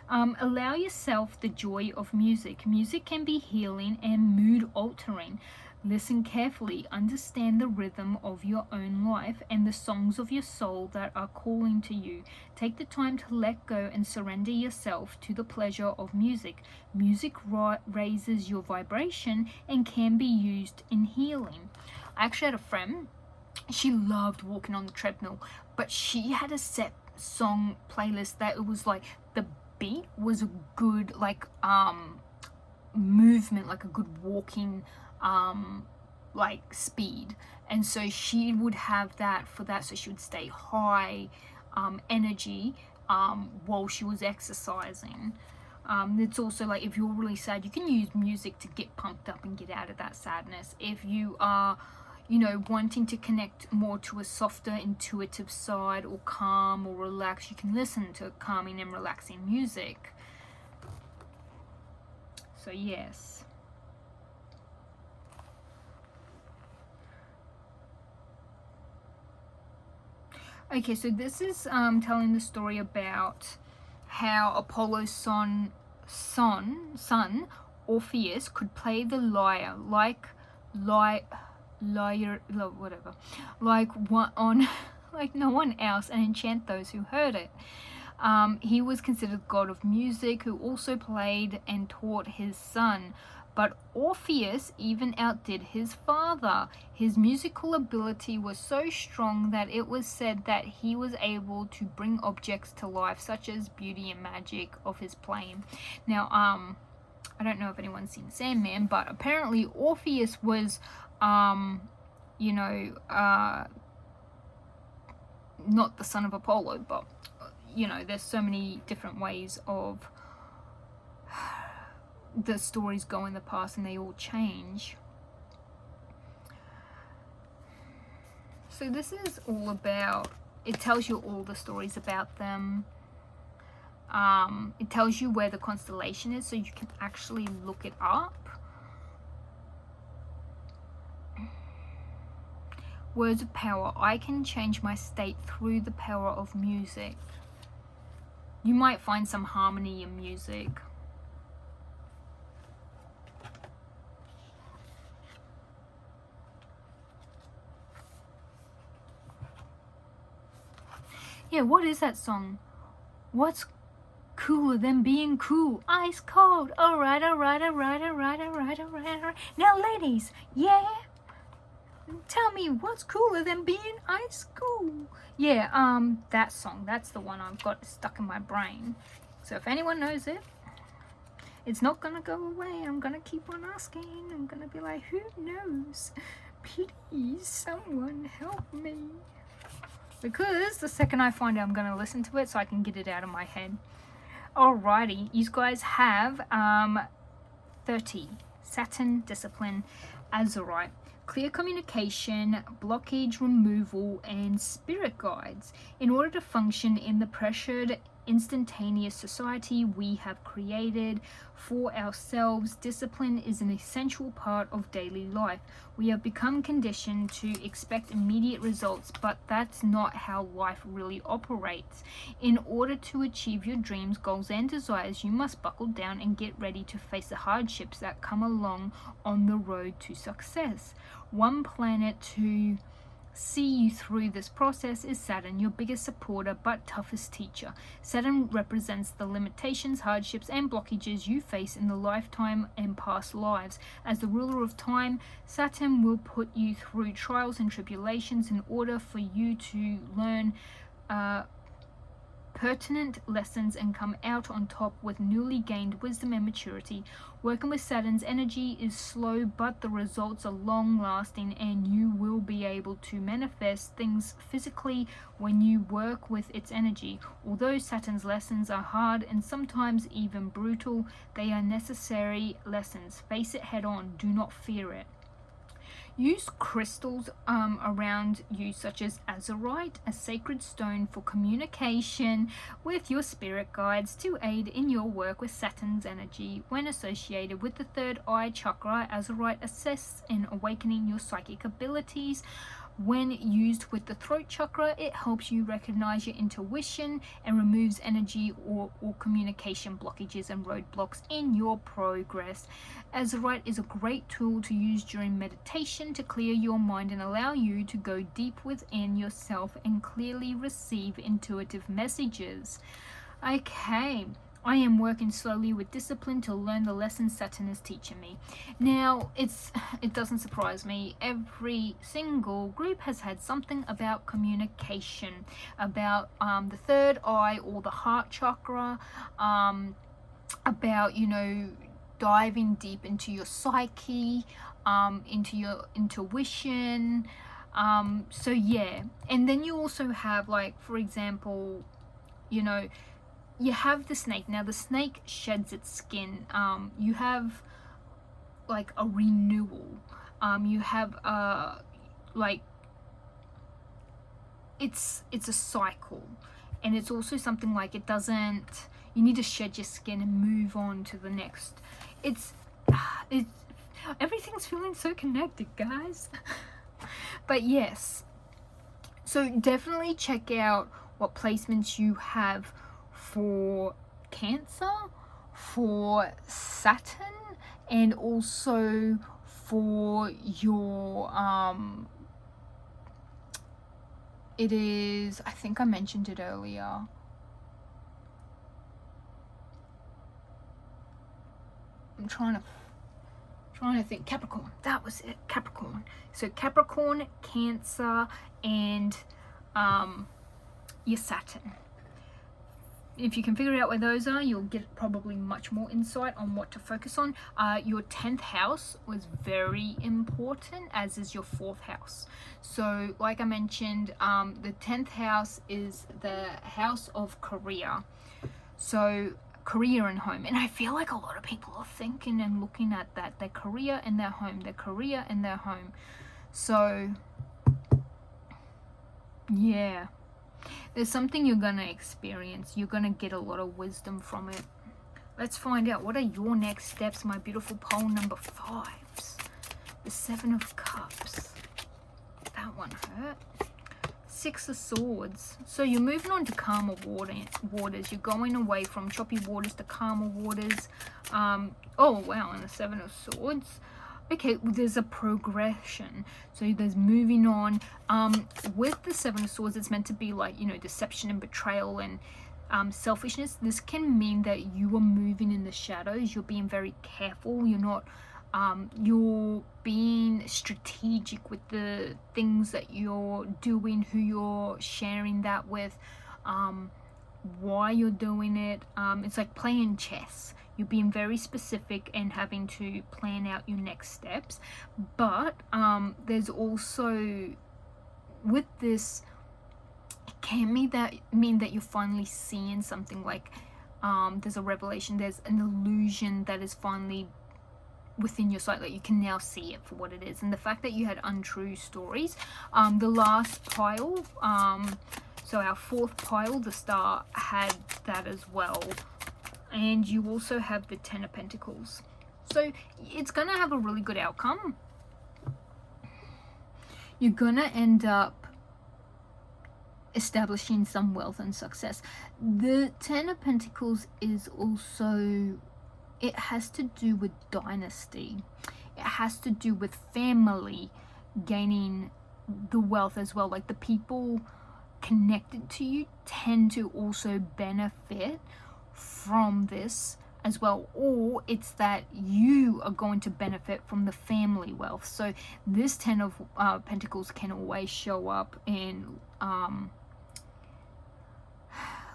Allow yourself the joy of music. Music can be healing and mood altering. Listen carefully, understand the rhythm of your own life and the songs of your soul that are calling to you. Take the time to let go and surrender yourself to the pleasure of music. Music raises your vibration and can be used in healing. I actually had a friend, she loved walking on the treadmill, but she had a set song playlist that it was like the beat was a good like movement, like a good walking like speed, and so she would have that for that, so she would stay high energy while she was exercising. It's also like if you're really sad, you can use music to get pumped up and get out of that sadness. If you are, you know, wanting to connect more to a softer intuitive side, or calm or relax, you can listen to calming and relaxing music. So yes. Okay, so this is telling the story about how Apollo's son Orpheus could play the lyre like no one else, and enchant those who heard it. He was considered god of music, who also played and taught his son. But Orpheus even outdid his father. His musical ability was so strong that it was said that he was able to bring objects to life, such as beauty and magic of his playing. Now, I don't know if anyone's seen Sandman, but apparently Orpheus was, you know, not the son of Apollo, but, you know, there's so many different ways of the stories go in the past, and they all change. So this is all about, it tells you all the stories about them. It tells you where the constellation is, so you can actually look it up. Words of power. I can change my state through the power of music. You might find some harmony in music. Yeah, what is that song? What's cooler than being cool? Ice cold. Alright. Now, ladies, yeah? Tell me, what's cooler than being ice cool? Yeah, that song. That's the one I've got stuck in my brain. So if anyone knows it, it's not gonna go away. I'm gonna keep on asking. I'm gonna be like, who knows? Please, someone help me. Because the second I find it, I'm going to listen to it so I can get it out of my head. Alrighty, you guys have 30. Saturn, Discipline, Azurite. Clear communication, blockage removal, and spirit guides. In order to function in the pressured, instantaneous society we have created for ourselves, discipline is an essential part of daily life. We have become conditioned to expect immediate results, but that's not how life really operates. In order to achieve your dreams, goals, and desires, you must buckle down and get ready to face the hardships that come along on the road to success. One planet to see you through this process is Saturn, your biggest supporter but toughest teacher. Saturn represents the limitations, hardships, and blockages you face in the lifetime and past lives. As the ruler of time, Saturn will put you through trials and tribulations in order for you to learn pertinent lessons and come out on top with newly gained wisdom and maturity. Working with Saturn's energy is slow, but the results are long lasting, and you will be able to manifest things physically when you work with its energy. Although Saturn's lessons are hard and sometimes even brutal, they are necessary lessons. Face it head on, do not fear it. Use crystals around you, such as azurite, a sacred stone for communication with your spirit guides to aid in your work with Saturn's energy. When associated with the third eye chakra, azurite assists in awakening your psychic abilities. When used with the throat chakra, it helps you recognize your intuition and removes energy or communication blockages and roadblocks in your progress. Azurite is a great tool to use during meditation to clear your mind and allow you to go deep within yourself and clearly receive intuitive messages. Okay. I am working slowly with discipline to learn the lessons Saturn is teaching me. Now, it doesn't surprise me. Every single group has had something about communication, about the third eye or the heart chakra, about, diving deep into your psyche, into your intuition. So yeah, and then you also have, like, for example, you have the snake. Now the snake sheds its skin. You have like a renewal. You have it's a cycle, and it's also something like you need to shed your skin and move on to the next. It's everything's feeling so connected, guys. But yes, so definitely check out what placements you have for Cancer, for Saturn, and also for your it is, I think I mentioned it earlier, I'm trying to think. Capricorn, that was it. Capricorn. So Capricorn, Cancer, and your Saturn. If you can figure out where those are, you'll get probably much more insight on what to focus on. Your 10th house was very important, as is your 4th house. So like I mentioned, the 10th house is the house of career. So career and home. And I feel like a lot of people are thinking and looking at that. Their career and their home. Their career and their home. So yeah. There's something you're going to experience. You're going to get a lot of wisdom from it. Let's find out. What are your next steps, my beautiful pole number 5s? The 7 of Cups. That one hurt. 6 of Swords. So you're moving on to calmer waters. You're going away from choppy waters to calmer waters. Oh, wow. And the 7 of Swords. Okay, there's a progression. So there's moving on. With the 7 of Swords, it's meant to be like, deception and betrayal and selfishness. This can mean that you are moving in the shadows. You're being very careful. You're not, you're being strategic with the things that you're doing, who you're sharing that with, why you're doing it. It's like playing chess. You're being very specific and having to plan out your next steps. But there's also, with this, it can mean that you're finally seeing something, like there's a revelation, there's an illusion that is finally within your sight, like you can now see it for what it is. And the fact that you had untrue stories, the last pile, so our 4th pile, the Star, had that as well. And you also have the 10 of Pentacles. So it's going to have a really good outcome. You're going to end up establishing some wealth and success. The 10 of Pentacles is also, it has to do with dynasty. It has to do with family gaining the wealth as well. Like the people connected to you tend to also benefit from this as well, or it's that you are going to benefit from the family wealth. So this 10 of Pentacles can always show up in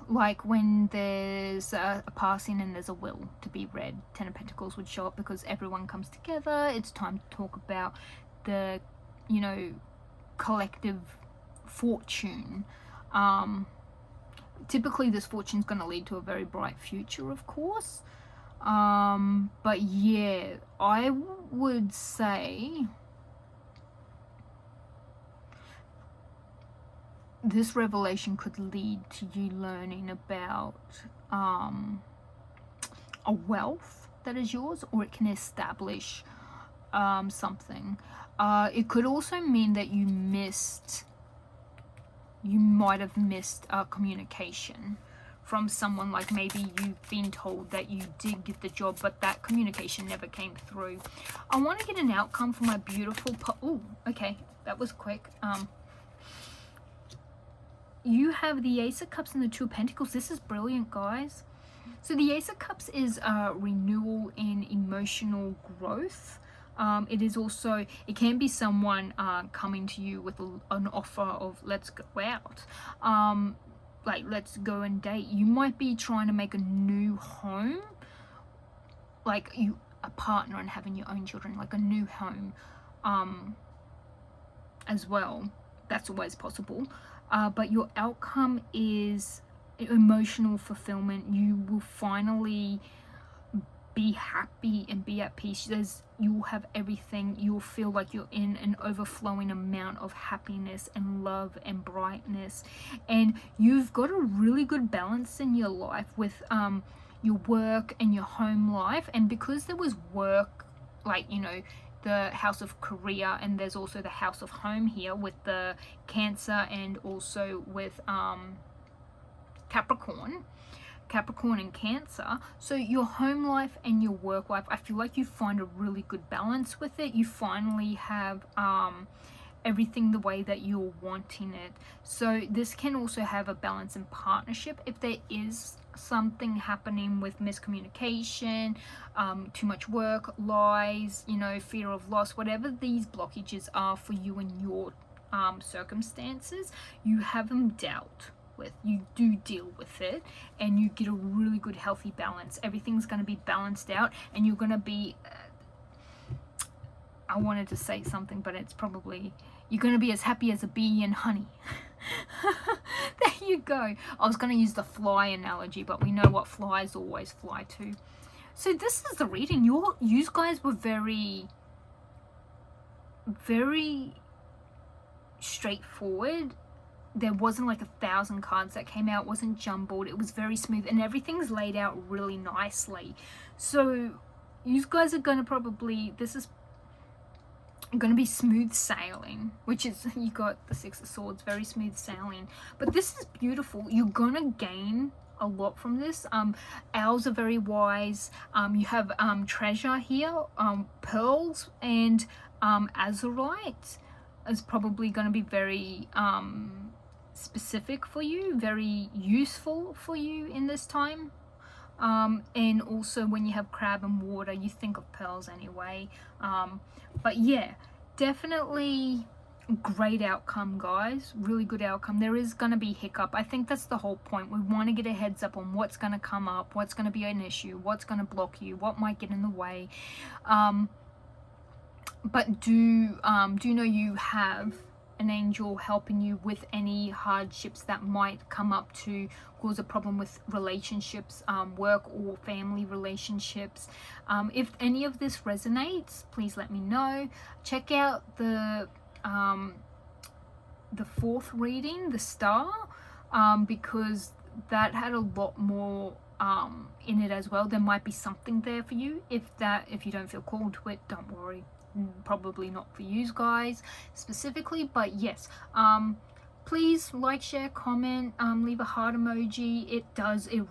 like when there's a passing and there's a will to be read, 10 of Pentacles would show up because everyone comes together. It's time to talk about the, you know, collective fortune. Typically this fortune is going to lead to a very bright future, of course. But yeah, I would say this revelation could lead to you learning about a wealth that is yours, or it can establish something. It could also mean that you might have missed communication from someone. Like maybe you've been told that you did get the job, but that communication never came through. I want to get an outcome for my beautiful oh, okay, that was quick. You have the Ace of Cups and the Two of Pentacles. This is brilliant, guys. So the Ace of Cups is renewal and emotional growth. It is also, it can be someone coming to you with an offer of let's go out, like let's go and date. You might be trying to make a new home, like you a partner and having your own children, like a new home as well. That's always possible. But your outcome is emotional fulfillment. You will finally be happy and be at peace. You'll have everything. You'll feel like you're in an overflowing amount of happiness and love and brightness. And you've got a really good balance in your life with your work and your home life. And because there was work, like, you know, the house of career, and there's also the house of home here with the Cancer and also with Capricorn and Cancer. So your home life and your work life, I feel like you find a really good balance with it. You finally have everything the way that you're wanting it. So this can also have a balance in partnership. If there is something happening with miscommunication, too much work, lies, you know, fear of loss, whatever these blockages are for you and your circumstances, you have them dealt with. You do deal with it and you get a really good healthy balance. Everything's going to be balanced out and you're going to be I wanted to say something, but it's probably, you're going to be as happy as a bee in honey. There you go. I was going to use the fly analogy, but we know what flies always fly to. So this is the reading. You guys were very, very straightforward. There wasn't like 1,000 cards that came out. It wasn't jumbled. It was very smooth and everything's laid out really nicely. So you guys are going to probably, this is going to be smooth sailing, which is, you got the Six of Swords, very smooth sailing. But this is beautiful. You're going to gain a lot from this. Owls are very wise. You have treasure here, pearls, and azurite is probably going to be very specific for you, very useful for you in this time. And also when you have crab and water, you think of pearls anyway. But yeah, definitely great outcome, guys. Really good outcome. There is going to be hiccup. I think that's the whole point. We want to get a heads up on what's going to come up, what's going to be an issue, what's going to block you, what might get in the way. But do know you have an angel helping you with any hardships that might come up to cause a problem with relationships, work or family relationships. If any of this resonates, please let me know. Check out the fourth reading, the star, because that had a lot more in it as well. There might be something there for you. If you don't feel called to it, don't worry. Probably not for you guys specifically, but yes, please like, share, comment, leave a heart emoji. It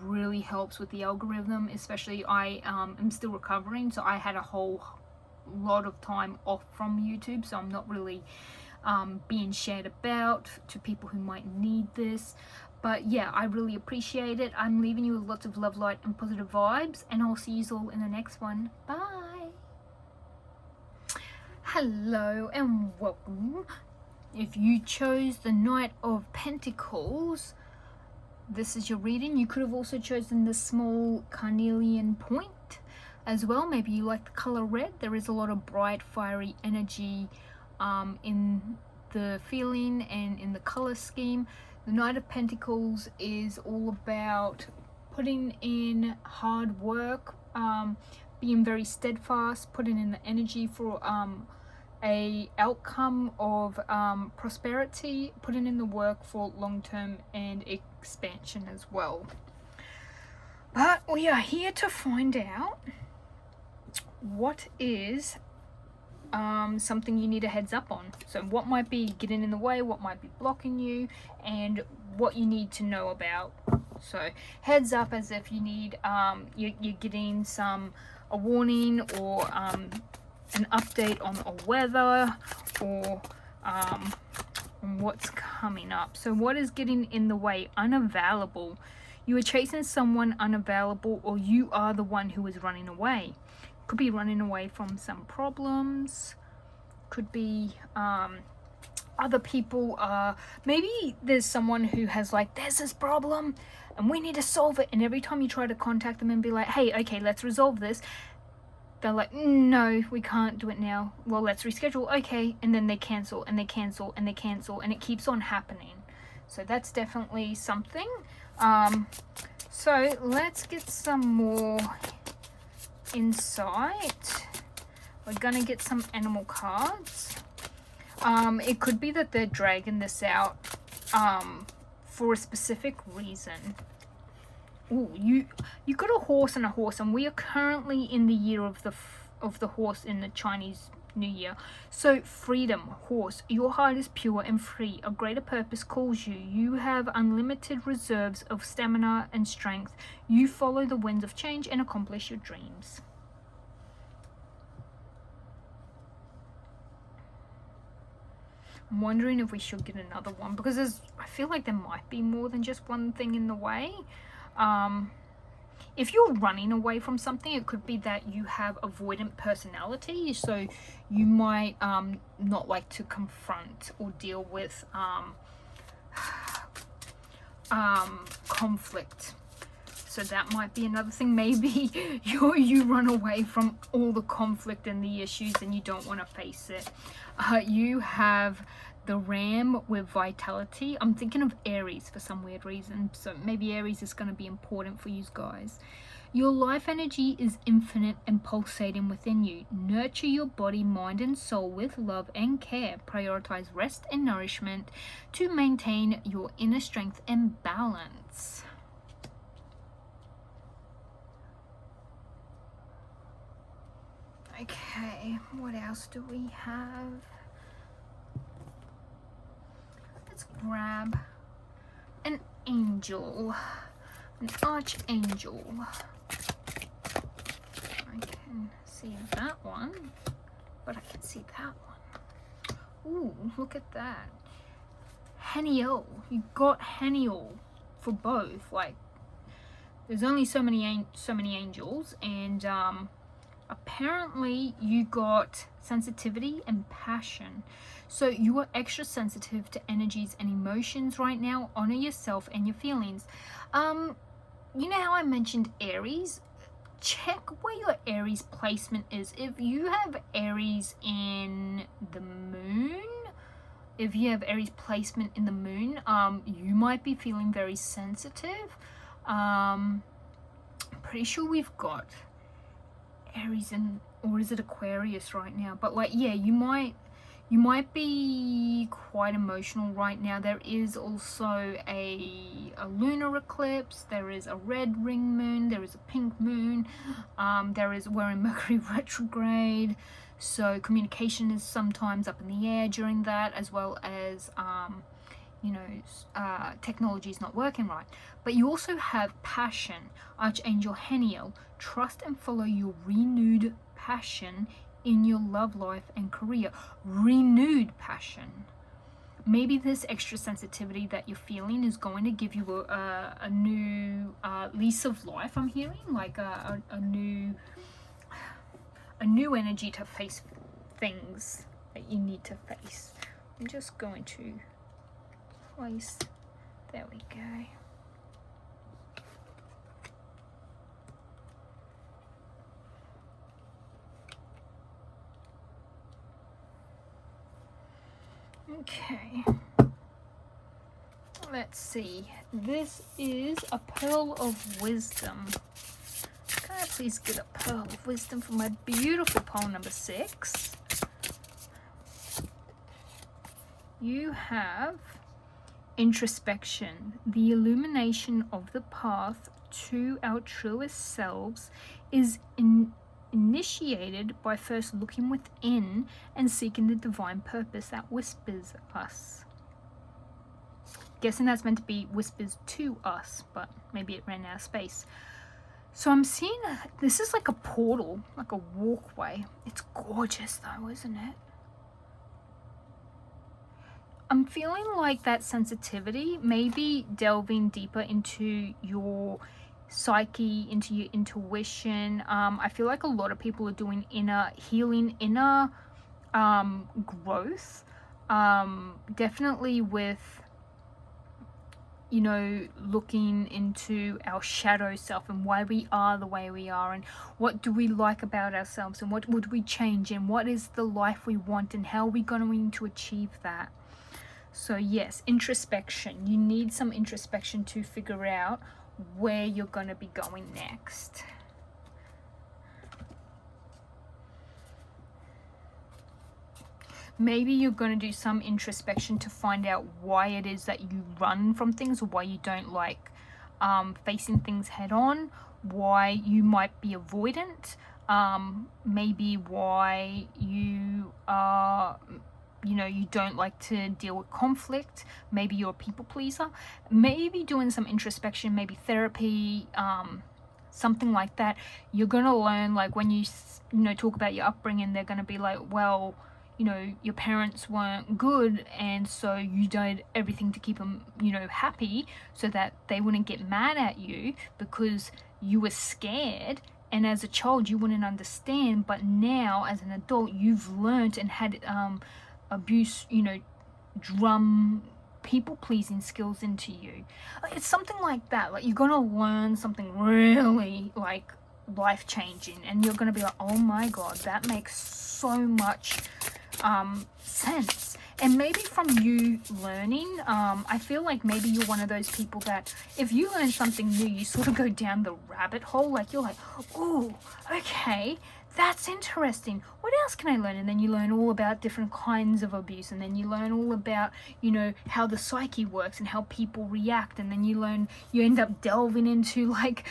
really helps with the algorithm, especially I am still recovering, so I had a whole lot of time off from YouTube, so I'm not really being shared about to people who might need this. But yeah, I really appreciate it. I'm leaving you with lots of love, light, and positive vibes, and I'll see you all in the next one. Bye. Hello and welcome. If you chose the Knight of Pentacles, this is your reading. You could have also chosen the small carnelian point as well. Maybe you like the color red. There is a lot of bright, fiery energy in the feeling and in the color scheme. The Knight of Pentacles is all about putting in hard work, being very steadfast, putting in the energy for a outcome of prosperity, putting in the work for long-term and expansion as well. But we are here to find out what is something you need a heads up on. So what might be getting in the way, what might be blocking you, and what you need to know about. So heads up, as if you need you're getting a warning or an update on the weather or what's coming up. So what is getting in the way? Unavailable. You are chasing someone unavailable, or you are the one who is running away. Could be running away from some problems. Could be other people. Maybe there's someone who has like, there's this problem and we need to solve it. And every time you try to contact them and be like, hey, okay, let's resolve this, they're like, no, we can't do it now. Well, let's reschedule. Okay. And then they cancel and they cancel and they cancel, and it keeps on happening. So that's definitely something. So let's get some more insight. We're gonna get some animal cards. It could be that they're dragging this out for a specific reason. Ooh, you got a horse and a horse, and we are currently in the year of the horse in the Chinese New Year. So freedom, horse. Your heart is pure and free. A greater purpose calls you. You have unlimited reserves of stamina and strength. You follow the winds of change and accomplish your dreams. I'm wondering if we should get another one, because I feel like there might be more than just one thing in the way. If you're running away from something, it could be that you have avoidant personality, so you might not like to confront or deal with conflict. So that might be another thing. Maybe you run away from all the conflict and the issues and you don't want to face it. You have the ram with vitality. I'm thinking of Aries for some weird reason, so maybe Aries is going to be important for you guys. Your life energy is infinite and pulsating within you. Nurture your body, mind and soul with love and care. Prioritize rest and nourishment to maintain your inner strength and balance. Okay, what else do we have? Let's grab an angel, an archangel. I can see that one, but I can see that one. Ooh, look at that. Haniel, you got Haniel for both. Like, there's only so many angels, and apparently you got sensitivity and passion. So you are extra sensitive to energies and emotions right now. Honor yourself and your feelings. You know how I mentioned Aries? Check where your Aries placement is. If you have Aries in the moon, if you have Aries placement in the moon, you might be feeling very sensitive. Pretty sure we've got Aries in, or is it Aquarius right now? But like, yeah, you might be quite emotional right now. There is also a lunar eclipse. There is a red ring moon. There is a pink moon. We're in Mercury retrograde, so communication is sometimes up in the air during that, as well as technology is not working right. But you also have passion, Archangel Haniel. Trust and follow your renewed passion in your love life and career. Renewed passion. Maybe this extra sensitivity that you're feeling is going to give you a new lease of life. I'm hearing like a new energy to face things that you need to face. I'm just going to place, there we go. Okay. Let's see. This is a pearl of wisdom. Can I please get a pearl of wisdom for my beautiful pole number 6? You have introspection. The illumination of the path to our truest selves is initiated by first looking within and seeking the divine purpose that whispers us. Guessing that's meant to be whispers to us, but maybe it ran out of space. So I'm seeing this is like a portal, like a walkway. It's gorgeous though, isn't it? I'm feeling like that sensitivity, maybe delving deeper into your psyche, into your intuition. I feel like a lot of people are doing inner healing, inner growth. Definitely with, you know, looking into our shadow self and why we are the way we are, and what do we like about ourselves, and what would we change, and what is the life we want, and how are we going to achieve that. So yes, introspection. You need some introspection to figure out where you're going to be going next. Maybe you're going to do some introspection to find out why it is that you run from things, or why you don't like facing things head on, why you might be avoidant, maybe why you are, you know, you don't like to deal with conflict. Maybe you're a people pleaser. Maybe doing some introspection, maybe therapy, something like that. You're going to learn, like when you know, talk about your upbringing, they're going to be like, well, you know, your parents weren't good, and so you did everything to keep them, you know, happy, so that they wouldn't get mad at you because you were scared. And as a child, you wouldn't understand, but now as an adult, you've learned and had abuse, you know, drum people pleasing skills into you. It's something like that. Like, you're gonna learn something really like life changing, and you're gonna be like, oh my god, that makes so much sense. And maybe from you learning, I feel like maybe you're one of those people that if you learn something new, you sort of go down the rabbit hole. Like, you're like, oh, okay, that's interesting. What else can I learn? And then you learn all about different kinds of abuse, and then you learn all about, you know, how the psyche works and how people react, and then you end up delving into like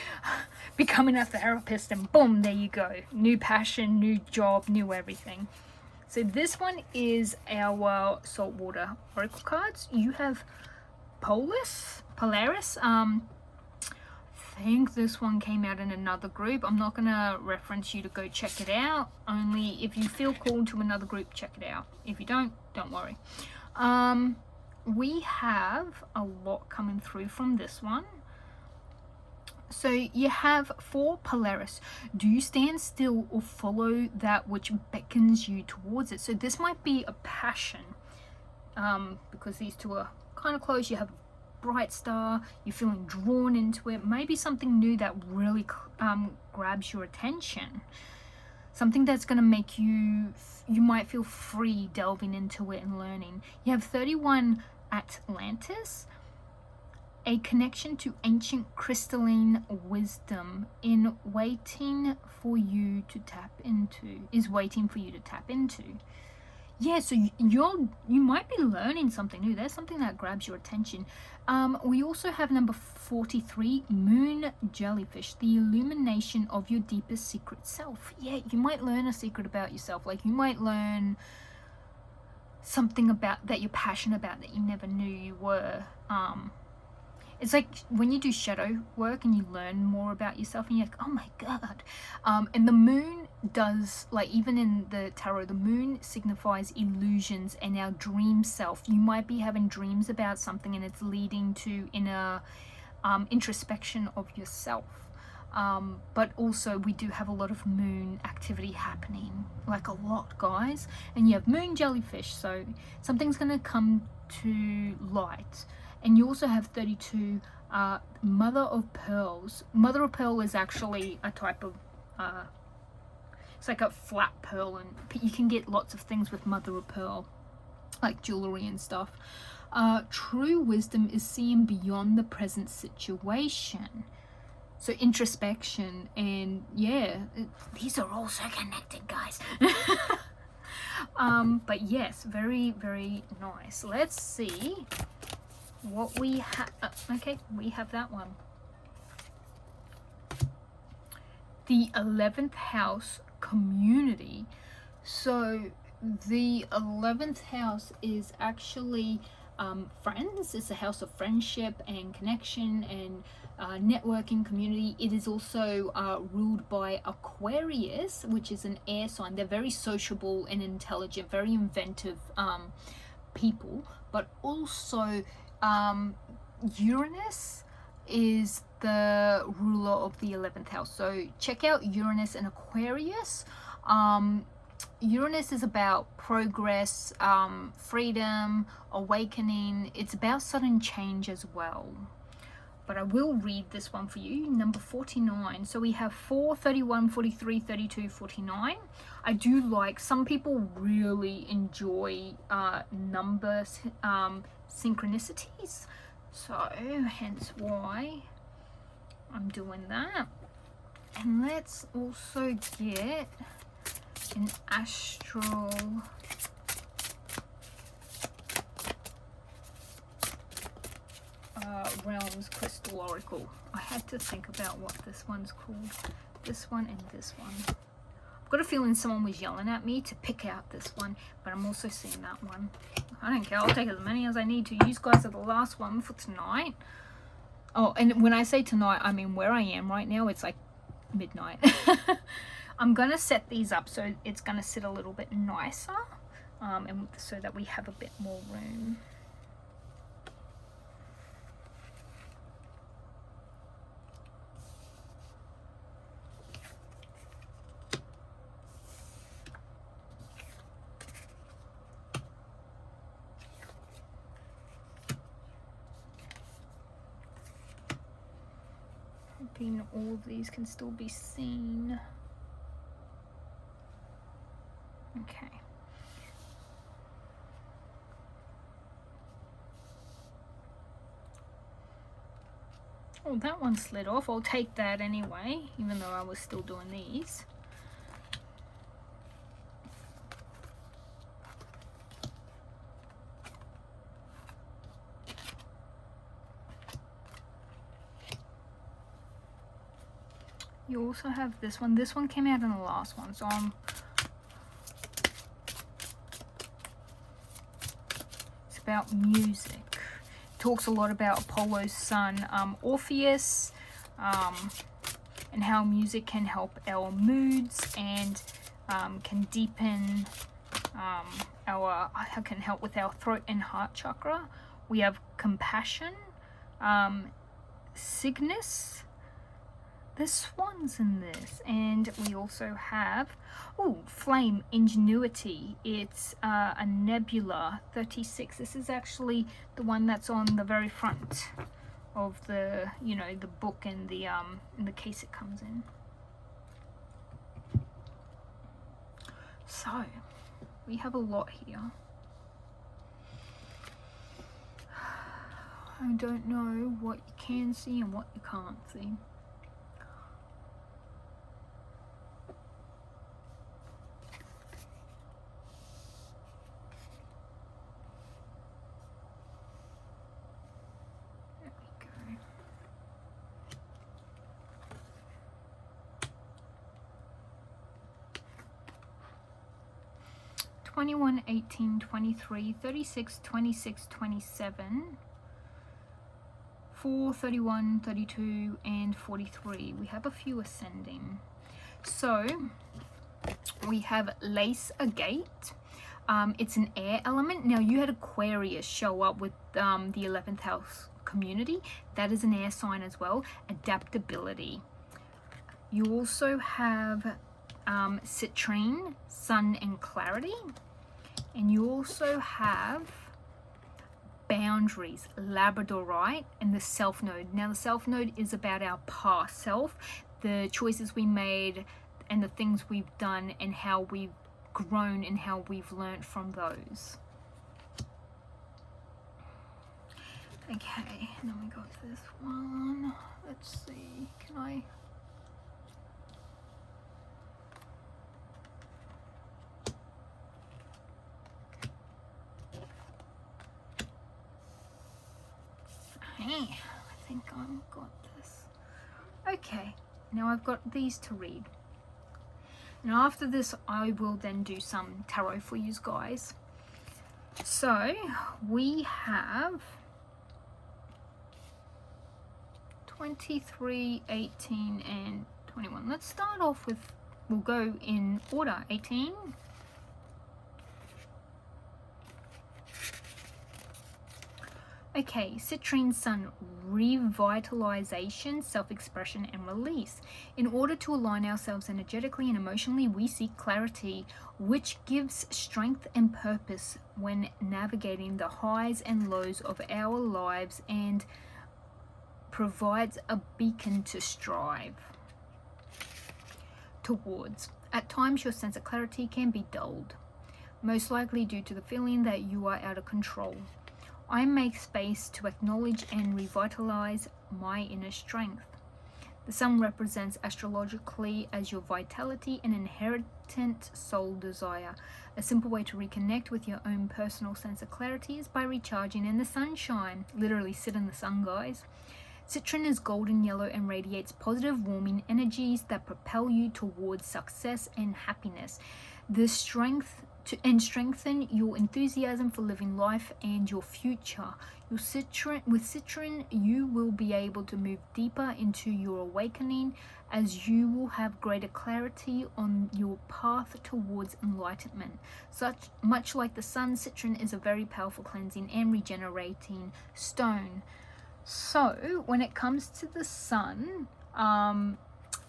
becoming a therapist, and boom, there you go. New passion, new job, new everything. So this one is our saltwater oracle cards. You have Polaris. I think this one came out in another group. I'm not going to reference you to go check it out. Only if you feel called to another group, check it out. If you don't worry. We have a lot coming through from this one. So you have for Polaris, do you stand still or follow that which beckons you towards it? So this might be a passion, because these two are kind of close. You have a bright star, you're feeling drawn into it. Maybe something new that really grabs your attention. Something that's going to make you might feel free delving into it and learning. You have 31 Atlantis. A connection to ancient crystalline wisdom is waiting for you to tap into. Yeah, so you might be learning something new. There's something that grabs your attention. We also have number 43, Moon Jellyfish, the illumination of your deepest secret self. Yeah, you might learn a secret about yourself. Like, you might learn something about that you're passionate about that you never knew you were. It's like when you do shadow work and you learn more about yourself, and you're like, oh my god. And the moon does, like, even in the tarot, the moon signifies illusions and our dream self. You might be having dreams about something, and it's leading to inner introspection of yourself. But also we do have a lot of moon activity happening, like a lot, guys. And you have moon jellyfish, so something's going to come to light. And you also have 32 Mother of Pearls. Mother of Pearl is actually a type of, it's like a flat pearl, and you can get lots of things with Mother of Pearl. like jewelry and stuff. True wisdom is seeing beyond the present situation. So introspection, and yeah, these are all so connected, guys. But yes, very, very nice. Let's see what we have. Okay, we have that one. The 11th house community. So the 11th house is actually friends. It's a house of friendship and connection and networking community. It is also ruled by Aquarius, which is an air sign. They're very sociable and intelligent, very inventive people, but also Uranus is the ruler of the 11th house. So check out Uranus and Aquarius. Uranus is about progress, freedom, awakening. It's about sudden change as well. But I will read this one for you. Number 49. So we have 4, 31, 43, 32, 49. I do like, some people really enjoy numbers, synchronicities. So hence why I'm doing that. And let's also get an astral realms crystal oracle. I had to think about what this one's called. This one and this one. I've got a feeling someone was yelling at me to pick out this one, but I'm also seeing that one. I don't care, I'll take as many as I need to. You guys are the last one for tonight. Oh, and when I say tonight, I mean where I am right now, it's like midnight. I'm gonna set these up so it's gonna sit a little bit nicer, and so that we have a bit more room. Hoping all of these can still be seen. Okay. Oh, that one slid off. I'll take that anyway, even though I was still doing these. You also have this one. This one came out in the last one, so it's about music. It talks a lot about Apollo's son, Orpheus, and how music can help our moods and can deepen can help with our throat and heart chakra. We have compassion, Cygnus. The swans in this, and we also have flame, ingenuity. It's a nebula 36. This is actually the one that's on the very front of the the book and in the case it comes in. So we have a lot here. I don't know what you can see and what you can't see. There we go. 21, 18, 23, 36, 26, 27, 4, 31, 32, and 43. We have a few ascending. So we have lace agate. It's an air element. Now you had Aquarius show up with the 11th house community. That is an air sign as well. Adaptability. You also have citrine, sun and clarity, and you also have boundaries, labradorite, and the self node. Now the self node is about our past self, the choices we made and the things we've done and how we've grown and how we've learned from those. Okay, and then we got this one. Let's see, can I? Hey, I think I've got this. Okay, now I've got these to read. Now after this, I will then do some tarot for you guys. So we have 23, 18, and 21. Let's start off with, we'll go in order, 18. Okay, citrine sun, revitalization, self-expression, and release. In order to align ourselves energetically and emotionally, we seek clarity, which gives strength and purpose when navigating the highs and lows of our lives and provides a beacon to strive towards. At times, your sense of clarity can be dulled, most likely due to the feeling that you are out of control. I make space to acknowledge and revitalize my inner strength. The sun represents astrologically as your vitality and inherent soul desire. A simple way to reconnect with your own personal sense of clarity is by recharging in the sunshine. Literally sit in the sun, guys. Citrine is golden yellow and radiates positive, warming energies that propel you towards success and happiness. The strength and strengthen your enthusiasm for living life and your future. With citrine, you will be able to move deeper into your awakening, as you will have greater clarity on your path towards enlightenment. Much like the sun, citrine is a very powerful cleansing and regenerating stone. So when it comes to the sun,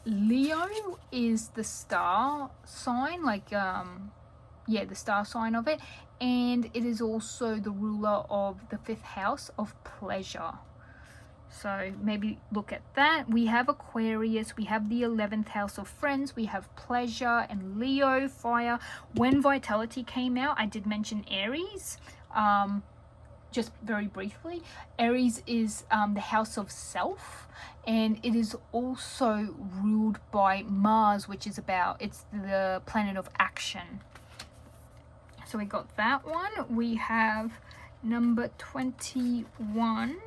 Leo is the star sign, like the star sign of it, and it is also the ruler of the 5th house of pleasure. So maybe look at that. We have Aquarius, we have the 11th house of friends, we have pleasure, and Leo, fire. When vitality came out, I did mention Aries. Just very briefly, Aries is the house of self, and it is also ruled by Mars, which is it's the planet of action. So we got that one. We have number 21,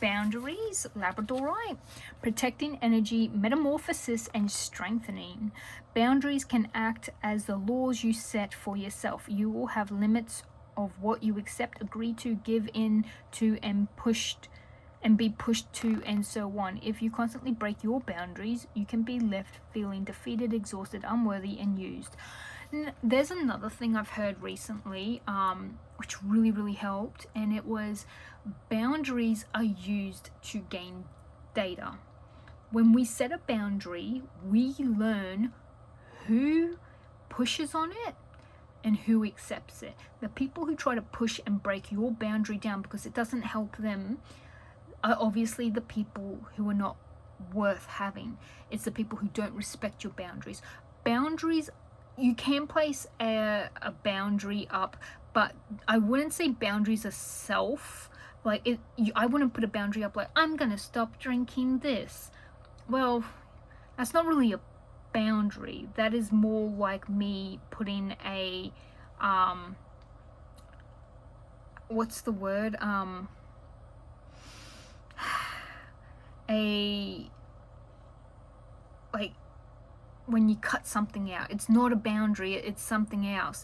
boundaries, Labradorite, protecting energy, metamorphosis, and strengthening. Boundaries can act as the laws you set for yourself. You will have limits of what you accept, agree to, give in to, and be pushed to, and so on. If you constantly break your boundaries, you can be left feeling defeated, exhausted, unworthy, and used. There's another thing I've heard recently, which really helped, and it was boundaries are used to gain data. When we set a boundary, we learn who pushes on it and who accepts it. The people who try to push and break your boundary down because it doesn't help them are obviously the people who are not worth having. It's the people who don't respect your boundaries. Boundaries, you can place a boundary up, but I wouldn't say boundaries are self. I wouldn't put a boundary up like, I'm gonna stop drinking this. Well, that's not really a boundary. That is more like me putting a what's the word, like when you cut something out. It's not a boundary, it's something else.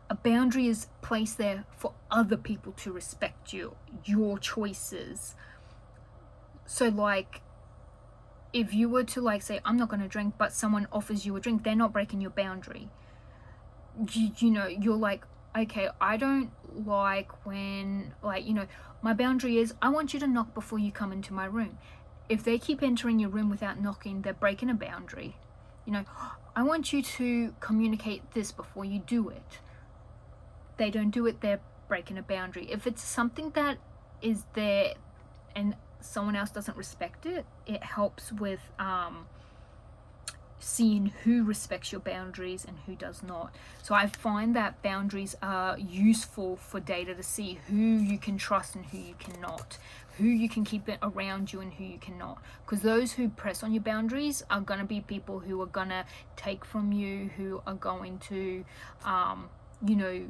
A boundary is placed there for other people to respect your choices. So like, if you were to say, I'm not going to drink, but someone offers you a drink, they're not breaking your boundary. You know, you're like, okay, I don't like when, my boundary is, I want you to knock before you come into my room. If they keep entering your room without knocking, they're breaking a boundary. You know, I want you to communicate this before you do it. They don't do it, they're breaking a boundary. If it's something that is there and someone else doesn't respect it, it helps with seeing who respects your boundaries and who does not. So I find that boundaries are useful for data to see who you can trust and who you cannot, who you can keep it around you and who you cannot, because those who press on your boundaries are going to be people who are going to take from you, who are going to you know,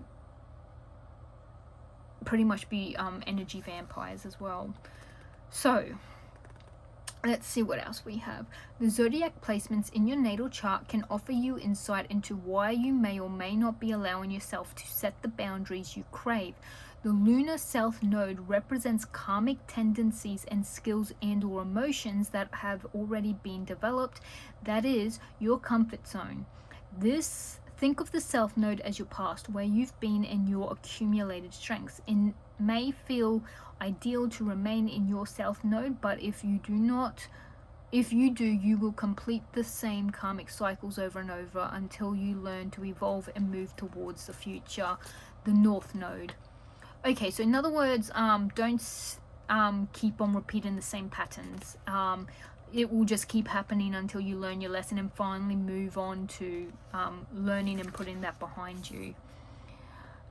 pretty much be energy vampires as well. So let's see what else we have. The zodiac placements in your natal chart can offer you insight into why you may or may not be allowing yourself to set the boundaries you crave. The lunar south node represents karmic tendencies and skills and or emotions that have already been developed. That is your comfort zone. Think of the south node as your past, where you've been and your accumulated strengths. It may feel ideal to remain in your south node, but if you do, you will complete the same karmic cycles over and over until you learn to evolve and move towards the future, the north node. Okay, so in other words, don't keep on repeating the same patterns. It will just keep happening until you learn your lesson and finally move on to learning and putting that behind you.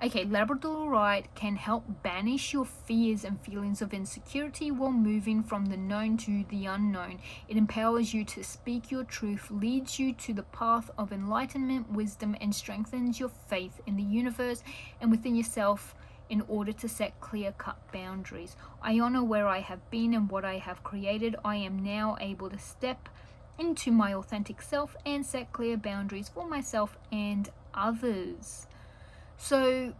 Okay, Labradorite can help banish your fears and feelings of insecurity while moving from the known to the unknown. It empowers you to speak your truth, leads you to the path of enlightenment, wisdom, and strengthens your faith in the universe and within yourself in order to set clear-cut boundaries. I honor where I have been and what I have created. I am now able to step into my authentic self and set clear boundaries for myself and others. So,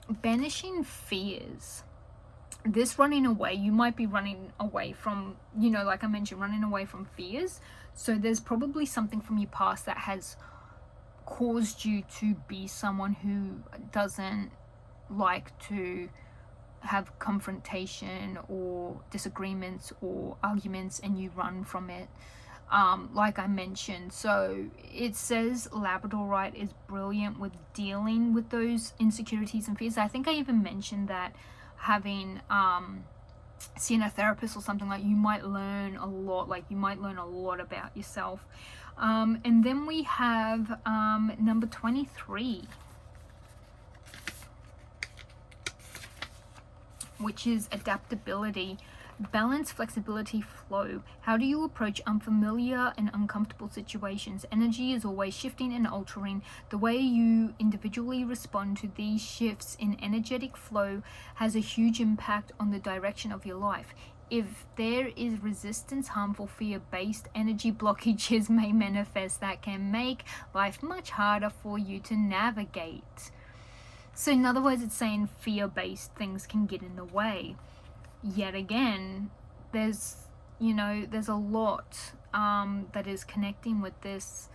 banishing fears. This running away, you might be running away from, you know, like I mentioned, running away from fears. So there's probably something from your past that has caused you to be someone who doesn't like to have confrontation or disagreements or arguments, and you run from it, like I mentioned. So it says Labradorite is brilliant with dealing with those insecurities and fears. I think I even mentioned that having seeing a therapist or something, like, you might learn a lot, about yourself. And then we have number 23, which is adaptability. Balance, flexibility, flow. How do you approach unfamiliar and uncomfortable situations? Energy is always shifting and altering. The way you individually respond to these shifts in energetic flow has a huge impact on the direction of your life. If there is resistance, harmful fear-based energy blockages may manifest that can make life much harder for you to navigate. So in other words, it's saying fear-based things can get in the way. Yet again, there's a lot that is connecting with this.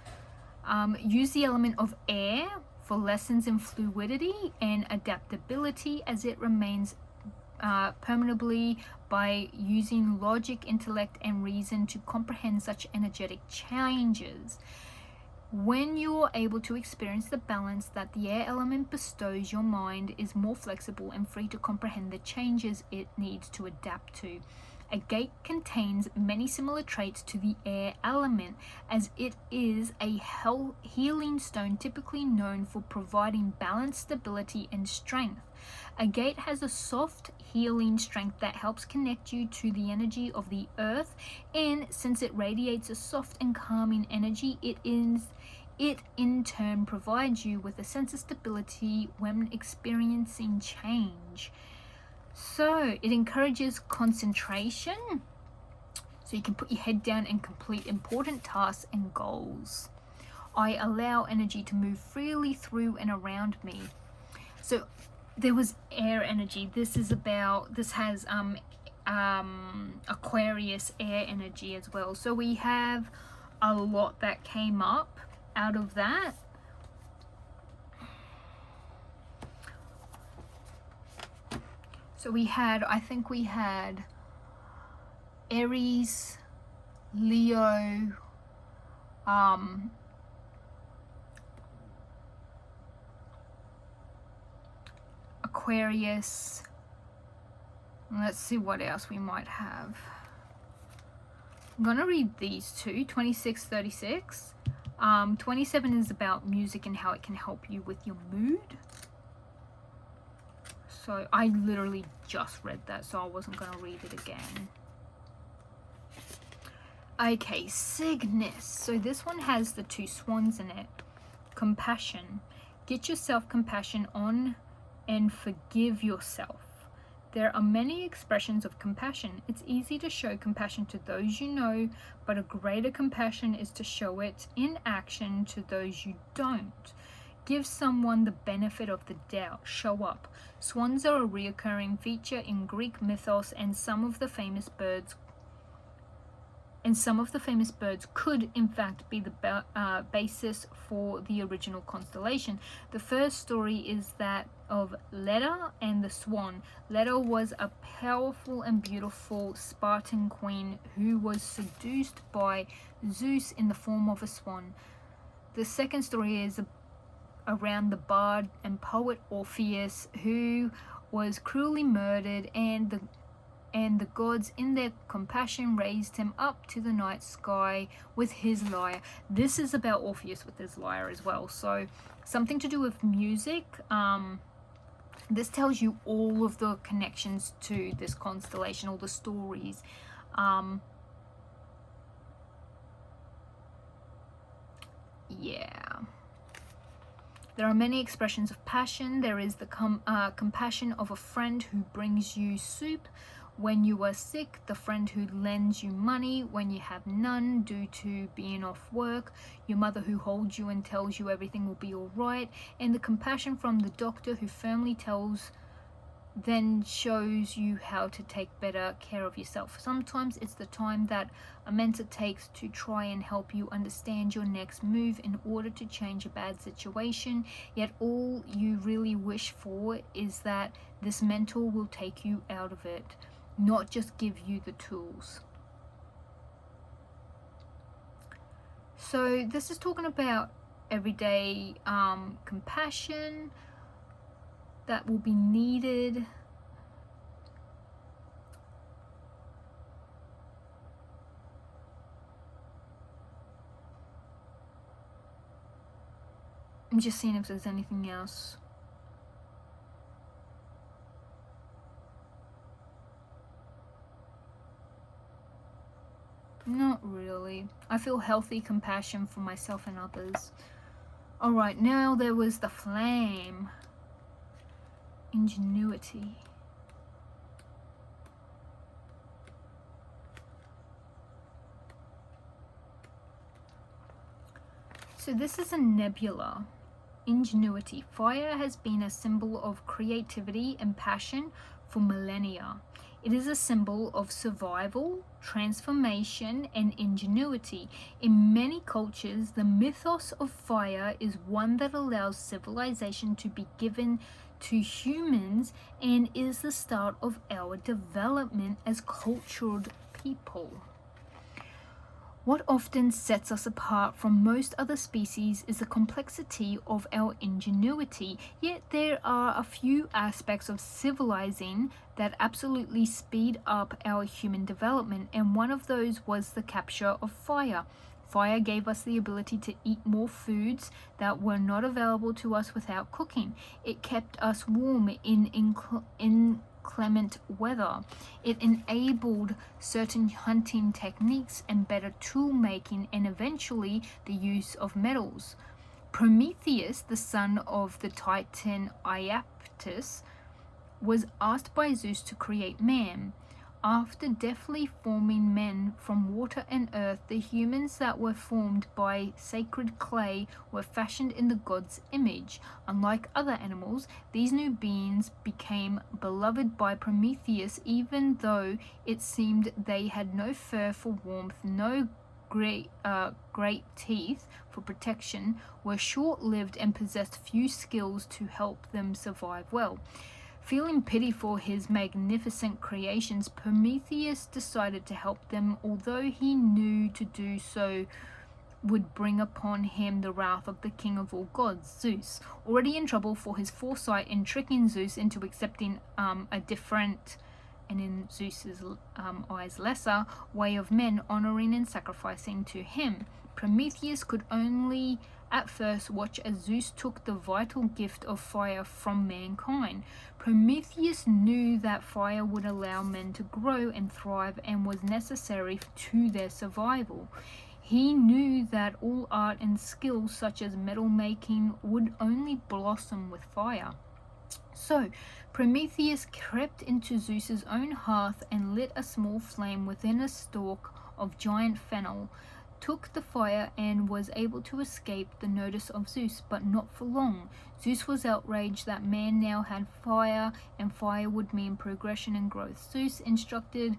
Use the element of air for lessons in fluidity and adaptability as it remains permanently by using logic, intellect, and reason to comprehend such energetic changes. When you're able to experience the balance that the air element bestows, your mind is more flexible and free to comprehend the changes it needs to adapt to. Agate contains many similar traits to the air element, as it is a healing stone typically known for providing balance, stability, and strength. Agate has a soft healing strength that helps connect you to the energy of the earth, and since it radiates a soft and calming energy, it in turn provides you with a sense of stability when experiencing change. So it encourages concentration, so you can put your head down and complete important tasks and goals. I allow energy to move freely through and around me. So there was air energy. This has Aquarius air energy as well. So we have a lot that came up out of that. So we had Aries, Leo, Aquarius. Let's see what else we might have. I'm going to read these two, 26, 36. 27 is about music and how it can help you with your mood. So I literally just read that, so I wasn't going to read it again. Okay, Cygnus. So this one has the 2 swans in it. Compassion. Get yourself compassion on and forgive yourself. There are many expressions of compassion. It's easy to show compassion to those you know, but a greater compassion is to show it in action to those you don't. Give someone the benefit of the doubt. Show up. Swans are a recurring feature in Greek mythos, and some of the famous birds could in fact be the basis for the original constellation. The first story is that of Leda and the swan. Leda was a powerful and beautiful Spartan queen who was seduced by Zeus in the form of a swan. The second story is around the bard and poet Orpheus, who was cruelly murdered, and the gods in their compassion raised him up to the night sky with his lyre. This is about Orpheus with his lyre as well, so something to do with music. This tells you all of the connections to this constellation, all the stories. Yeah. There are many expressions of passion. There is the compassion of a friend who brings you soup when you are sick, the friend who lends you money when you have none due to being off work, your mother who holds you and tells you everything will be all right, and the compassion from the doctor who firmly then shows you how to take better care of yourself. Sometimes it's the time that a mentor takes to try and help you understand your next move in order to change a bad situation, yet all you really wish for is that this mentor will take you out of it, not just give you the tools. So this is talking about everyday compassion that will be needed. I'm just seeing if there's anything else. Not really. I feel healthy compassion for myself and others. Alright, now there was the flame. Ingenuity. So this is a nebula. Ingenuity. Fire has been a symbol of creativity and passion for millennia. It is a symbol of survival, transformation, and ingenuity. In many cultures, the mythos of fire is one that allows civilization to be given to humans and is the start of our development as cultured people. What often sets us apart from most other species is the complexity of our ingenuity, yet there are a few aspects of civilizing that absolutely speed up our human development, and one of those was the capture of fire. Fire gave us the ability to eat more foods that were not available to us without cooking. It kept us warm in inclement weather. It enabled certain hunting techniques and better tool making, and eventually the use of metals. Prometheus, the son of the Titan Iaptus, was asked by Zeus to create man. After deftly forming men from water and earth, the humans that were formed by sacred clay were fashioned in the god's image. Unlike other animals, these new beings became beloved by Prometheus, even though it seemed they had no fur for warmth, no great teeth for protection, were short-lived, and possessed few skills to help them survive well. Feeling pity for his magnificent creations, Prometheus decided to help them, although he knew to do so would bring upon him the wrath of the king of all gods, Zeus. Already in trouble for his foresight in tricking Zeus into accepting a different, and in Zeus's eyes lesser, way of men honoring and sacrificing to him. Prometheus could only at first watch as Zeus took the vital gift of fire from mankind. Prometheus knew that fire would allow men to grow and thrive and was necessary to their survival. He knew that all art and skills such as metal making would only blossom with fire. So Prometheus crept into Zeus's own hearth and lit a small flame within a stalk of giant fennel, took the fire, and was able to escape the notice of Zeus, but not for long. Zeus was outraged that man now had fire, and fire would mean progression and growth. Zeus instructed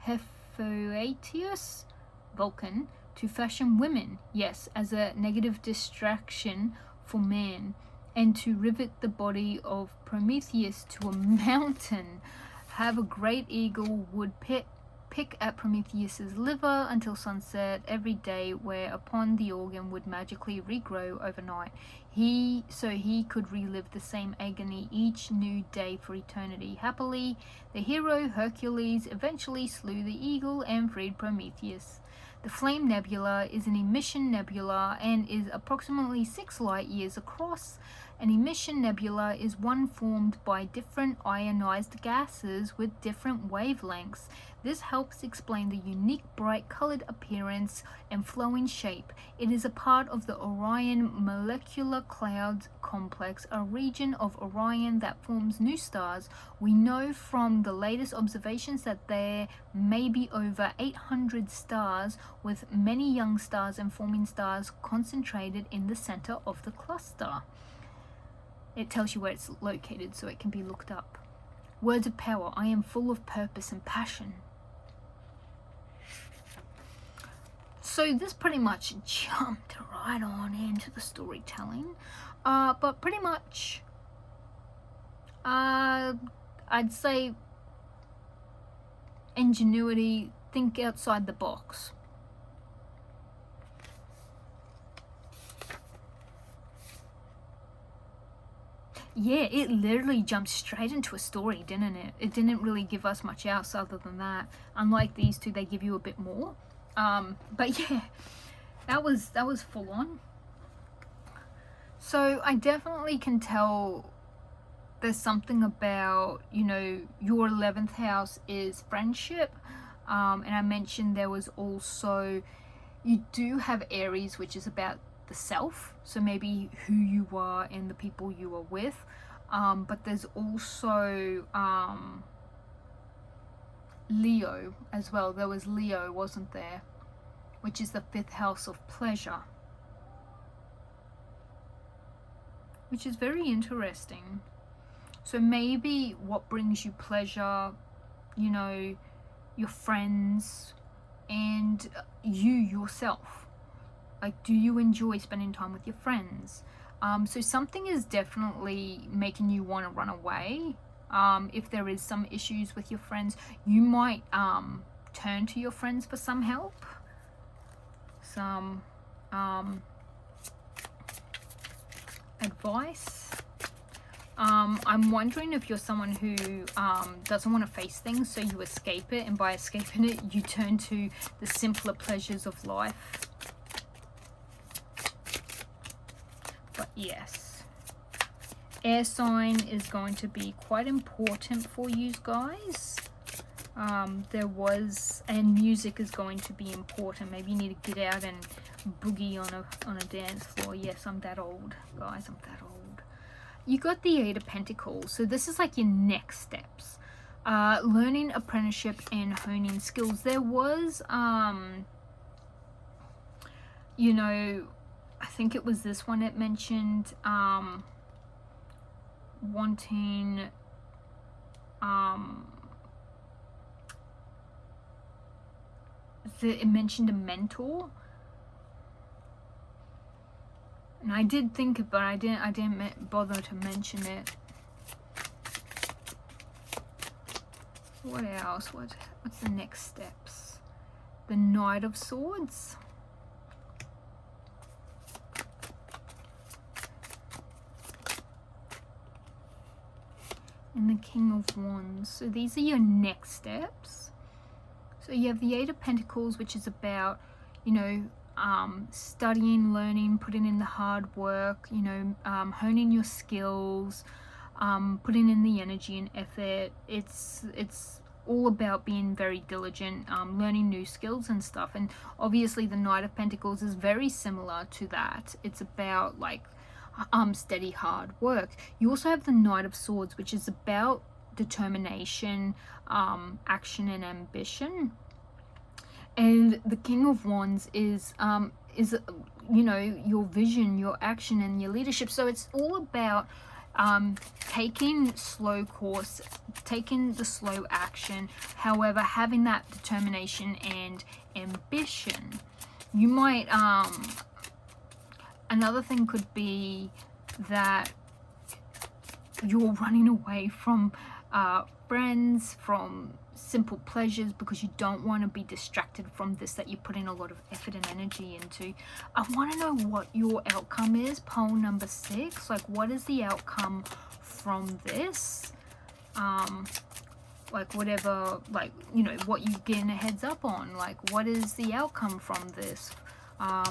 Hephaestus, Vulcan, to fashion women, yes, as a negative distraction for man, and to rivet the body of Prometheus to a mountain. Have a great eagle would pick at Prometheus's liver until sunset every day, whereupon the organ would magically regrow overnight. So he could relive the same agony each new day for eternity. Happily, the hero Hercules eventually slew the eagle and freed Prometheus. The Flame Nebula is an emission nebula and is approximately 6 light years across. An emission nebula is one formed by different ionized gases with different wavelengths. This helps explain the unique bright colored appearance and flowing shape. It is a part of the Orion molecular cloud complex, a region of Orion that forms new stars. We know from the latest observations that there may be over 800 stars, with many young stars and forming stars concentrated in the center of the cluster. It tells you where it's located so it can be looked up. Words of power. I am full of purpose and passion. So this pretty much jumped right on into the storytelling. But pretty much, I'd say ingenuity, think outside the box. Yeah, it literally jumped straight into a story, didn't it? It didn't really give us much else other than that. Unlike these two, they give you a bit more. But yeah, that was full on. So I definitely can tell there's something about, you know, your 11th house is friendship. And I mentioned there was also, you do have Aries, which is about the self, so maybe who you are and the people you are with, but there's also Leo as well. There was Leo, wasn't there, which is the 5th house of pleasure, which is very interesting. So maybe what brings you pleasure, you know, your friends and you yourself. Like, do you enjoy spending time with your friends? So something is definitely making you want to run away. If there is some issues with your friends, you might turn to your friends for some help. Some advice. I'm wondering if you're someone who doesn't want to face things, so you escape it, and by escaping it, you turn to the simpler pleasures of life. But yes, air sign is going to be quite important for you guys. And music is going to be important. Maybe you need to get out and boogie on a dance floor. Yes, I'm that old, guys. I'm that old. You got the 8 of Pentacles, so this is like your next steps. Learning apprenticeship and honing skills. There was, you know, I think it was this one it mentioned wanting it mentioned a mentor, and I did think it, but I didn't bother to mention it. What else? What's the next steps? The Knight of Swords. And the King of Wands. So these are your next steps. So you have the 8 of Pentacles, which is about, you know, studying, learning, putting in the hard work, you know, honing your skills, putting in the energy and effort. It's all about being very diligent, learning new skills and stuff. And obviously the Knight of Pentacles is very similar to that. It's about like steady hard work. You also have the Knight of Swords, which is about determination, action and ambition. And the King of Wands is you know, your vision, your action and your leadership. So it's all about taking slow course, taking the slow action, however having that determination and ambition. You might another thing could be that you're running away from friends, from simple pleasures, because you don't want to be distracted from this that you put in a lot of effort and energy into. I want to know what your outcome is, pole number 6. Like, what is the outcome from this? Like, whatever, like, you know, what you getting a heads up on, like, what is the outcome from this? I'm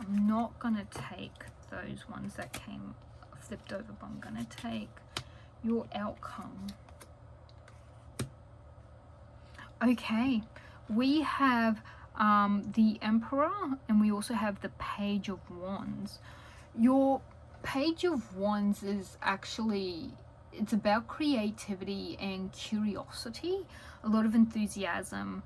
not gonna take those ones that came flipped over, but I'm gonna take your outcome. Okay, we have the Emperor, and we also have the Page of Wands. Your Page of Wands is actually, it's about creativity and curiosity, a lot of enthusiasm.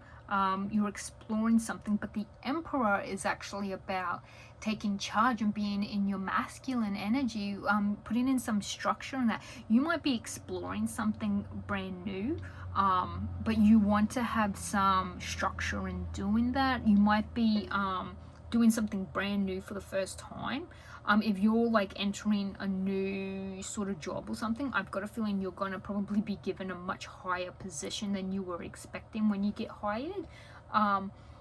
You're exploring something, but the Emperor is actually about taking charge and being in your masculine energy, putting in some structure in that. You might be exploring something brand new, but you want to have some structure in doing that. You might be doing something brand new for the first time. If you're like entering a new sort of job or something, I've got a feeling you're going to probably be given a much higher position than you were expecting when you get hired.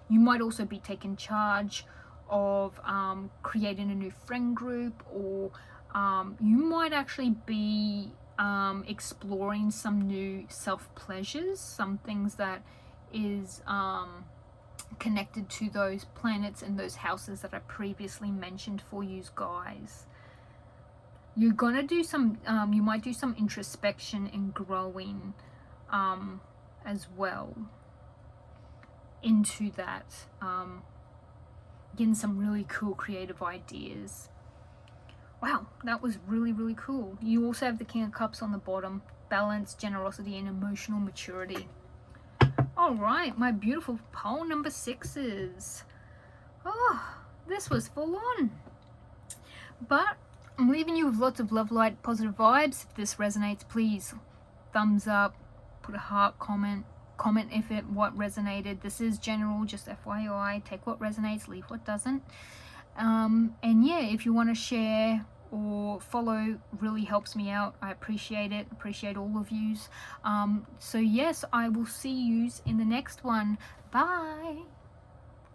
You might also be taking charge of creating a new friend group, or you might actually be exploring some new self-pleasures, some things that is connected to those planets and those houses that I previously mentioned for you guys. You're gonna do some you might do some introspection and growing as well into that, getting some really cool creative ideas. Wow, that was really cool. You also have the King of Cups on the bottom, balance, generosity and emotional maturity. All right, my beautiful pole number 6s. Oh, this was full on. But I'm leaving you with lots of love, light, positive vibes. If this resonates, please thumbs up, put a heart, comment if what resonated. This is general, just FYI. Take what resonates, leave what doesn't. And yeah, if you want to share or follow, really helps me out. I appreciate it. Appreciate all of yous. So yes, I will see yous in the next one. Bye.